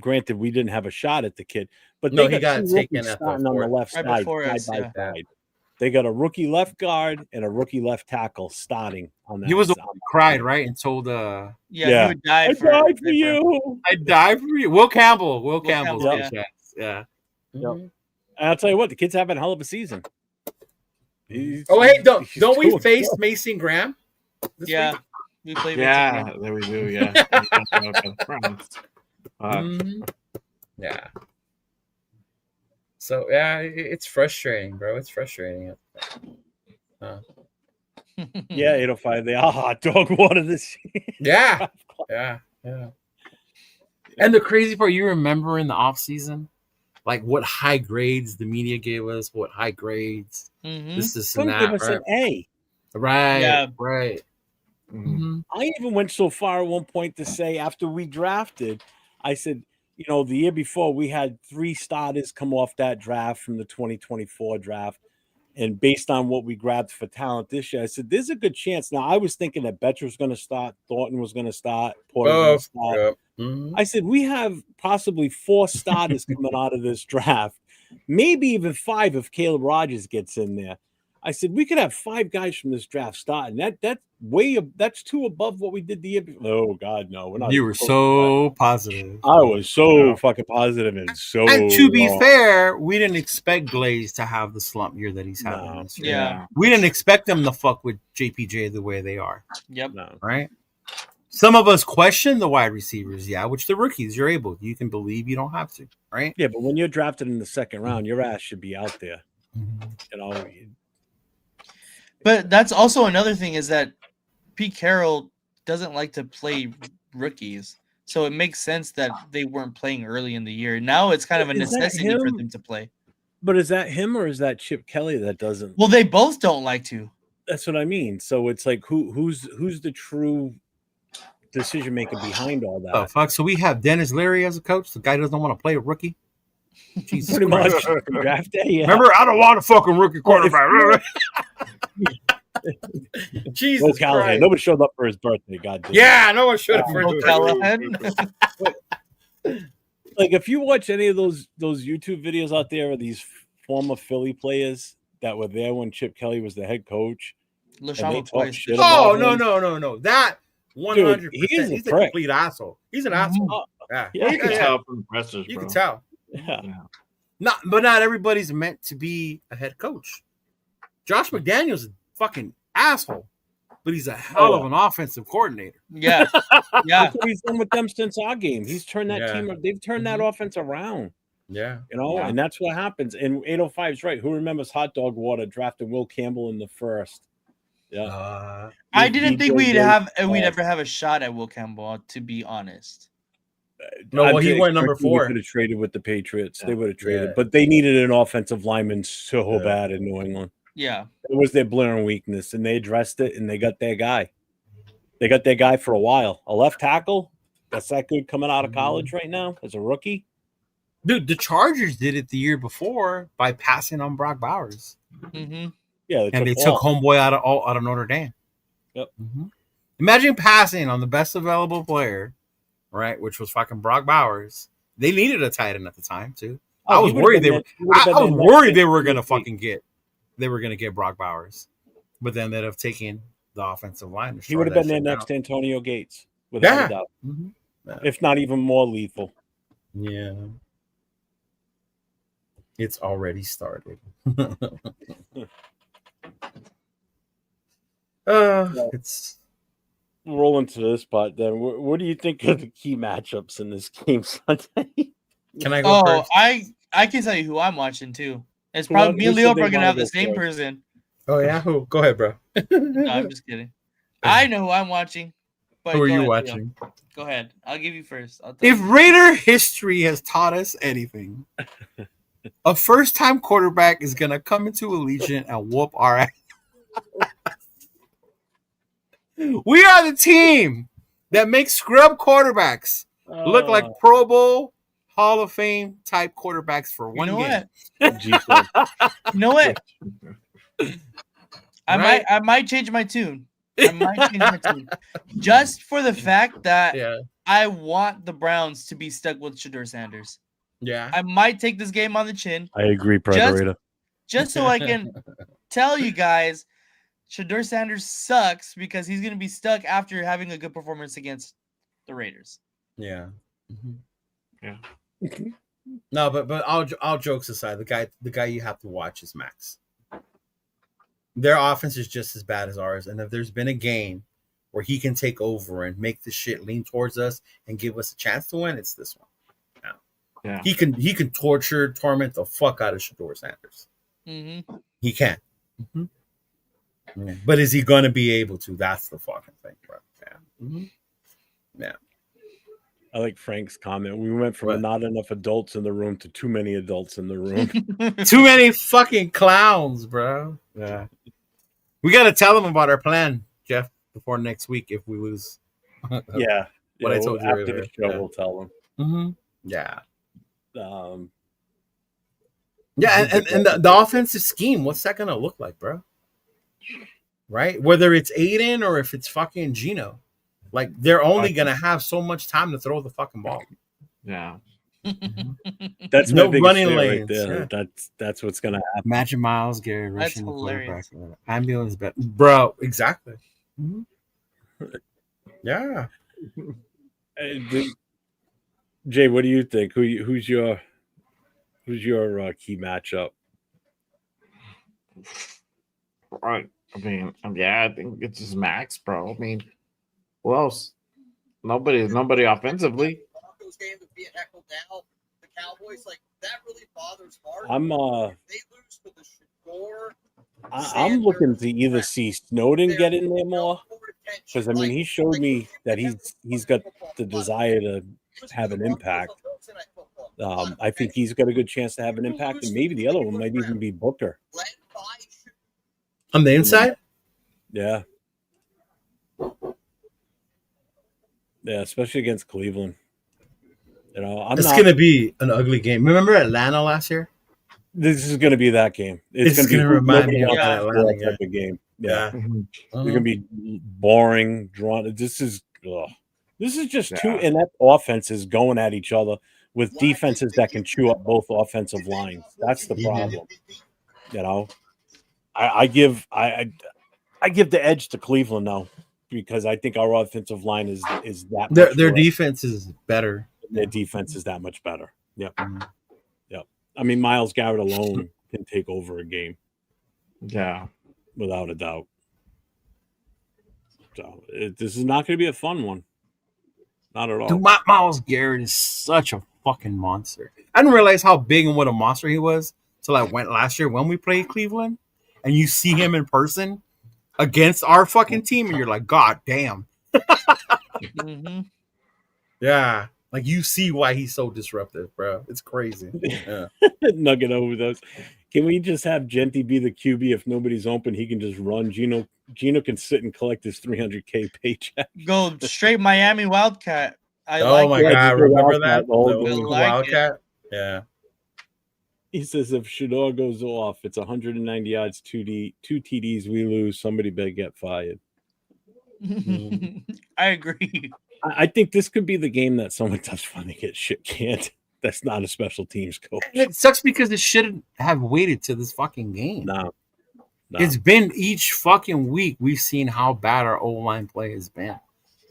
granted we didn't have a shot at the kid, but No, they he got two taken rookies at the starting on the fourth. left Right side, before us, side yeah. by side. They got a rookie left guard and a rookie left tackle starting on that. He was the on one who that cried, side. right? And told Yeah, Yeah. he would die I for died for you. I died for you. Will Campbell. Will Campbell's Campbell, good chance. Yeah. Yep. Mhm. And I'll tell you what, the kid's having a hell of a season. Oh, hey, don't he's we doing face good. Mason Graham? This Yeah. week? We played Yeah, there we do. Yeah. Mhm. Yeah. So yeah, it's frustrating, bro. It's frustrating. Yeah, 805. They are hot dog water this year. Yeah. Yeah. And the crazy part, you remember in the off season, like what high grades the media gave us, what high grades. Mhm. This and Couldn't give that, us right? an A. Right. Yeah. Right. Mhm. Mhm. I even went so far at one point to say after we drafted, I said, you know, the year before we had 3 starters come off that draft from the 2024 draft. And based on what we grabbed for talent this year, I said, there's a good chance. Now, I was thinking that Betcher was going to start, Thornton was going to start, Porter was going to start. Yep. Mhm. I said, we have possibly 4 starters coming out of this draft, maybe even 5 if Caleb Rogers gets in there. I said, we could have 5 guys from this draft starting. That's 2 above what we did the year before. Oh, God, no. We're not You even were close to so positive. that. I was so fucking positive and so. And to be wrong. fair, we didn't expect Glaze to have the slump year that he's having No. this year. Yeah. We didn't expect them to fuck with JPJ the way they are, Yep. No. right? Some of us question the wide receivers, yeah, which the rookies, you're able. You can believe you don't have to, right? Yeah, but when you're drafted in the second round, your ass should be out there. You know, But that's also another thing is that Pete Carroll doesn't like to play rookies. So it makes sense that they weren't playing early in the year. Now it's kind of a Is that necessity for him? them to play. but is that him or is that Chip Kelly that doesn't? Well, they both don't like to. That's what I mean. So it's like who's the true decision maker behind all that? Oh fuck! So we have Dennis Leary as a coach. The guy doesn't want to play a rookie. Jesus Pretty Christ. much draft day. Yeah. Remember, I don't want a fucking rookie quarterback. Will Jesus Callahan. Christ. Nobody showed up for his birthday. God damn. Yeah, no one should have. Will Callahan. Like if you watch any of those YouTube videos out there of these former Philly players that were there when Chip Kelly was the head coach, and they LaShawn talk McCoy. shit Oh, about no. That 100%. he's a He's a prick. complete asshole. He's an asshole. Yeah. Yeah. You can tell from the pressers, You bro. can tell. Yeah. Not everybody's meant to be a head coach. Josh McDaniel's a fucking asshole, but he's a hell of an offensive coordinator. Yeah. Yeah. That's what he's done with them since our game. He's turned that team. They've turned that offense around. Yeah. You know, and that's what happens. And 805's right. Who remembers hot dog water drafting Will Campbell in the first? Yeah. I didn't think we'd ever have a shot at Will Campbell, to be honest. No, well, he went number 4. They could have traded with the Patriots. Yeah. They would have traded, Yeah. but they needed an offensive lineman so bad in New England. Yeah. It was their blaring weakness, and they addressed it, and they got their guy. They got their guy for a while. A left tackle that's that good coming out of college right now as a rookie. Dude, the Chargers did it the year before by passing on Brock Bowers. Mm-hmm. Yeah, They took homeboy out of Notre Dame. Yep. Mm-hmm. Imagine passing on the best available player, right? Which was fucking Brock Bowers. They needed a tight end at the time too. I was worried they were gonna fucking get. They were gonna get Brock Bowers, but then they'd have taken the offensive line. He would have been their next Antonio Gates, without a doubt. Mm-hmm. If not even more lethal. Yeah. It's already started. It's rolling to this part. Then, what do you think of the key matchups in this game Sunday? Can I go first? I can tell you who I'm watching too. It's probably me and Leo are gonna have the same person. Oh yeah, who? Go ahead, bro. No, I'm just kidding. I know who I'm watching. But Who are you ahead, watching? Leo. Go ahead. I'll give you first. If Raider history has taught us anything, a first-time quarterback is gonna come into Allegiant and whoop our ass. We are the team that makes scrub quarterbacks look like Pro Bowl, Hall of Fame type quarterbacks for one game. You know what? I might change my tune. Just for the fact that I want the Browns to be stuck with Shedeur Sanders. Yeah. I might take this game on the chin. I agree, Predator. Just so I can tell you guys, Shedeur Sanders sucks because he's going to be stuck after having a good performance against the Raiders. Yeah. Mm-hmm. Yeah. No, but all jokes aside, the guy you have to watch is Max. Their offense is just as bad as ours, and if there's been a game where he can take over and make the shit lean towards us and give us a chance to win, it's this one. Yeah. He can torment the fuck out of Shedeur Sanders. Mm-hmm. He can. Mm-hmm. Yeah. But is he gonna be able to? That's the fucking thing, bro. Yeah. Mm-hmm. Yeah. I like Frank's comment. We went from not enough adults in the room to too many adults in the room. Too many fucking clowns, bro. Yeah. We got to tell them about our plan, Jeff, before next week if we lose. Yeah. What I told you after earlier. the show, we'll tell them. Mm-hmm. Yeah. Yeah, and the offensive scheme, what's that going to look like, bro? Right? Whether it's Aiden or if it's fucking Gino. Like, they're only going to have so much time to throw the fucking ball. Yeah. That's no my running lanes. lanes. Right there. Yeah. That's what's going to happen. Magic Miles, Gary That's Rushing, hilarious. Ambulance, bro. Exactly. Mm-hmm. Yeah. Jay, what do you think? Who's your key matchup? Right. I mean, I think it's just Max, bro. I mean, who else? Nobody offensively. Broncos game is being heckled now. The Cowboys, like, that really bothers Mark. I'm If they lose to the Shedeur, I'm looking to either see Snowden get in there more, because I mean he showed me that he's got the desire to have an impact. I think he's got a good chance to have an impact, and maybe the other one might even be Booker. On the inside? Yeah. Yeah, especially against Cleveland. You know, I'm It's not. gonna be an ugly game. Remember Atlanta last year? This is going to be that game. It's going to gonna remind me of Yeah. that Atlanta type game. of game. Yeah. Yeah. Mhm. It's going to be boring, drawn. This is just two Yeah. inept offenses going at each other with defenses that can chew up both offensive lines. That's the problem. You know, I give the edge to Cleveland now because I think our offensive line is that Their much better. defense is better. Their defense is that much better. Yep. Mhm. Yep. I mean, Myles Garrett alone can take over a game Yeah. without a doubt. So this is not going to be a fun one. Not at all. Dude, Myles Garrett is such a fucking monster. I didn't realize how big and what a monster he was until I went last year when we played Cleveland, and you see him in person against our fucking team, and you're like, God damn. Mm-hmm. Yeah. Like, you see why he's so disruptive, bro. It's crazy. Yeah. Nugget overdose. Can we just have Genty be the QB? If nobody's open, he can just run. Gino can sit and collect his $300K paycheck. Go straight Miami Wildcat. I Oh like my it. God. Remember that? Oh, The I old like Wildcat? Yeah. He says if Shador goes off, it's 190 yards, 2 TDs, we lose. Somebody better get fired. I agree. I think this could be the game that someone does finally get shit canned. That's not a special teams coach. And it sucks because it shouldn't have waited to this fucking game. No. It's been each fucking week we've seen how bad our O-line play has been.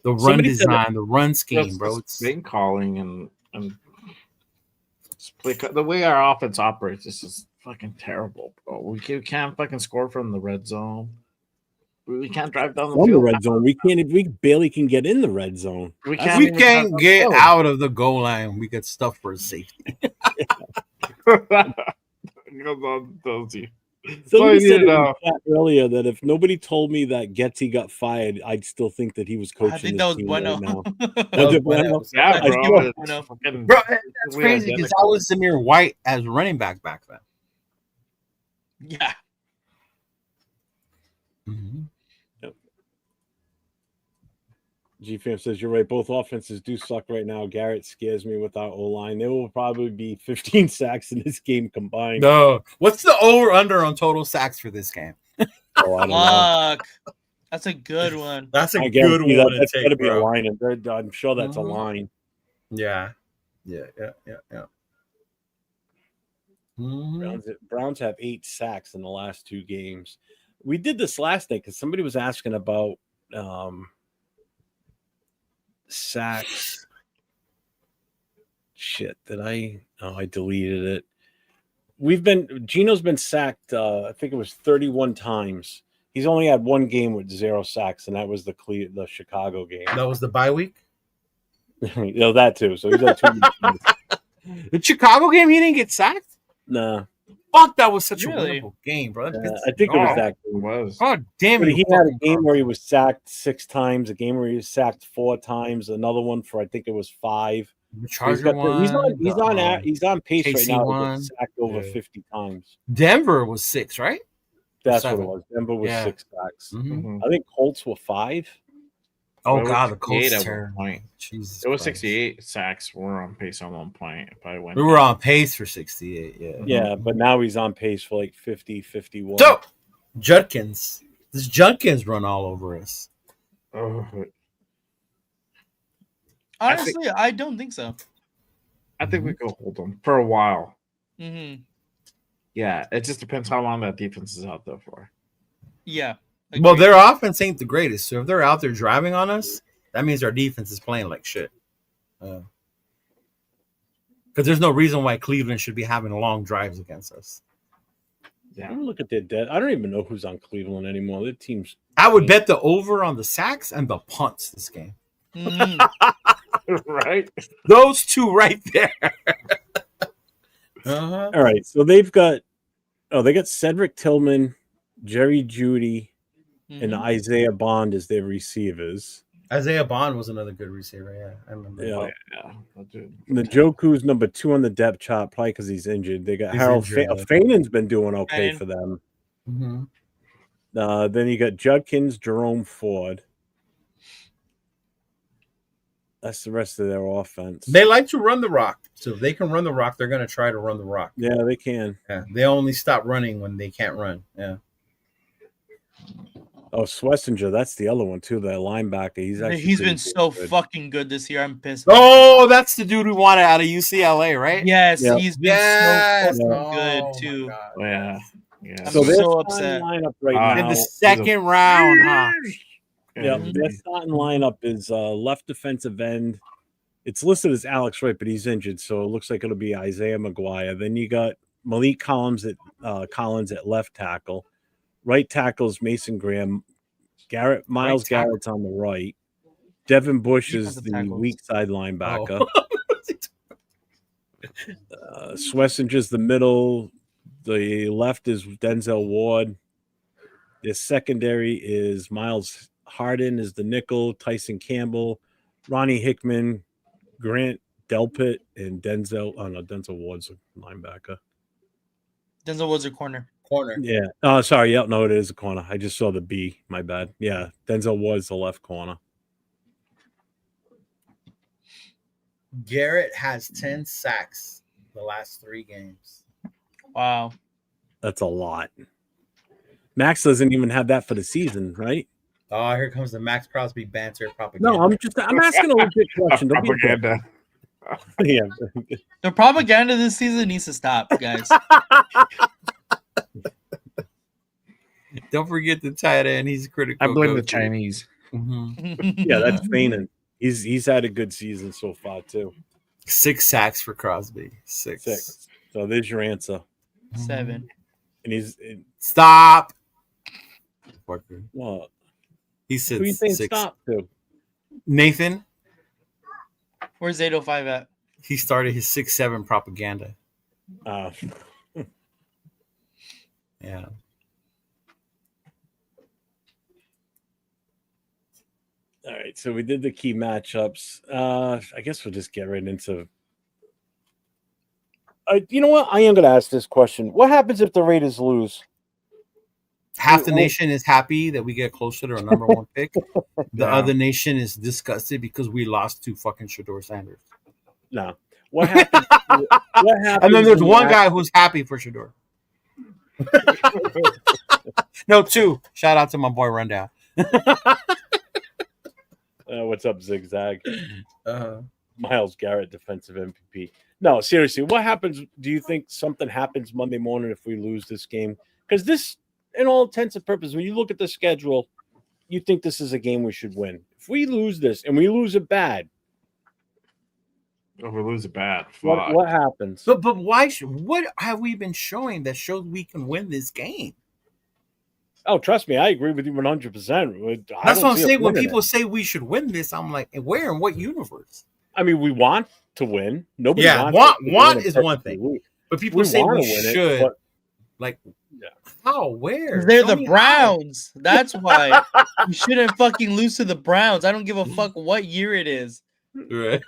The run Somebody said design, the run scheme, Just bro. the It's play calling and the way our offense operates is just fucking terrible, bro. We can't fucking score from the red zone. We can't drive down the from the field. red zone. We barely can get in the red zone. We if can't, we even drive can't down get the field. out of the goal line, we get stuff for a safety. Somebody So, said you in know, the chat earlier that if nobody told me that Getsy got fired, I'd still think that he was coaching I think this that was team Bueno. right now. That Was was it Bueno? yeah, I bro. think It's Bueno. fucking- Bro, that's we're crazy because I identical. was Zamir White as running back then. Yeah. G-Fam says, you're right. Both offenses do suck right now. Garrett scares me with our O-line. There will probably be 15 sacks in this game combined. No. What's the over-under on total sacks for this game? Oh, I don't know. Fuck. That's a good one. That's a I good guarantee one that, to that's got to take, be a bro. line. And I'm sure that's Mhm. a line. Yeah. Mhm. Browns have 8 sacks in the last 2 games. We did this last night because somebody was asking about sacks. Shit, I deleted it. Gino's been sacked, I think it was 31 times. He's only had 1 game with 0 sacks, and that was the Chicago game. That was the bye week? You know, that too. So he's had 2 games. The Chicago game, he didn't get sacked? Nah. Fuck, that was such a Really? wonderful game, bro. I think it was that It game. was. God damn But it. he had a game where he was sacked 6 times, a game where he was sacked 4 times, another one for I think it was 5. The So Charger one. he's on pace right KC now to one. get sacked over Yeah. 50 times. Denver was 6, right? That's 7. what it was. Denver was Yeah. 6 sacks. Mhm. Mhm. I think Colts were 5. Oh, It was God, the 68 Colts at one terrible. point. Jesus It was Christ. 68 sacks. We're on pace on 1 point. If I went, We were on pace for 68, yeah. Yeah, but now he's on pace for like 50, 51. So, Judkins. This Judkins run all over us. Oh, Honestly, I don't think so. I think we could hold them for a while. Mm-hmm. Yeah, it just depends how long that defense is out there for. Yeah. Well, Agreed. their offense ain't the greatest. So if they're out there driving on us, that means our defense is playing like shit. Because there's no reason why Cleveland should be having long drives against us. I don't look at their debt. I don't even know who's on Cleveland anymore. Their team's I would bet the over on the sacks and the punts this game. Mhm. Right? Those two right there. Uh-huh. all right. So they got Cedric Tillman, Jerry Jeudy, and Mhm. Isaiah Bond as their receivers. Isaiah Bond was another good receiver. Yeah, I remember. Yeah. Yeah. Dude. Njoku's number 2 on the depth chart, probably because he's injured. They got He's Harold injured, yeah. Fanon's been doing okay Fanon. for them. Mm-hmm. Then you got Judkins, Jerome Ford. That's the rest of their offense. They like to run the rock. So if they can run the rock, they're going to try to run the rock. Yeah, they can. Yeah. They only stop running when they can't run. Yeah. Oh, Swessinger, that's the other one too. That linebacker. He's He's been so good. fucking good this year. I'm pissed. Oh, that's the dude we wanted out of UCLA, right? Yes, Yep. he's been Yes. so fucking Oh, good my too. God. Yeah. Yeah. I'm So they're so starting upset. lineup right In now. the second round, huh? Yeah, Mhm. their starting lineup is left defensive end. It's listed as Alex Wright, but he's injured, so it looks like it'll be Isaiah McGuire. Then you got Malik Collins at left tackle. Right tackle's Mason Graham. Miles tackle. Garrett's on the right. Devin Bush is Defensive the tackles. weak side Oh. linebacker. Schwessinger's the middle. The left is Denzel Ward. The secondary is Miles Harden is the nickel. Tyson Campbell, Ronnie Hickman, Grant Delpit, and Denzel. Oh no, Denzel Ward's a linebacker. Denzel Woods a corner. Corner. Yeah. Oh, sorry. Yep. No, it is a corner. I just saw the B. My bad. Yeah. Denzel Ward's the left corner. Garrett has 10 sacks the last 3 games. Wow. That's a lot. Max doesn't even have that for the season, right? Oh, here comes the Max Crosby banter propaganda. No, I'm asking a legit question. Don't be a dick. Propaganda. Yeah. The propaganda this season needs to stop, guys. Don't forget the tight end. He's critical. I blame the coach. Chinese. Mhm. Yeah, that's Fainan. He's had a good season so far too. 6 sacks for Crosby. 6. So there's your answer. 7. And Stop. Fucker. well, He said who you saying 6. stop to? Nathan. Where's 805 at? He started his 6-7 propaganda. Uh, Yeah. all right, so we did the key matchups. I guess we'll just get right into. You know what? I am going to ask this question. What happens if the Raiders lose? Half the nation is happy that we get closer to a number 1 pick. The Yeah. other nation is disgusted because we lost to fucking Shador Sanders. No. What happens? What happens? And then there's when one you guy who's happy for Shador. No, 2. Shout out to my boy Rundown. what's up, Zigzag? Uh-huh. Miles Garrett, defensive MVP. No, seriously, what happens? Do you think something happens Monday morning if we lose this game? Because this, in all intents and purposes, when you look at the schedule, you think this is a game we should win. If we lose this and we lose it bad, If we lose it bad, fuck. what happens? But why? What have we been showing that shows we can win this game? Oh, trust me, I agree with you 100%. That's what I'm saying. When people say we should win this, I'm like, where in what universe? I mean, we want to win. Nobody Yeah, wants want to is win one perfectly. thing. We- But people we say wanna we win it, should. but- Like, Yeah. how? Where? They're Show the me how. Browns. That's why. You shouldn't fucking lose to the Browns. I don't give a fuck what year it is. Right.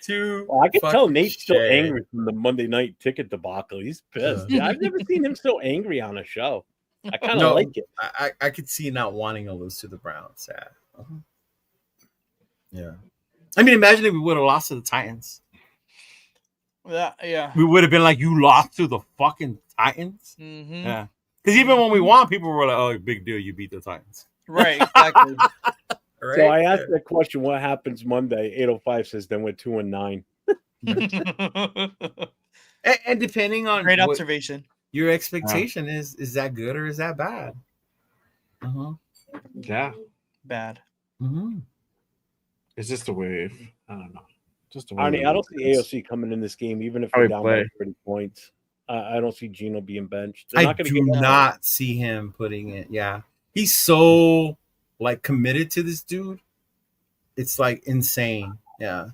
Too Well, I can tell fucking Nate's still shame. angry from the Monday night ticket debacle. He's pissed. Yeah. I've never seen him so angry on a show. I kind of No. like it. I could see not wanting to lose to the Browns. Yeah. Yeah. I mean, imagine if we would have lost to the Titans. Yeah. We would have been like, you lost to the fucking Titans? Mm-hmm. Yeah. Because even when we won, people were like, oh, big deal, you beat the Titans. Right, exactly. Right? So I asked that question, what happens Monday? 805 says then we're 2-9. And depending on Great what observation. your expectation is that good or is that bad? Yeah. Bad. It's just a wave. I don't know. Just a wave. Arnie, I don't see AOC coming in this game, even if How we're he down play. by 30 points. I don't see Gino being benched. They're I not gonna do give him- not see him putting it. Yeah. He's so like committed to this dude. It's like insane. Yeah.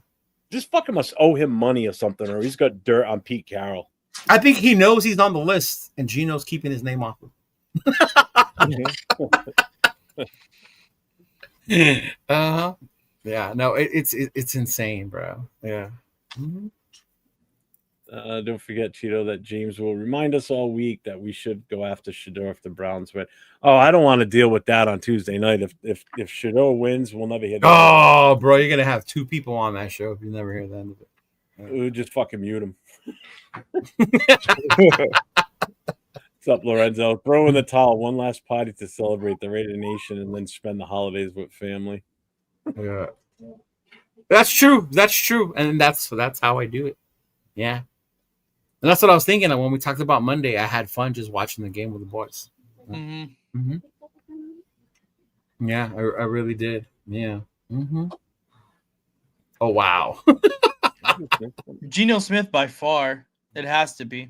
This fucker must owe him money or something, or he's got dirt on Pete Carroll. I think he knows he's on the list and Gino's keeping his name off him. Yeah, no, it's insane, bro. Yeah. Don't forget, Cheeto, that James will remind us all week that we should go after Shador if the Browns win. Oh, I don't want to deal with that on Tuesday night. If Shador wins, we'll never hear that. Oh, bro, you're gonna have 2 people on that show if you never hear the end of it. We'll just fucking mute him. What's up, Lorenzo? Throw in the towel. One last party to celebrate the Raider Nation and then spend the holidays with family. Yeah, that's true. That's true, and that's how I do it. Yeah, and that's what I was thinking. When we talked about Monday, I had fun just watching the game with the boys. Mm-hmm. Yeah, I really did. Yeah. Oh wow. Geno Smith by far. It has to be.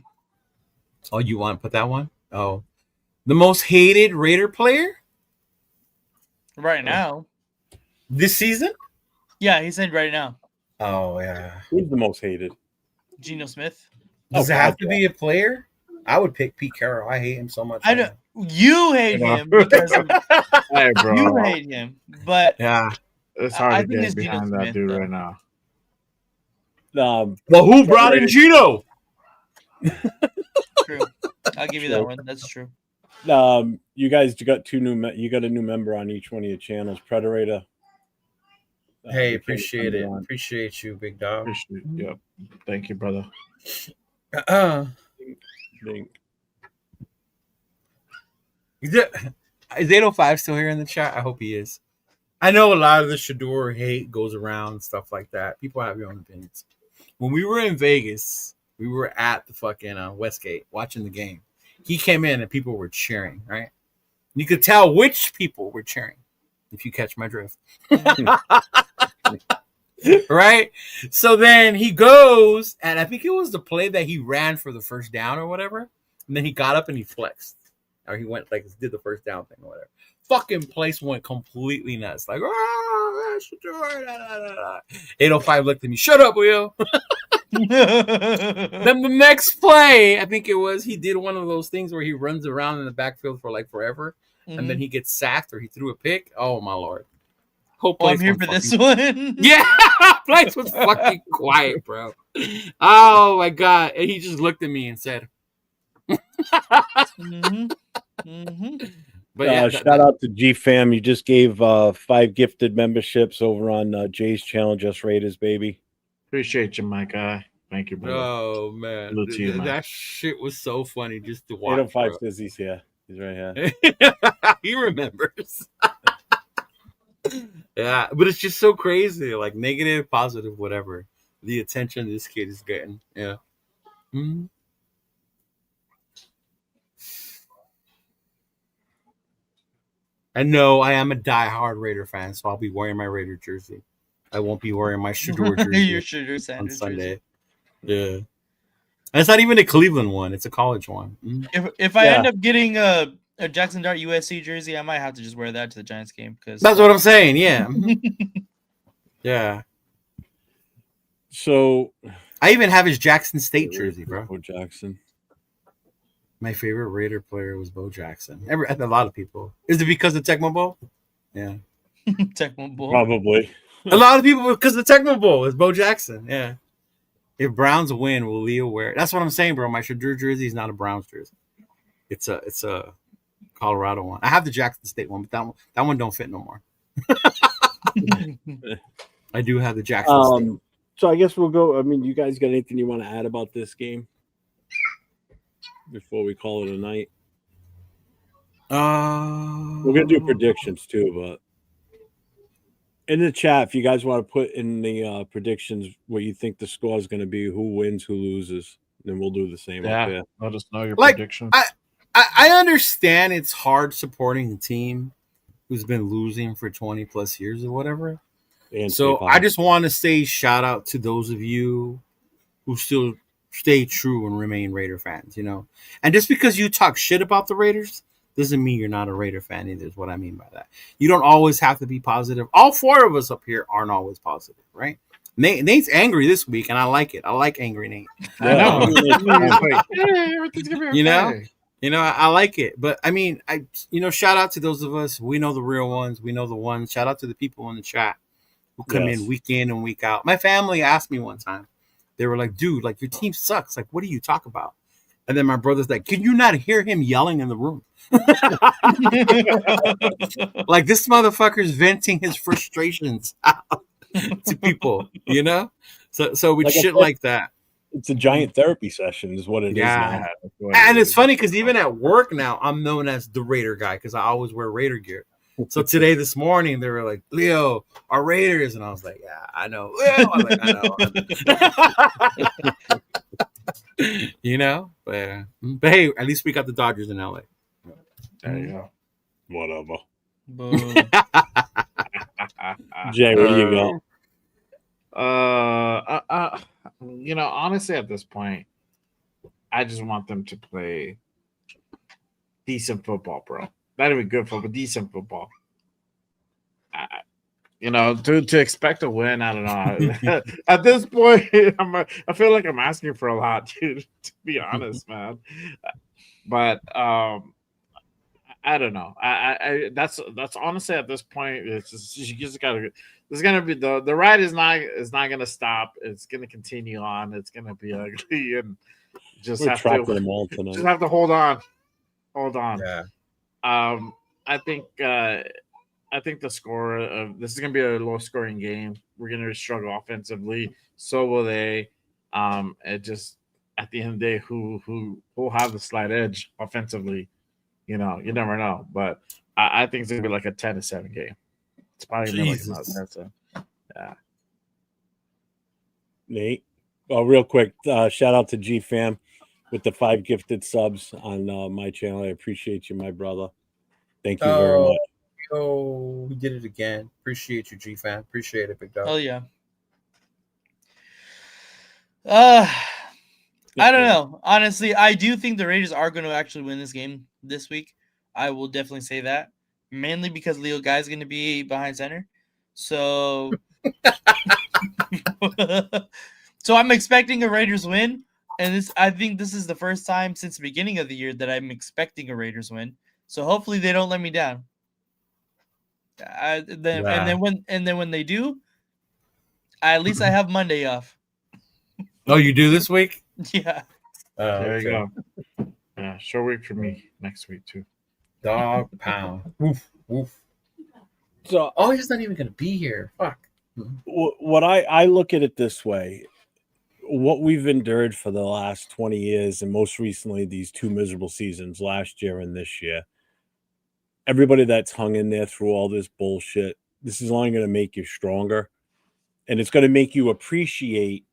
Oh, you want to put that one? Oh, the most hated Raider player Right now. this season? Yeah, he said right now. Oh yeah. Who's the most hated? Geno Smith. Does Oh, it have God, to yeah. be a player? I would pick Pete Carroll. I hate him so much. I know you hate him because Hey, bro. you hate him, but Yeah. It's I hard to think get it's Geno behind that Smith, dude though. right now. Well, who brought in Gino? true. I'll give you that one. That's true. You guys got you got a new member on each one of your channels. Predator. Hey, you appreciate came it. on. Appreciate you, big dog. Appreciate it. Yep. Thank you, brother. Think. Is 805 still here in the chat? I hope he is. I know a lot of the Shador hate goes around and stuff like that. People have their own opinions. When we were in Vegas, we were at the fucking Westgate watching the game. He came in and people were cheering, right? You could tell which people were cheering, if you catch my drift. Right? So then he goes, and I think it was the play that he ran for the first down or whatever. And then he got up and he flexed. Or he went, like, did the first down thing or whatever. Fucking place went completely nuts. Like, oh, 805 looked at me. Shut up, Will. Then the next play, I think it was, he did one of those things where he runs around in the backfield for like forever, and then he gets sacked or he threw a pick. Oh my lord! Whole Well, I'm place here went for this fucking- one. Yeah, place was fucking quiet, bro. Oh my god! And he just looked at me and said, Mhm. Mhm. "But yeah, Shout out to G Fam. You just gave 5 gifted memberships over on Jay's channel, Just Raiders, baby. Appreciate you, my guy. Thank you, brother. Oh man, Salute to you, man. that shit was so funny just to watch. 805 Bro. says he's here. He's right here. He remembers. Yeah, but it's just so crazy. Like negative, positive, whatever. The attention this kid is getting. Yeah. Mhm. And no, I am a diehard Raider fan, so I'll be wearing my Raider jersey. I won't be wearing my Shador jersey Your Shador on Sanders Sunday. jersey. Yeah. And it's not even a Cleveland one; it's a college one. Mhm. If I Yeah. end up getting a Jackson Dart USC jersey, I might have to just wear that to the Giants game because That's what I'm saying. Yeah. Mhm. Yeah. So, I even have his Jackson State jersey, bro. Bo Jackson. My favorite Raider player was Bo Jackson. A lot of people. Is it because of Tecmo Bowl? Yeah. Tecmo Bowl. Probably. A lot of people because of Tecmo Bowl is Bo Jackson. Yeah. If Browns win, will Leo wear it? That's what I'm saying, bro. My Shador jersey is not a Browns jersey. It's a Colorado one. I have the Jackson State one, but that one don't fit no more. I do have the Jackson State. So I guess we'll go. I mean, you guys got anything you want to add about this game before we call it a night? We're gonna do predictions too, but in the chat, if you guys want to put in the predictions what you think the score is going to be, who wins, who loses, then we'll do the same up Yeah. there. Let us know your Like, prediction. I understand it's hard supporting a team who's been losing for 20 plus years or whatever. And So stay I just want to say shout out to those of you who still stay true and remain Raider fans, you know. And just because you talk shit about the Raiders doesn't mean you're not a Raider fan either, is what I mean by that. You don't always have to be positive. All 4 of us up here aren't always positive, right? Nate's angry this week, and I like it. I like angry Nate. I know. Yeah. Everything's gonna be You know? okay. You know, I like it. But I mean, shout out to those of us. We know the real ones. We know the ones. Shout out to the people in the chat who come Yes. in week and week out. My family asked me one time, They were like, dude, like your team sucks. Like, what do you talk about? And then my brother's like, can you not hear him yelling in the room? Like this motherfucker's venting his frustrations out to people, you know? So we Like I shit said, like that. It's a giant therapy session, is what it is Yeah. now. That's what And it it's is. funny because even at work now, I'm known as the Raider guy because I always wear Raider gear. So today, this morning, they were like, Leo, our Raiders. And I was like, yeah, I know. Leo. I was like, I know. You know? But hey, at least we got the Dodgers in LA. There you go. Whatever. Boom. Jay, where do you go? You know, honestly, at this point, I just want them to play decent football, bro. Not even good football, decent football. You know, to expect a win, I don't know. At this point, I feel like I'm asking for a lot, dude. To be honest, man. But I don't know. That's honestly at this point, it's just, you just gotta. There's gonna be the ride is not gonna stop. It's gonna continue on. It's gonna be ugly and just We're have tracking to them all tonight. just have to hold on. Yeah. I think the score of this is gonna be a low scoring game. We're gonna struggle offensively. So will they. It just at the end of the day, who will have the slight edge offensively? You know, you never know. But I think it's gonna be like a 10-7 game. It's probably gonna be like Jesus. about 10-7. Yeah. Nate. Oh, real quick, shout out to G Fam with the 5 gifted subs on my channel. I appreciate you, my brother. Thank you very much. Oh, we did it again. Appreciate you, G-Fan. Appreciate it, big dog. Oh yeah. I don't know. Honestly, I do think the Raiders are going to actually win this game this week. I will definitely say that. Mainly because Leo Guy is going to be behind center. So so I'm expecting a Raiders win. And I think this is the first time since the beginning of the year that I'm expecting a Raiders win. So hopefully they don't let me down. And then when they do, at least I have Monday off. Oh, you do this week? Yeah. There you go. Yeah, short week for me next week too. Dog pound. Woof, woof. So, Oh, he's not even going to be here. Fuck. what I look at it this way, what we've endured for the last 20 years, and most recently these 2 miserable seasons, last year and this year, everybody that's hung in there through all this bullshit, this is only going to make you stronger, and it's going to make you appreciate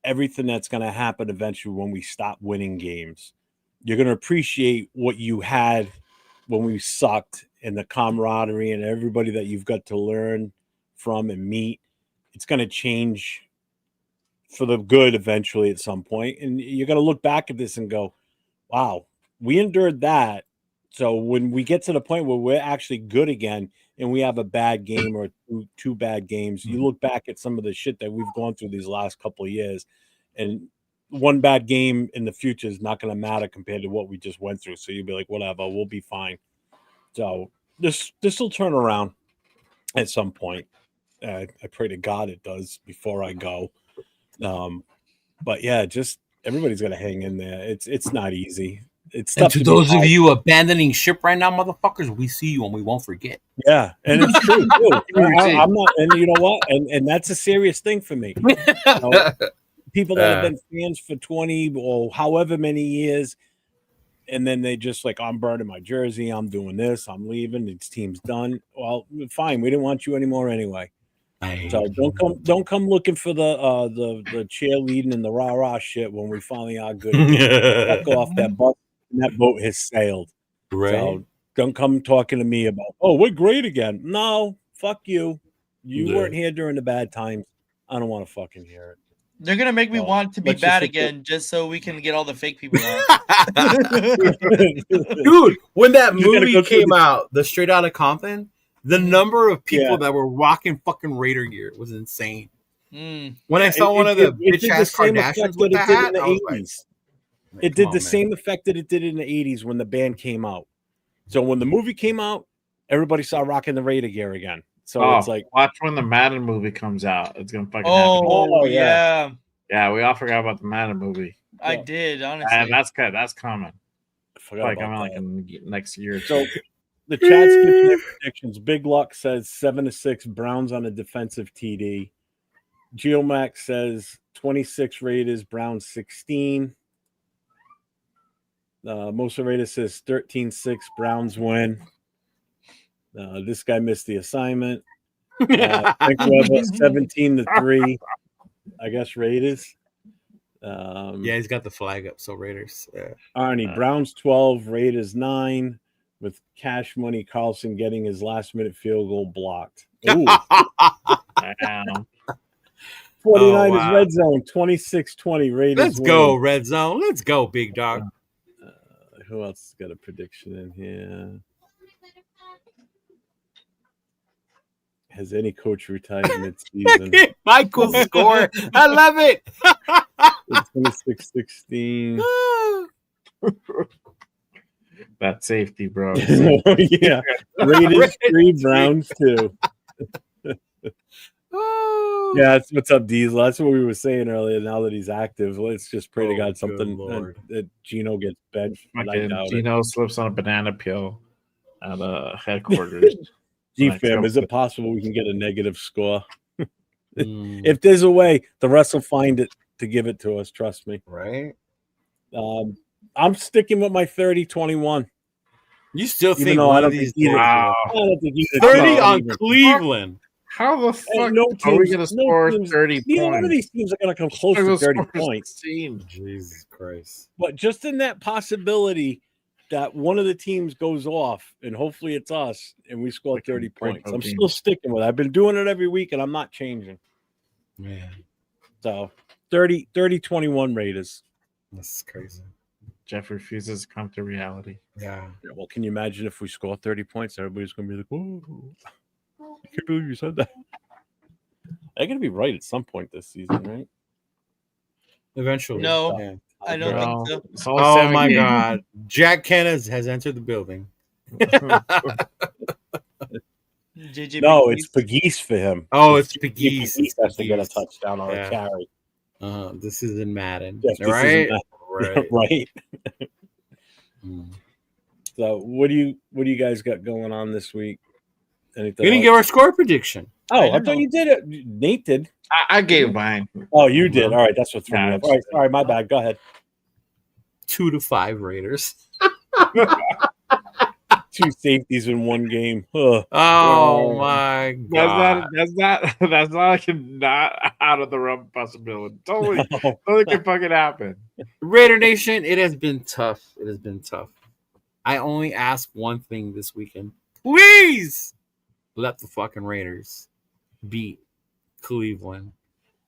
everything that's going to happen eventually when we stop winning games. You're going to appreciate what you had when we sucked, and the camaraderie and everybody that you've got to learn from and meet. It's going to change for the good eventually at some point. And you're going to look back at this and go, wow, we endured that. So when we get to the point where we're actually good again and we have a bad game or two bad games, you look back at some of the shit that we've gone through these last couple of years, and one bad game in the future is not going to matter compared to what we just went through. So you'll be like, whatever, we'll be fine. So this will turn around at some point. I pray to God it does before I go. But yeah, just everybody's got to hang in there. It's not easy. It's And tough to be those of high. you abandoning ship right now, motherfuckers, we see you and we won't forget. Yeah, and it's true. Too. I'm not, and you know what? And that's a serious thing for me. You know, people that have been fans for 20 or however many years, and then they just like, I'm burning my jersey, I'm doing this, I'm leaving, this team's done. Well, fine, we didn't want you anymore anyway. So don't come looking for the cheerleading and the rah-rah shit when we finally are good. Back off that boat. That boat has sailed. Right. So don't come talking to me about, oh, we're great again. No, fuck you. You weren't here during the bad times. I don't want to fucking hear it. They're gonna make me want to be let's bad just again just so we can get all the fake people out. Dude, when that You gotta movie go through came out, the Straight Outta Compton, the number of people that were rocking fucking Raider gear was insane. When I saw one of the bitch ass Kardashians with the hat, I was like, it did the same effect that it did in the 80s when the band came out. So when the movie came out, everybody saw rocking the Raider gear again. So it's like, watch when the Madden movie comes out. It's gonna fucking happen. Oh yeah. Yeah, we all forgot about the Madden movie. I Yeah. did, honestly. That's good. That's coming. I forgot Like about coming that. like in next year. So the chat's giving their predictions. Big Luck says 7-6 Browns on a defensive TD. Geomax says 26 Raiders, Browns 16. Mosa Raiders says 13-6 Browns win. This guy missed the assignment. Frank Weber 17-3. I guess Raiders. Yeah, he's got the flag up. So Raiders. Arnie Browns 12, Raiders 9. With Cash Money Carlson getting his last-minute field goal blocked. Ooh. Damn. 49ers wow. red zone 26-20 Raiders. Let's go, Red Zone. Let's go, big dog. Who else got a prediction in here? Has any coach retired mid-season? Michael's score. I love it. 26-16. That safety, bro. Oh, yeah. Raiders 3, Browns 2. Yeah, that's what's up, Diesel. That's what we were saying earlier. Now that he's active, let's just pray to Oh, God good something Lord. that Gino gets benched. But I Fucking doubt it. Gino slips on a banana peel at headquarters. G-Fam, is it possible we can get a negative score? Mm, If there's a way, the refs will find it to give it to us. Trust me. right? I'm sticking with my 30-21. You still Even think though I one don't of these think either- boys- Wow. I don't think either 30 team on even- Cleveland. How the fuck no are we teams- going to no score teams- 30 Neither points? one of these teams are going to come close to 30 points. 16. Jesus Christ. But just in that possibility that one of the teams goes off, and hopefully it's us, and we score Like a 30 break points. I'm game. still sticking with it. I've been doing it every week, and I'm not changing. Man, So 30-21 Raiders. that's crazy. Jeff refuses to come to reality. Yeah. Yeah, well, can you imagine if we score 30 points? Everybody's going to be like, whoa. I can't believe you said that. They're going to be right at some point this season, right? Eventually. No, Yeah. I don't No. think so. It's only Oh 7 my games. God. Jack Kenneth has entered the building. JJ No, McGee's- it's Pegues for him. Oh, it's Pegues Pegues. has to get a Pegues. touchdown or Yeah. a carry. This is in Madden. Yes, this is right? Madden. Right. Right. Mm. So what do you guys got going on this week? Anything? We didn't give our score prediction. Oh, I I don't thought know. you did it. Nate did. I gave mine. Oh, you did. All right, that's what threw me Yeah, off. All right, my bad. Go ahead. 2-5 Raiders. 2 safeties in one game. Ugh. Oh my God. That's not like not out of the realm of possibility. Totally can fucking happen. Raider Nation, it has been tough. It has been tough. I only ask one thing this weekend. Please let the fucking Raiders beat Cleveland.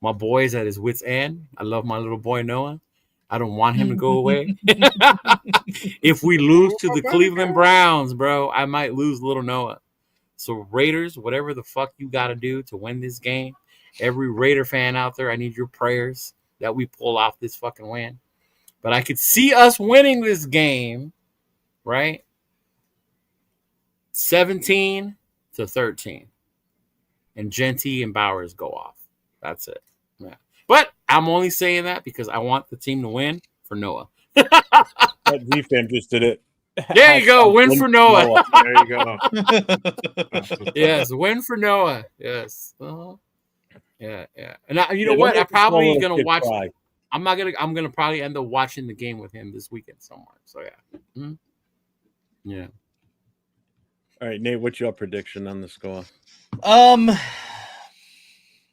My boy's at his wit's end. I love my little boy Noah. I don't want him to go away. If we lose to the Cleveland Browns, bro, I might lose little Noah. So Raiders, whatever the fuck you got to do to win this game, every Raider fan out there, I need your prayers that we pull off this fucking win. But I could see us winning this game, right? 17-13. And Genty and Bowers go off. That's it. Yeah. But I'm only saying that because I want the team to win for Noah. That D-Fam just did it. There you go. Win for Noah. There you go. Yes, win for Noah. Yes. Yeah. And you know Yeah, what? don't I'm make the probably small little gonna kid watch. cry. I'm gonna probably end up watching the game with him this weekend somewhere. So yeah. Yeah. All right, Nate, what's your prediction on the score?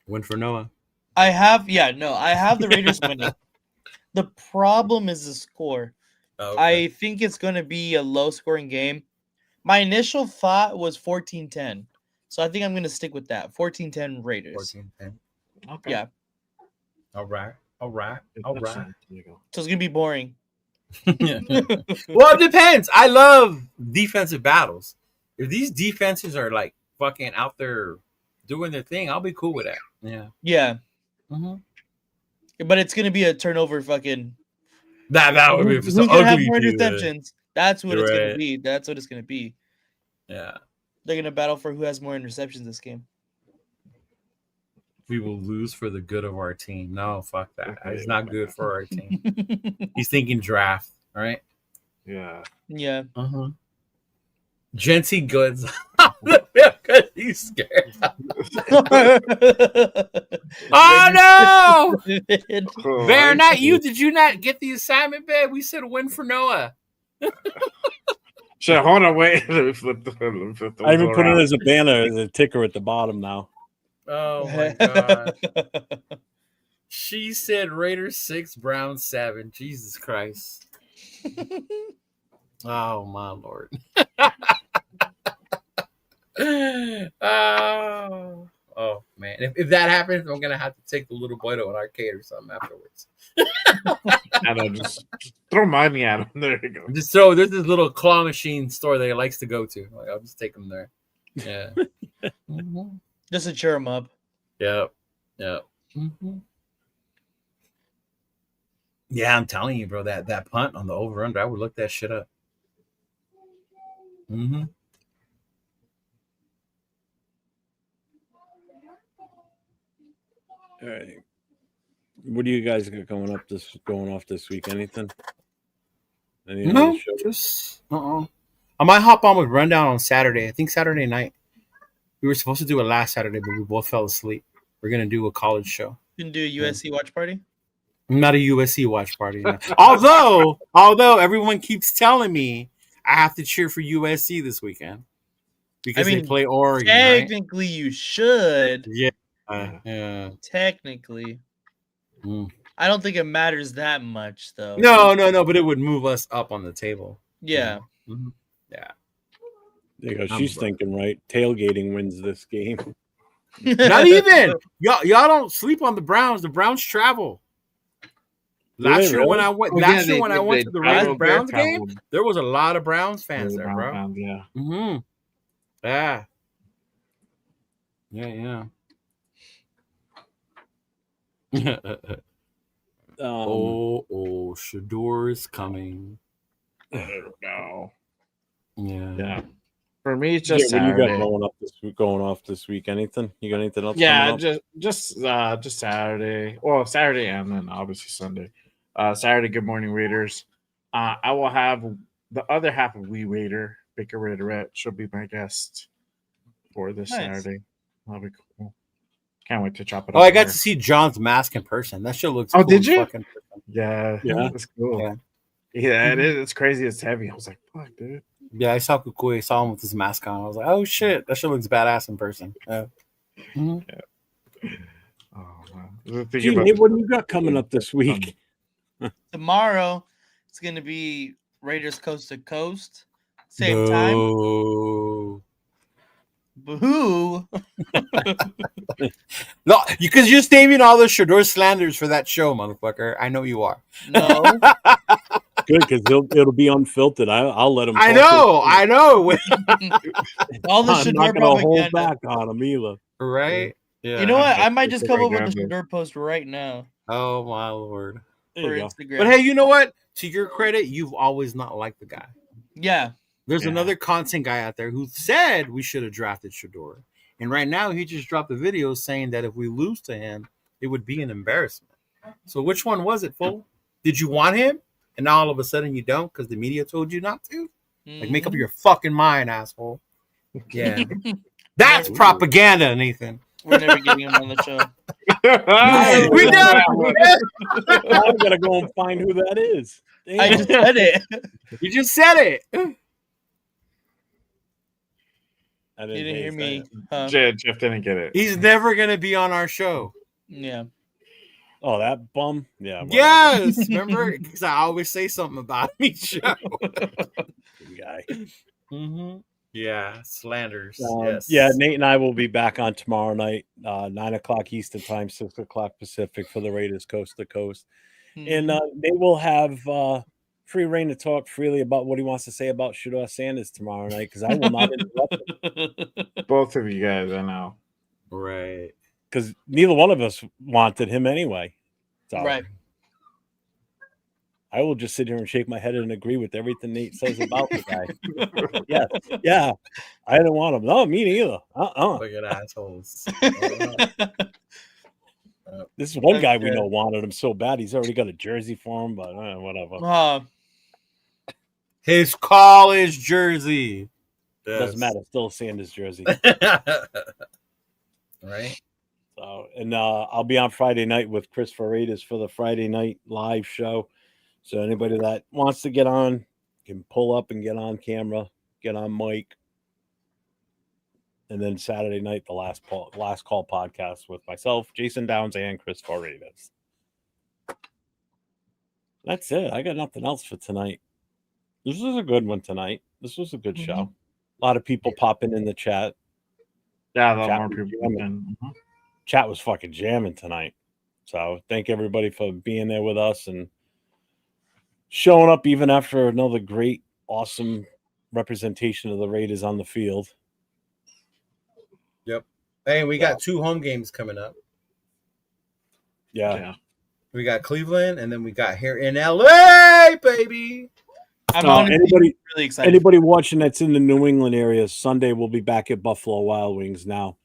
Win for Noah. I have the Raiders winning. The problem is the score. I think it's going to be a low-scoring game. My initial thought was 14-10. So I think I'm going to stick with that. 14-10 Raiders. 14-10. Okay. Yeah. All right. There you go. So it's going to be boring. Well, it depends. I love defensive battles. If these defenses are like fucking out there doing their thing, I'll be cool with that. Yeah. Yeah. Mm-hmm. But it's going to be a turnover fucking... That would be Who's so going to have ugly. more dude. interceptions? That's what it's going Right. to be. That's what it's going to be. Yeah. They're going to battle for who has more interceptions this game. We will lose for the good of our team. No, fuck that. It's not good for our team. He's thinking draft, right? Yeah. Yeah. Uh-huh. Jency Goods because he's scared. Oh no! Bear, not you. Did you not get the assignment, babe? We said win for Noah. Shit, hold on, wait. Let me flip the I even put it around. as a banner, as a ticker at the bottom now. Oh my god. She said Raiders 6, Browns 7. Jesus Christ. Oh my lord. Oh man. If that happens, I'm gonna have to take the little boy to an arcade or something afterwards. I know, just throw money at him. There you go. Just throw. There's this little claw machine store that he likes to go to. Like, I'll just take him there. Yeah. Mhm. Just to cheer him up. Yep. Mhm. Yeah, I'm telling you, bro. That punt on the over under, I would look that shit up. Mm-hmm. All right. What do you guys got going off this week? Anything? Any No, other shows? just I might hop on with Rundown on Saturday. I think Saturday night. We were supposed to do it last Saturday, but we both fell asleep. We're gonna do a college show. You can do a USC watch party. Not a USC watch party. No. although everyone keeps telling me I have to cheer for USC this weekend because they play Oregon. Right? Technically, you should. Yeah. Yeah. Technically. Mm. I don't think it matters that much, though. No, but it would move us up on the table. Yeah. Mm-hmm. Yeah. There you go. She's thinking right. Tailgating wins this game. Not even. Y'all don't sleep on the Browns. The Browns travel. Last year when I went to the Browns game, there was a lot of Browns fans there, bro. Yeah. Mm-hmm. Yeah. Yeah. Shador is coming. No. Yeah. For me, it's just what do you Saturday. got going off this week? Anything? You got anything else? Yeah, just Saturday. Well, Saturday and then obviously Sunday. Saturday, Good Morning Raiders. I will have the other half of Wee Raider, Baker Raiderette. She'll be my guest for this Saturday. That'll be cool. Can't wait to chop it up. Oh, I got to see John's mask in person. That shit looks cool. Did you? Fucking yeah, that's cool. Yeah. Yeah, it is. It's crazy. It's heavy. I was like, fuck, dude. Yeah, I saw Kukui. Saw him with his mask on. I was like, oh shit, that shit looks badass in person. Yeah. Oh man. Gee, Nate, what do you got coming up this week? Tomorrow, it's going to be Raiders Coast to Coast. Same time. Boo. No, because you're naming all the Shador slanders for that show, motherfucker. I know you are. No. Good, because it'll be unfiltered. I'll let him. I know. All the I'm Shador not gonna hold propaganda. back on him either. Right? Yeah. You know what? I might just come up with a Shador post right now Oh my lord. for There you go. Instagram. But hey, you know what? To your credit, you've always not liked the guy. Yeah. There's another content guy out there who said we should have drafted Shador. And right now, he just dropped a video saying that if we lose to him, it would be an embarrassment. So which one was it, fool? Did you want him? And now all of a sudden you don't because the media told you not to? Like, make up your fucking mind, asshole. Yeah. That's propaganda, Nathan. We're never getting him on the show. We never. I gotta go and find who that is. Damn. I just said it. You just said it. I You didn't hear say me. that. Huh? Jeff didn't get it. He's never going to be on our show. Yeah. Oh, that bum. Yeah. well, Yes. Remember? Because I always say something about him each show. good guy. Mm-hmm. Yeah. Slanders. Yes. Yeah, Nate and I will be back on tomorrow night, 9:00 Eastern time, 6:00 Pacific for the Raiders Coast to Coast. And they will have free reign to talk freely about what he wants to say about Shador Sanders tomorrow night because I will not interrupt him. Both of you guys, I know. Right. Because neither one of us wanted him anyway. So Right. I will just sit here and shake my head and agree with everything Nate says about the guy. Yeah. I didn't want him. No, me neither. Look at assholes. This is one That's guy we good. know wanted him so bad. He's already got a jersey for him, but whatever. His college jersey. Doesn't matter. Still a Sanders jersey. Right? So, and I'll be on Friday night with Chris Faritas for the Friday night live show. So anybody that wants to get on can pull up and get on camera, get on mic. And then Saturday night, the last call podcast with myself, Jason Downs, and Chris Faritas. That's it. I got nothing else for tonight. This was a good one tonight. This was a good show. A lot of people popping in the chat. Yeah, a lot Chat more was people. jamming. Chat was fucking jamming tonight. So thank everybody for being there with us and showing up even after another great, awesome representation of the Raiders on the field. Yep. Hey, we got 2 home games coming up. Yeah. We got Cleveland, and then we got here in LA, baby. I'm honestly really excited. Anybody watching that's in the New England area, Sunday we'll be back at Buffalo Wild Wings now.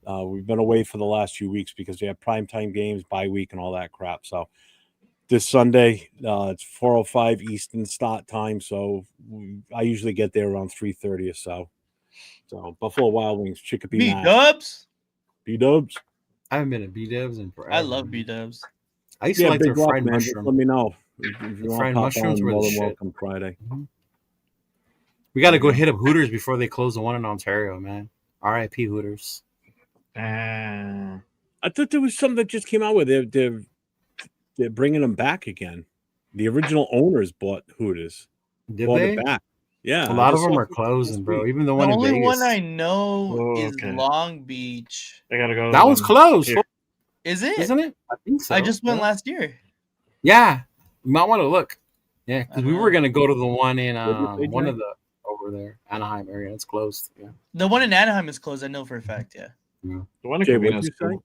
We've been away for the last few weeks because we have primetime games, bye week, and all that crap. So this Sunday, it's 4:05 Eastern start time. So I usually get there around 3:30 or so. So Buffalo Wild Wings, Chicopee, B-Dubs. B-Dubs. I haven't been to B-Dubs in forever. I love B-Dubs. I used to like their Big Rock, fried man. mushroom. Just let me know. If you want Fried to pop mushrooms on, were the more than shit. welcome Friday. We got to go hit up Hooters before they close the one in Ontario, man. R.I.P. Hooters. I thought there was something that just came out with they're bringing them back again. The original owners bought Hooters. Did they? It back. Yeah, A lot of them are closing, bro. Even the one in only Vegas. one I know is Long Beach. I gotta go. That one's closed. Here. Is it? Isn't it? I think so. I just went last year. Yeah. You might want to look. Yeah, because we were going to go to the one in one of the over there, Anaheim area. It's closed. Yeah. The one in Anaheim is closed. I know for a fact. Yeah. The one in Jay, Covina what'd is you say? cool.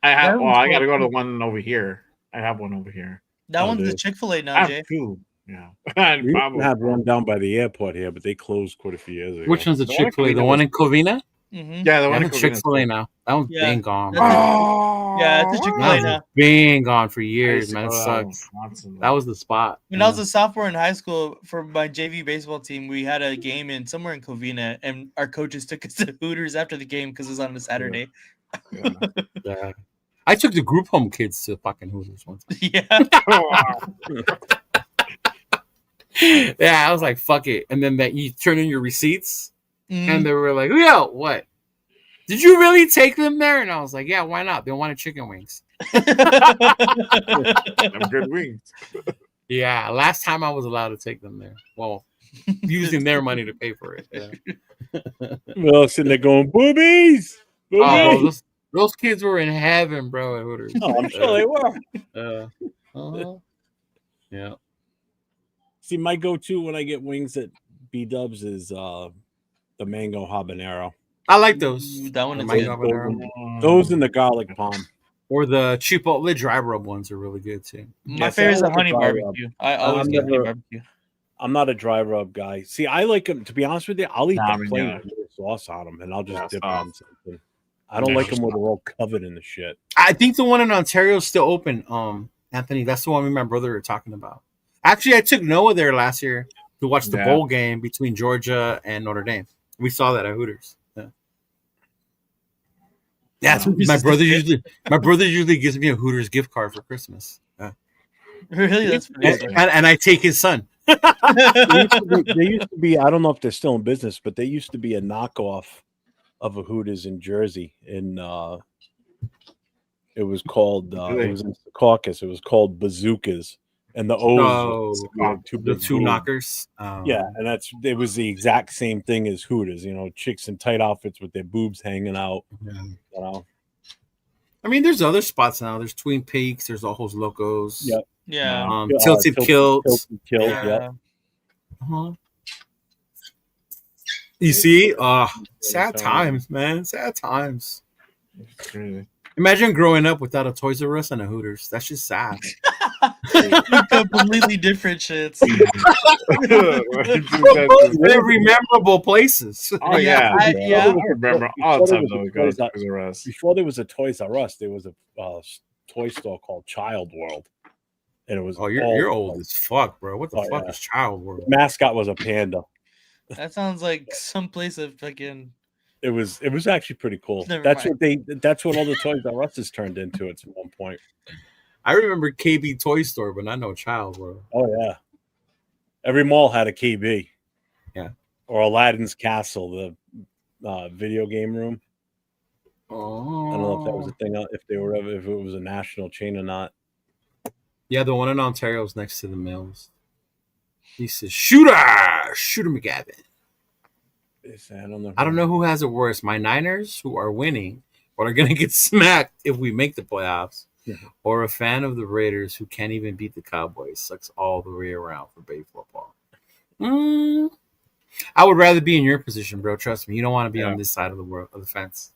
I have. That Well, I one's gotta go to cool. the one over here. I have one over here. That one's the dude. Chick-fil-A I now, have Jay. 2. Yeah. We used to have one down by the airport here, but they closed quite a few years ago. Which one's the The one in Chick-fil-A? The Covina one was- in Covina? Mm-hmm. Yeah, the one in That's a Covina is Chick-fil-A cool. now. That one's Yeah. been gone. That's bro. Yeah, it's a Chick-fil-A now. Been gone for I years, used to man. It go to sucks. Wisconsin, That was the spot. When I was a sophomore in high school for my JV baseball team, we had a game in somewhere in Covina, and our coaches took us to Hooters after the game because it was on a Saturday. Yeah. I took the group home kids to fucking Hooters once. Yeah. Yeah, I was like, fuck it. And then that you turn in your receipts, Mhm. and they were like, yo, what? Did you really take them there? And I was like, yeah, why not? They wanted chicken wings. Them good wings. Yeah, last time I was allowed to take them there. Well, using their money to pay for it. Yeah. We're all sitting there going, boobies! Oh, bro, those kids were in heaven, bro, at Hooters. Oh, I'm sure they were. Yeah. See, my go-to when I get wings at B-Dubs is the mango habanero. I like those. Ooh, that one The is mango good. habanero. Those and the garlic palm. Or the Chipotle dry rub ones are really good too. My Yes, favorite I is the like the honey dry rub. barbecue. I always get honey never- barbecue. I'm not a dry rub guy. See, I like them. To be honest with you, I'll eat Nah, the me plain neither. with sauce on them, and I'll just Yeah, dip sauce. on something. I don't Yeah, like just them where they're all covered in the shit. I think the one in Ontario is still open. Anthony, that's the one me and my brother were talking about. Actually, I took Noah there last year to watch the Yeah. bowl game between Georgia and Notre Dame. We saw that at Hooters. Yeah, my brother usually gives me a Hooters gift card for Christmas. Yeah. Really? That's pretty And I take his son. There used to be, I don't know if they're still in business, but they used to be a knockoff of a Hooters in Jersey. It was called, it was in Caucus. It was called Bazookas. And the O's Oh, two the big two boobs. knockers. Yeah, and it was the exact same thing as Hooters, chicks in tight outfits with their boobs hanging out. Yeah. I mean, there's other spots now. There's Twin Peaks. There's Ojos Locos. Yep. Yeah. Tilted Kilt. Tilted Kilt, Yeah. yep. Uh-huh. You see? Sad times, man. Sad times. It's crazy. Imagine growing up without a Toys R Us and a Hooters. That's just sad. Completely different shits. Very memorable places. Oh yeah, yeah. I remember all the times I would go to Toys R Us. Before there was a Toys R Us, there was a toy store called Child World, and it was You're old as fuck, bro. What the fuck yeah. is Child World? Mascot was a panda. That sounds like some place of fucking. It was actually pretty cool. Never That's mind. what all the Toys R Us turned into at one point. I remember KB Toy Store, but not no Child World. Oh yeah, every mall had a KB. Yeah, or Aladdin's Castle, the video game room. Oh, I don't know if that was a thing, if it was a national chain or not. Yeah, the one in Ontario is next to the Mills. He says, Shooter McGavin. I don't know who has it worse, my Niners, who are winning, but are going to get smacked if we make the playoffs, or a fan of the Raiders who can't even beat the Cowboys. Sucks all the way around for Bay football. I would rather be in your position, bro. Trust me. You don't want to be on this side of the fence.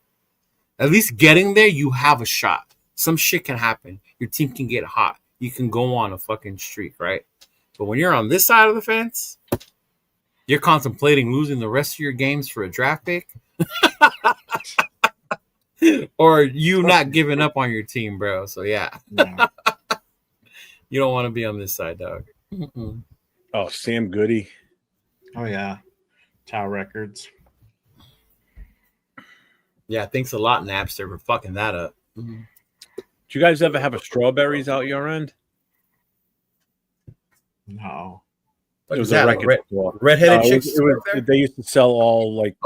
At least getting there, you have a shot. Some shit can happen. Your team can get hot. You can go on a fucking streak, right? But when you're on this side of the fence, you're contemplating losing the rest of your games for a draft pick, or you not giving up on your team, bro. So yeah. You don't want to be on this side, dog. Oh, Sam Goody. Oh yeah, Tower Records. Yeah, thanks a lot, Napster, for fucking that up. Do you guys ever have a strawberries out your end? No. It was a record store. Redheaded chicks. They used to sell all like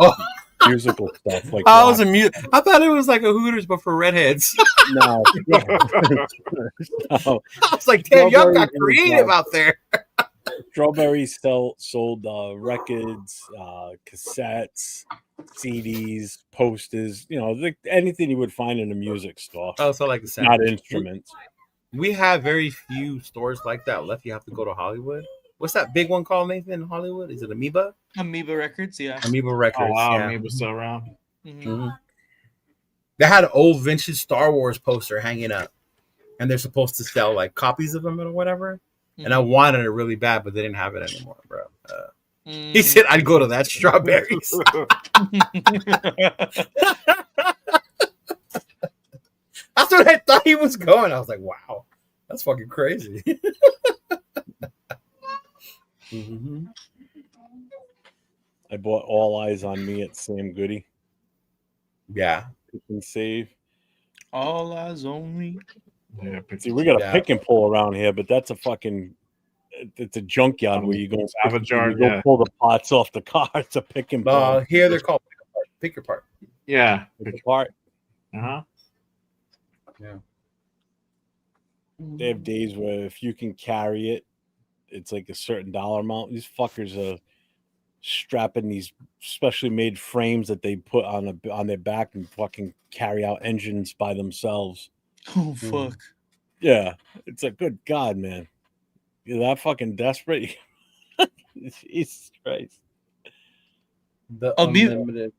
musical stuff. Like I thought it was like a Hooters, but for redheads. No. I was like, damn, y'all got creative out there. Strawberries sold records, cassettes, CDs, posters. Anything you would find in a music store. Oh, so like the not instruments. We have very few stores like that left. You have to go to Hollywood. What's that big one called, Nathan, in Hollywood? Is it Amoeba? Amoeba Records, yeah. Amoeba Records. Oh, wow, yeah. Amoeba's still around. Mm-hmm. They had an old vintage Star Wars poster hanging up, and they're supposed to sell like copies of them or whatever. And I wanted it really bad, but they didn't have it anymore, bro. He said, I'd go to that strawberries. That's what I thought he was going. I was like, wow, that's fucking crazy. I bought All Eyes on Me at Sam Goody. Yeah. Pick and save. All Eyes on Me. Yeah, see, we got a pick and pull around here, but that's it's a junkyard where you go pull the parts off the car. It's a pick and pull. Here they're called pick your part. Yeah. Pick your part. Uh-huh. Yeah. They have days where if you can carry it, it's like a certain dollar amount. These fuckers are strapping these specially made frames that they put on their back and fucking carry out engines by themselves. Oh fuck. Yeah. It's like, good God, man. You're that fucking desperate. Jesus Christ. The unlimited.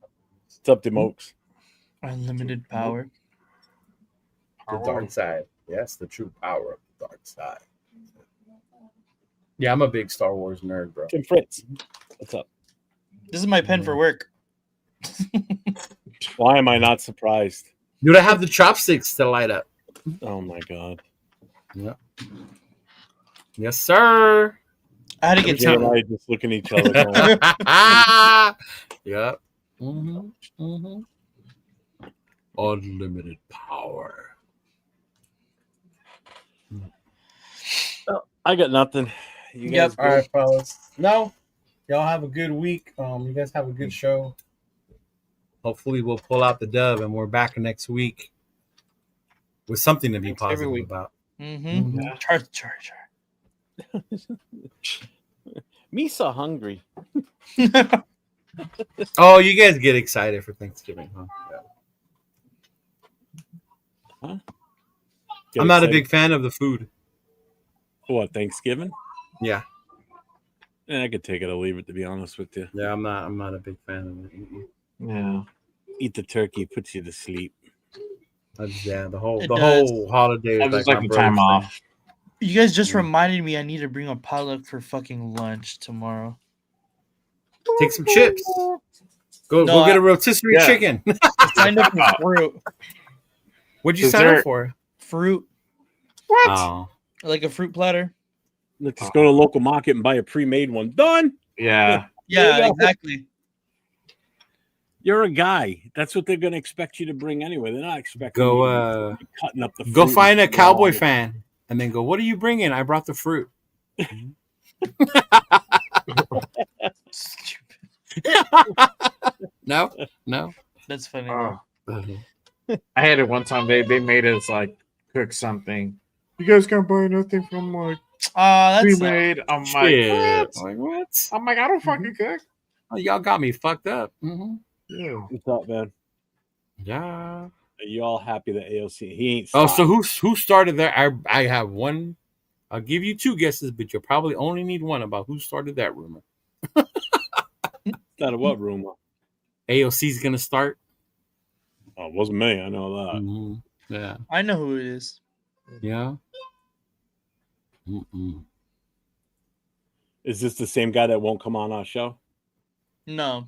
What's up, Demokes? Unlimited power. The dark side. Yes, the true power of the dark side. Yeah, I'm a big Star Wars nerd, bro. Tim Fritz. What's up? This is my pen for work. Why am I not surprised? Dude, I have the chopsticks to light up. Oh my God. Yeah. Yes, sir. I had to get Jay and I just looking at each other. Going, yep. Unlimited power. I got nothing. You guys All right, fellas. No, y'all have a good week. You guys have a good show. Hopefully, we'll pull out the dub, and we're back next week with something to be positive about. Charge. Me so hungry. Oh, you guys get excited for Thanksgiving, huh? Huh? I'm not a big fan of the food. What, Thanksgiving? Yeah. I could take it or leave it, to be honest with you. Yeah, I'm not a big fan of it. Yeah. Eat the turkey, puts you to sleep. The whole holiday. I just like the time off. You guys just reminded me I need to bring a potluck for fucking lunch tomorrow. Take some chips. Go No, get a rotisserie Yeah. chicken. I signed up for fruit. What'd you sign up Dessert. for? Fruit, What? Oh, like a fruit platter. Let's just go to the local market and buy a pre-made one. Done. Yeah. Yeah, Yeah. exactly. You're a guy. That's what they're going to expect you to bring anyway. They're not expecting you go to be cutting up the fruit. go find a and- Cowboy fan, and then go. What are you bringing? I brought the fruit. No. That's funny. Oh, though. I had it one time. They made us like cook something. You guys can't buy nothing from like That's pre-made. I'm like, Shit. what? Like what? I'm like, I don't fucking cook. Oh, y'all got me fucked up. Yeah. What's up, man? Yeah. Are you all happy that AOC? He ain't. Oh, stopped. so who started there? I have one. I'll give you two guesses, but you'll probably only need one about who started that rumor. Not a what rumor? AOC's gonna start. Oh, it wasn't me. I know that. Mhm. Yeah. I know who it is. Yeah. Mm-mm. Is this the same guy that won't come on our show? No.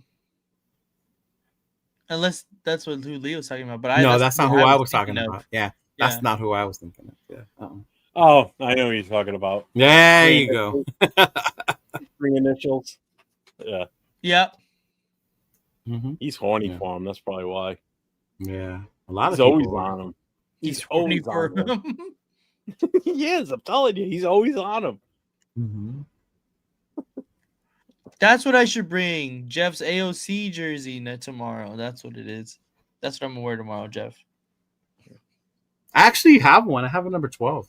Unless that's what who Leo's talking about. But No, that's not who I was thinking talking of. about. Yeah, Yeah. that's not who I was thinking of. Yeah. Oh, I know who you're talking about. There you go. 3 initials. Yeah, Yep. Mm-hmm. he's horny Yeah. for him. That's probably why. Yeah. A lot He's of always people are. on him. He's always horny for on him. him. He is. I'm telling you, he's always on him. Mm-hmm. That's what I should bring. Jeff's AOC jersey tomorrow. That's what it is. That's what I'm gonna wear tomorrow, Jeff. I actually have one. I have a number 12.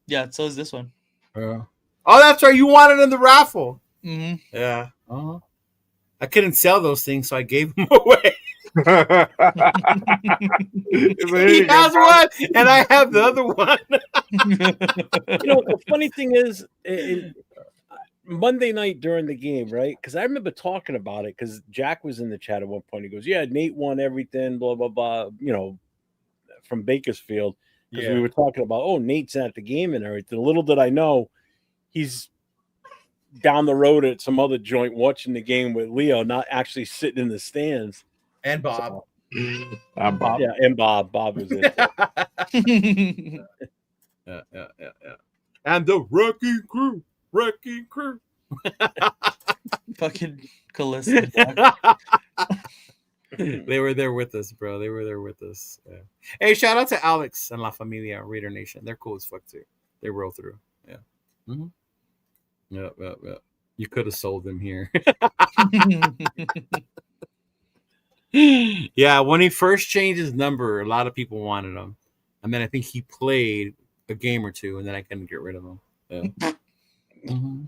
Yeah, so is this one. Oh, that's right. You wanted in the raffle. Mm-hmm. Yeah. Uh-huh. I couldn't sell those things, so I gave them away. He has one, and I have the other one. You know, the funny thing is, Monday night during the game, right? Because I remember talking about it because Jack was in the chat at one point. He goes, "Yeah, Nate won everything, blah blah blah." You know, from Bakersfield, because we were talking about, oh, Nate's at the game and everything. Little did I know, he's down the road at some other joint watching the game with Leo, not actually sitting in the stands. And Bob. I'm Bob. Yeah, and Bob was it. Yeah. And the wrecking crew. Fucking Calista. They were there with us, bro. They were there with us. Yeah. Hey, shout out to Alex and La Familia Raider Nation. They're cool as fuck too. They roll through. Yeah. Mm-hmm. Yep. You could have sold them here. Yeah, when he first changed his number, a lot of people wanted him, and then I think he played a game or two, and then I couldn't get rid of him. Yeah. Mm-hmm.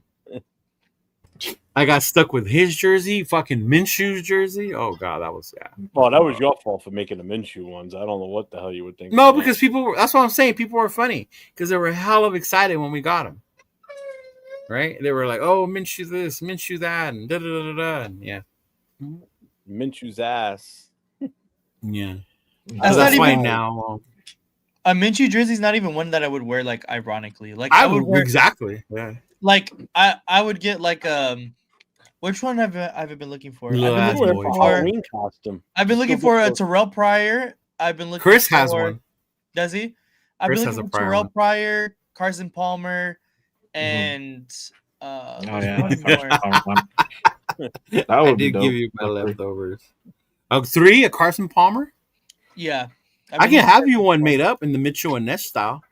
I got stuck with his jersey, fucking Minshew's jersey. Oh god, that was Well, that was your fault for making the Minshew ones. I don't know what the hell you would think. No, because people were, that's what I'm saying. People were funny because they were hell of excited when we got him. Right? They were like, "Oh, Minshew this, Minshew that," and da da da da. And yeah, Minshew's ass. yeah. That's That's not why even now. a Minshew jersey is not even one that I would wear like ironically. Like I I would would wear exactly. Yeah. like I would get like which one have I been looking for? Little I've ass been Wear looking a boy. for Halloween costume. I've been looking Still for a look- Terrell Pryor. I've been looking Chris for, has one. Does he? I've Chris been has looking a for Pryor Terrell one. Pryor, Carson Palmer, and Oh there's yeah. one more. That I would be did dope. give you my leftovers. 3, a Carson Palmer. Yeah. I can have you one made up in the Mitchell and Ness style,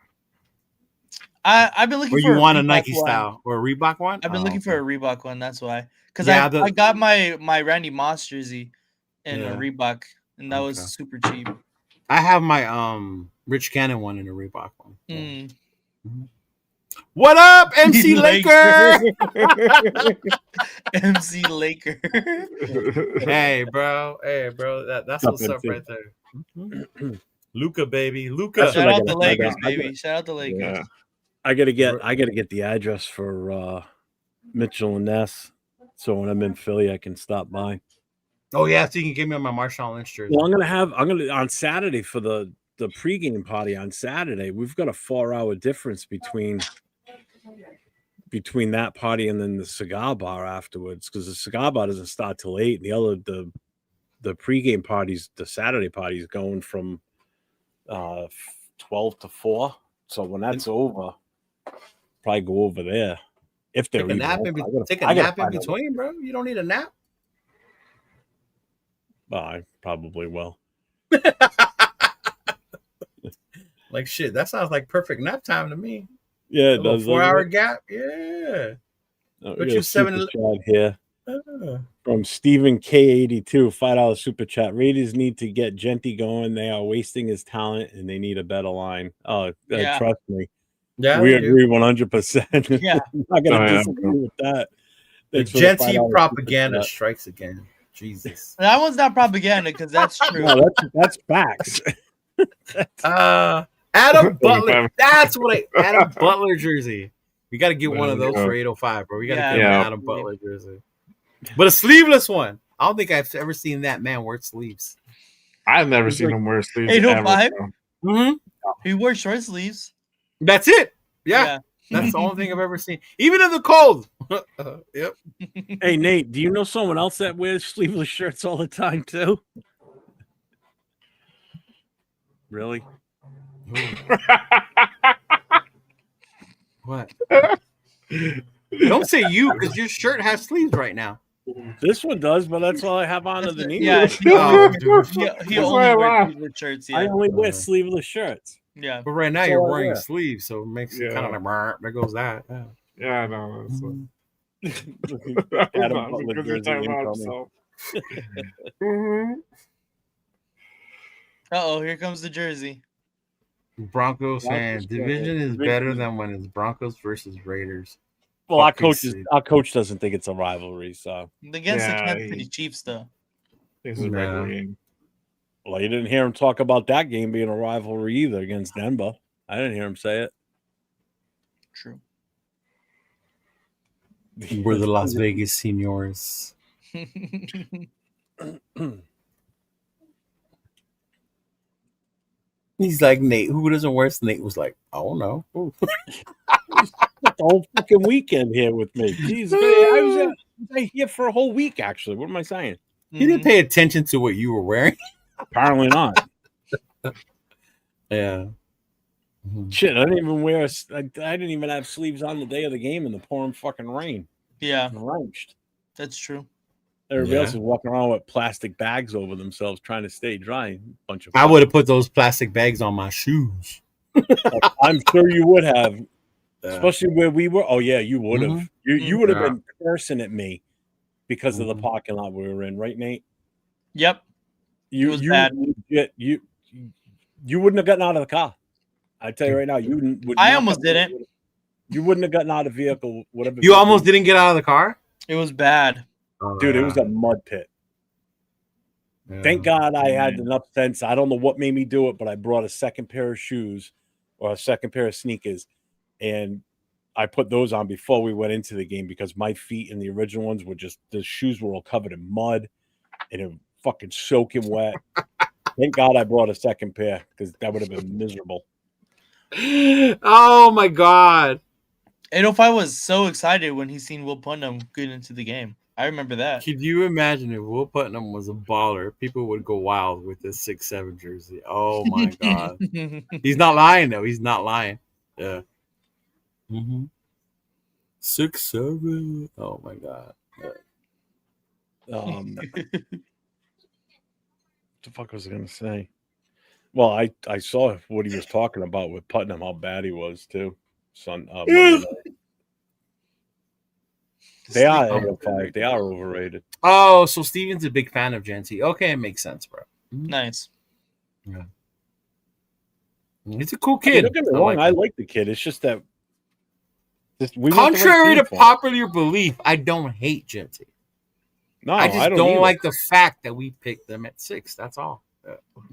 I've been looking or for you want a Reebok Nike one. style or a Reebok one. I've been Oh, looking for a okay. Reebok one. That's why. Because Yeah, I got my Randy Moss jersey in Yeah. a Reebok, and that was Okay. super cheap. I have my Rich Cannon one and a Reebok one. Yeah. Mm. What up, MC Laker? MC Laker. Hey, bro. That's what's up MC. right there. Luca, baby, Luca. That's Shout what I out gotta the Lakers, find out. baby. Shout out the Lakers. Yeah. I gotta get the address for Mitchell and Ness, so when I'm in Philly, I can stop by. Oh yeah, so you can give me my Marshawn Lynch jersey. Well, I'm gonna on Saturday for the the pregame party on Saturday, we've got a 4-hour difference between that party and then the cigar bar afterwards, because the cigar bar doesn't start till 8. And the pregame parties, the Saturday parties, going from 12 to 4. So when that's over, probably go over there. If they're Take a nap in between, bro. You don't need a nap. I probably will. Like shit, that sounds like perfect nap time to me. Yeah, it A does. 4-hour gap. Yeah. But you 7 chat here from Stephen K82, $5 super chat. Raiders need to get Genty going. They are wasting his talent, and they need a better line. Yeah. Trust me. Yeah, We agree 100%. Yeah. I'm not gonna disagree with that. The Thanks for the Genty $5 propaganda super chat. strikes again. Jesus. That one's not propaganda because that's true. No, that's facts. Adam Butler. That's what Adam Butler jersey. We got to get one of those for 805, bro. We got to get an Adam Butler jersey. But a sleeveless one. I don't think I've ever seen that man wear sleeves. I've never seen him wear sleeves. 805? Mm-hmm. He wore short sleeves. That's it. Yeah. That's the only thing I've ever seen. Even in the cold. Yep. Hey, Nate, do you know someone else that wears sleeveless shirts all the time, too? Really? What? Don't say you, because your shirt has sleeves right now. This one does, but that's all I have on underneath. Yeah, he only wears sleeveless shirts. Yeah. I only wear sleeveless shirts. Yeah. But right now That's you're all I wearing wear. sleeves, so it makes it kind of like, there goes that. Yeah. Yeah, I know. Adam Butler jersey incoming. Uh-oh, here comes the jersey. Broncos fans, division is better than when it's Broncos versus Raiders. Well, our coach doesn't think it's a rivalry, so against the Kansas City Chiefs, though. This is a rivalry game. Well, you didn't hear him talk about that game being a rivalry either against Denver. I didn't hear him say it. True. We're the Las Vegas Seniors. He's like, Nate, who doesn't wear Nate was like, I don't know. The whole fucking weekend here with me. Jeez, I was here for a whole week, actually. What am I saying? He didn't pay attention to what you were wearing. Apparently not. Yeah. Shit, I didn't even wear. I didn't even have sleeves on the day of the game in the pouring fucking rain. Yeah, drenched. That's true. Everybody else is walking around with plastic bags over themselves, trying to stay dry. I would have put those plastic bags on my shoes. I'm sure you would have, especially where we were. Oh yeah, you would have. You would have been cursing at me because of the parking lot we were in, right, Nate? Yep. You wouldn't have gotten out of the car. I tell you right now, you would. I almost didn't. You wouldn't have gotten out of the vehicle. Whatever. You almost didn't get out of the car? It was bad. Dude, it was a mud pit. Yeah. Thank God I had enough sense. I don't know what made me do it, but I brought a second pair of shoes or a second pair of sneakers, and I put those on before we went into the game because my feet and the original ones were just, the shoes were all covered in mud and it was fucking soaking wet. Thank God I brought a second pair because that would have been miserable. Oh my God. 805 was so excited when he seen Will Putnam get into the game. I remember that. Could you imagine if Will Putnam was a baller? People would go wild with this 6'7" jersey. Oh my God. He's not lying though. He's not lying. Yeah. 6'7". Oh my God. Yeah. What the fuck was I gonna say? Well, I saw what he was talking about with Putnam, how bad he was too. They are overrated. They are overrated. Oh, so Steven's a big fan of Genty. Okay, it makes sense, bro. Nice. Yeah. He's a cool kid. Don't get me wrong, I like the kid. It's just that contrary to popular belief, I don't hate Genty. No, I just don't like the fact that we picked them at 6. That's all.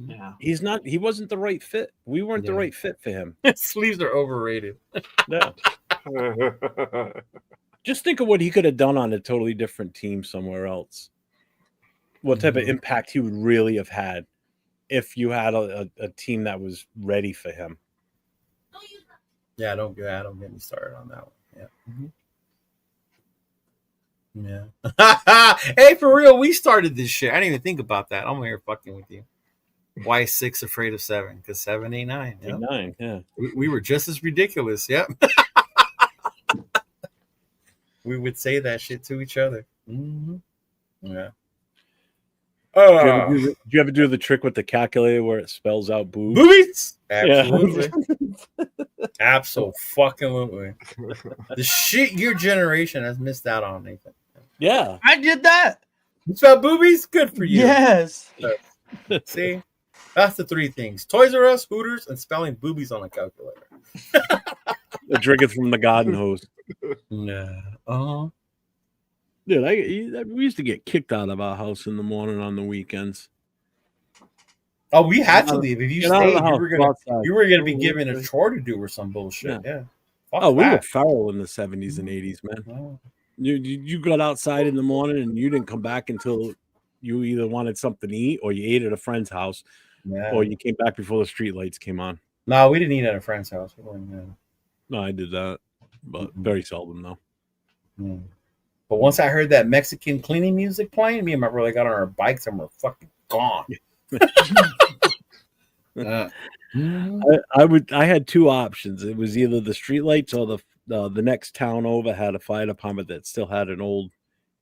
Yeah. He wasn't the right fit. We weren't the right fit for him. Sleeves are overrated. Yeah. Just think of what he could have done on a totally different team somewhere else. What type of impact he would really have had if you had a team that was ready for him. Yeah, don't get me started on that one. Yeah. Yeah. Hey, for real, we started this shit. I didn't even think about that. I'm here fucking with you. Why is 6 afraid of 7? Because 7 ain't 9. Yep. 9, yeah. We were just as ridiculous. Yep. We would say that shit to each other. Mm-hmm. Yeah. Do you ever do the trick with the calculator where it spells out boobs? Boobies? Absolutely. Absolutely. The shit your generation has missed out on, Nathan. Yeah. I did that. You spell boobies? Good for you. Yes. See? That's the 3 things. Toys R Us, Hooters, and spelling boobies on a calculator. Drinking from the garden hose. Yeah. Uh-huh. Dude, we used to get kicked out of our house in the morning on the weekends. Oh, we had to leave. If you stayed, you were gonna be given a chore to do or some bullshit. Yeah. Oh, we were feral in the 70s and 80s, man. Oh. You got outside in the morning and you didn't come back until you either wanted something to eat or you ate at a friend's house, or you came back before the street lights came on. No, we didn't eat at a friend's house. No, I did that, but very seldom though. Mm. But once I heard that Mexican cleaning music playing, me and my brother got on our bikes and we're fucking gone. I had 2 options. It was either the streetlights or the next town over had a fire department that still had an old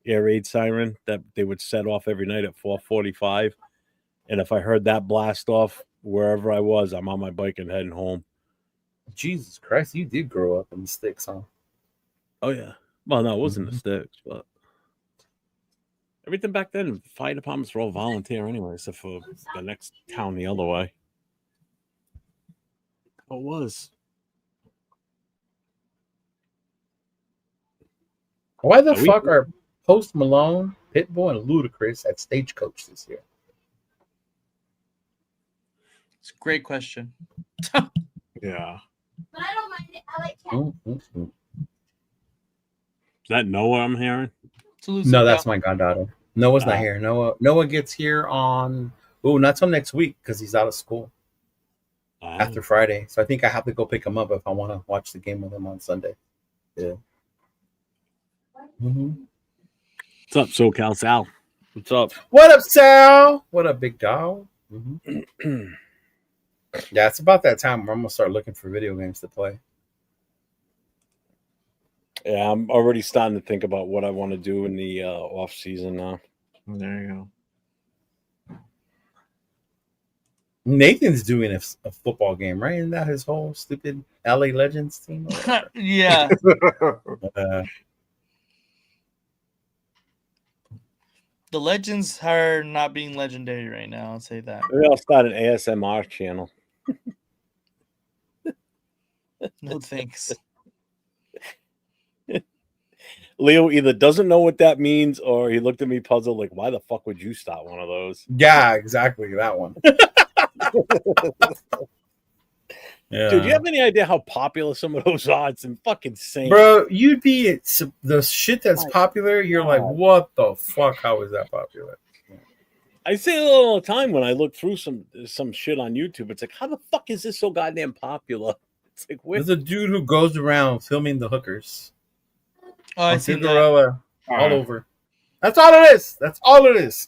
air raid siren that they would set off every night at 4:45. And if I heard that blast off wherever I was, I'm on my bike and heading home. Jesus Christ, you did grow up in the sticks, huh? Oh yeah. Well, no, it wasn't the sticks, but everything back then, fire departments were all volunteer anyway, except for the next town the other way. Oh, it was. Why the fuck are Post Malone, Pitbull, and Ludacris at Stagecoach this year? It's a great question. Yeah. But I don't mind it. I like cats. Is that Noah I'm hearing? No, that's my goddaughter. Noah's not here. Noah gets here on not till next week because he's out of school after Friday. So I think I have to go pick him up if I want to watch the game with him on Sunday. Yeah. Mm-hmm. What's up, SoCal Sal? What's up? What up, Sal? What up, big dog? Mm-hmm. Yeah, it's about that time where I'm gonna start looking for video games to play. Yeah, I'm already starting to think about what I want to do in the off season now. There you go. Nathan's doing a football game, right? Isn't that his whole stupid LA Legends team? Yeah. The Legends are not being legendary right now. I'll say that. Maybe I'll start an ASMR channel. No thanks. Leo either doesn't know what that means or he looked at me puzzled like, why the fuck would you start one of those? Yeah, exactly. That one. Yeah. Dude, do you have any idea how popular some of those are? It's fucking insane. Bro, you'd be the shit that's popular. You're like, what the fuck? How is that popular? I say it all the time when I look through some shit on YouTube. It's like, how the fuck is this so goddamn popular? It's like, there's a dude who goes around filming the hookers. Oh, I see Cinderella all over. That's all it is. That's all it is.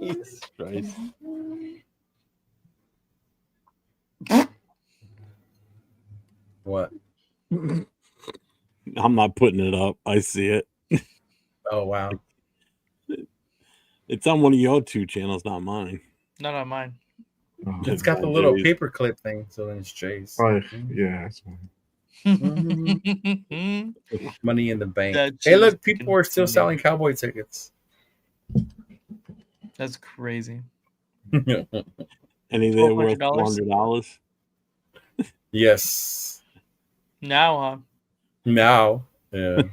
Jesus Christ. What? I'm not putting it up. I see it. Oh, wow. It's on one of your 2 channels, not mine. Not on mine. It's got the little paperclip thing, so then it's Jay's. Oh, yeah, that's fine. Money in the bank. Hey, look, people are still selling Cowboy tickets. That's crazy. Any there worth $400? Yes. Now, huh? Now. Yeah.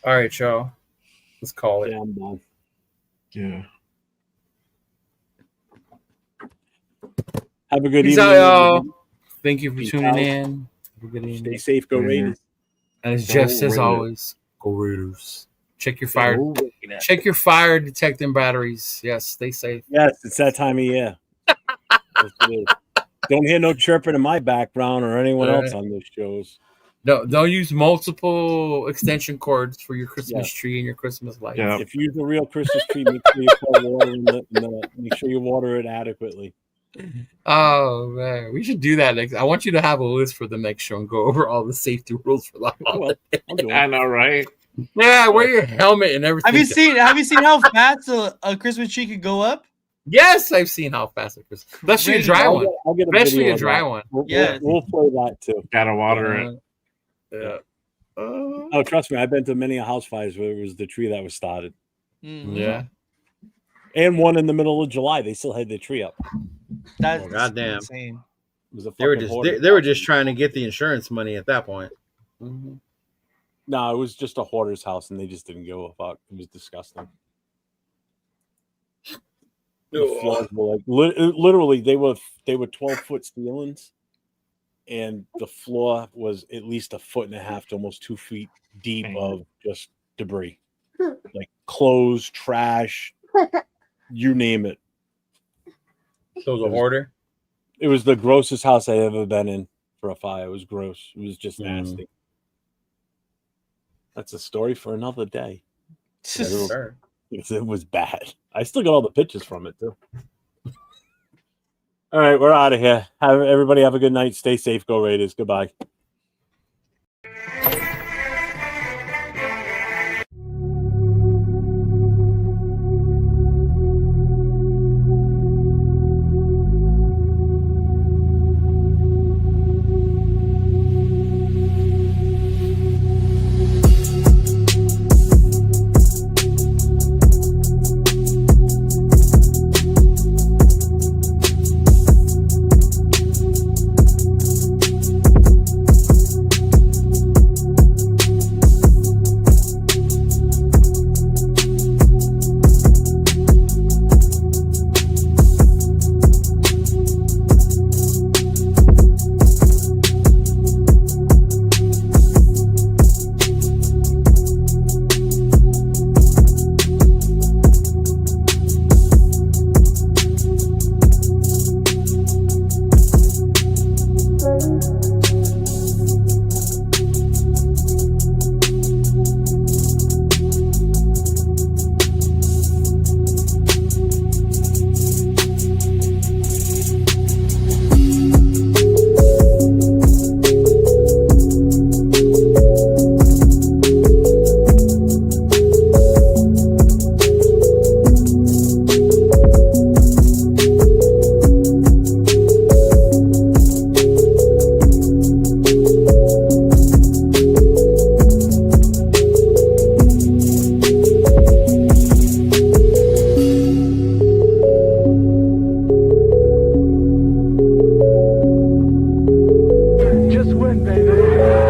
All right, y'all. Let's call it. Yeah, I'm done. Yeah. Have a good Peace evening. out, y'all. Thank you for Peace tuning out. in. Have a good evening. Stay safe. Go Raiders. As Go Jeff says Raiders. always, go Raiders. Check your fire. Go Raiders. Check your fire detecting batteries. Yes, stay safe. Yes, it's that time of year. Yes, it is. Don't hear no chirping in my background or anyone else on those shows. No, don't use multiple extension cords for your Christmas tree and your Christmas lights. Yeah. If you use a real Christmas tree, make sure you put water in make sure you water it adequately. Oh man, we should do that next. I want you to have a list for the next show and go over all the safety rules for that. I will. I'll do I it. know, right? Yeah, wear your helmet and everything. Have you seen how fast a Christmas tree could go up? Yes, I've seen how fast it goes. Especially a dry one. I'll get a Especially video a of dry that. one. We'll play that too. Gotta water it. Yeah. Oh, trust me, I've been to many house fires where it was the tree that was started, Mhm. Yeah. and one in the middle of July. They still had their tree up. That's goddamn. insane. It was a They were fucking just hoarder's they were house. just trying to get the insurance money at that point. No, it was just a hoarder's house, and they just didn't give a fuck. It was disgusting. The floors were like literally they were 12-foot ceilings, and the floor was at least 1.5 feet to almost 2 feet deep of just debris, like clothes, trash, you name it. So it was a hoarder. It was the grossest house I ever been in for a fire. It was gross. It was just nasty. That's a story for another day. Sure. It was bad. I still got all the pictures from it too. All right, we're out of here. Everybody have a good night. Stay safe. Go Raiders. Goodbye. Just win, baby.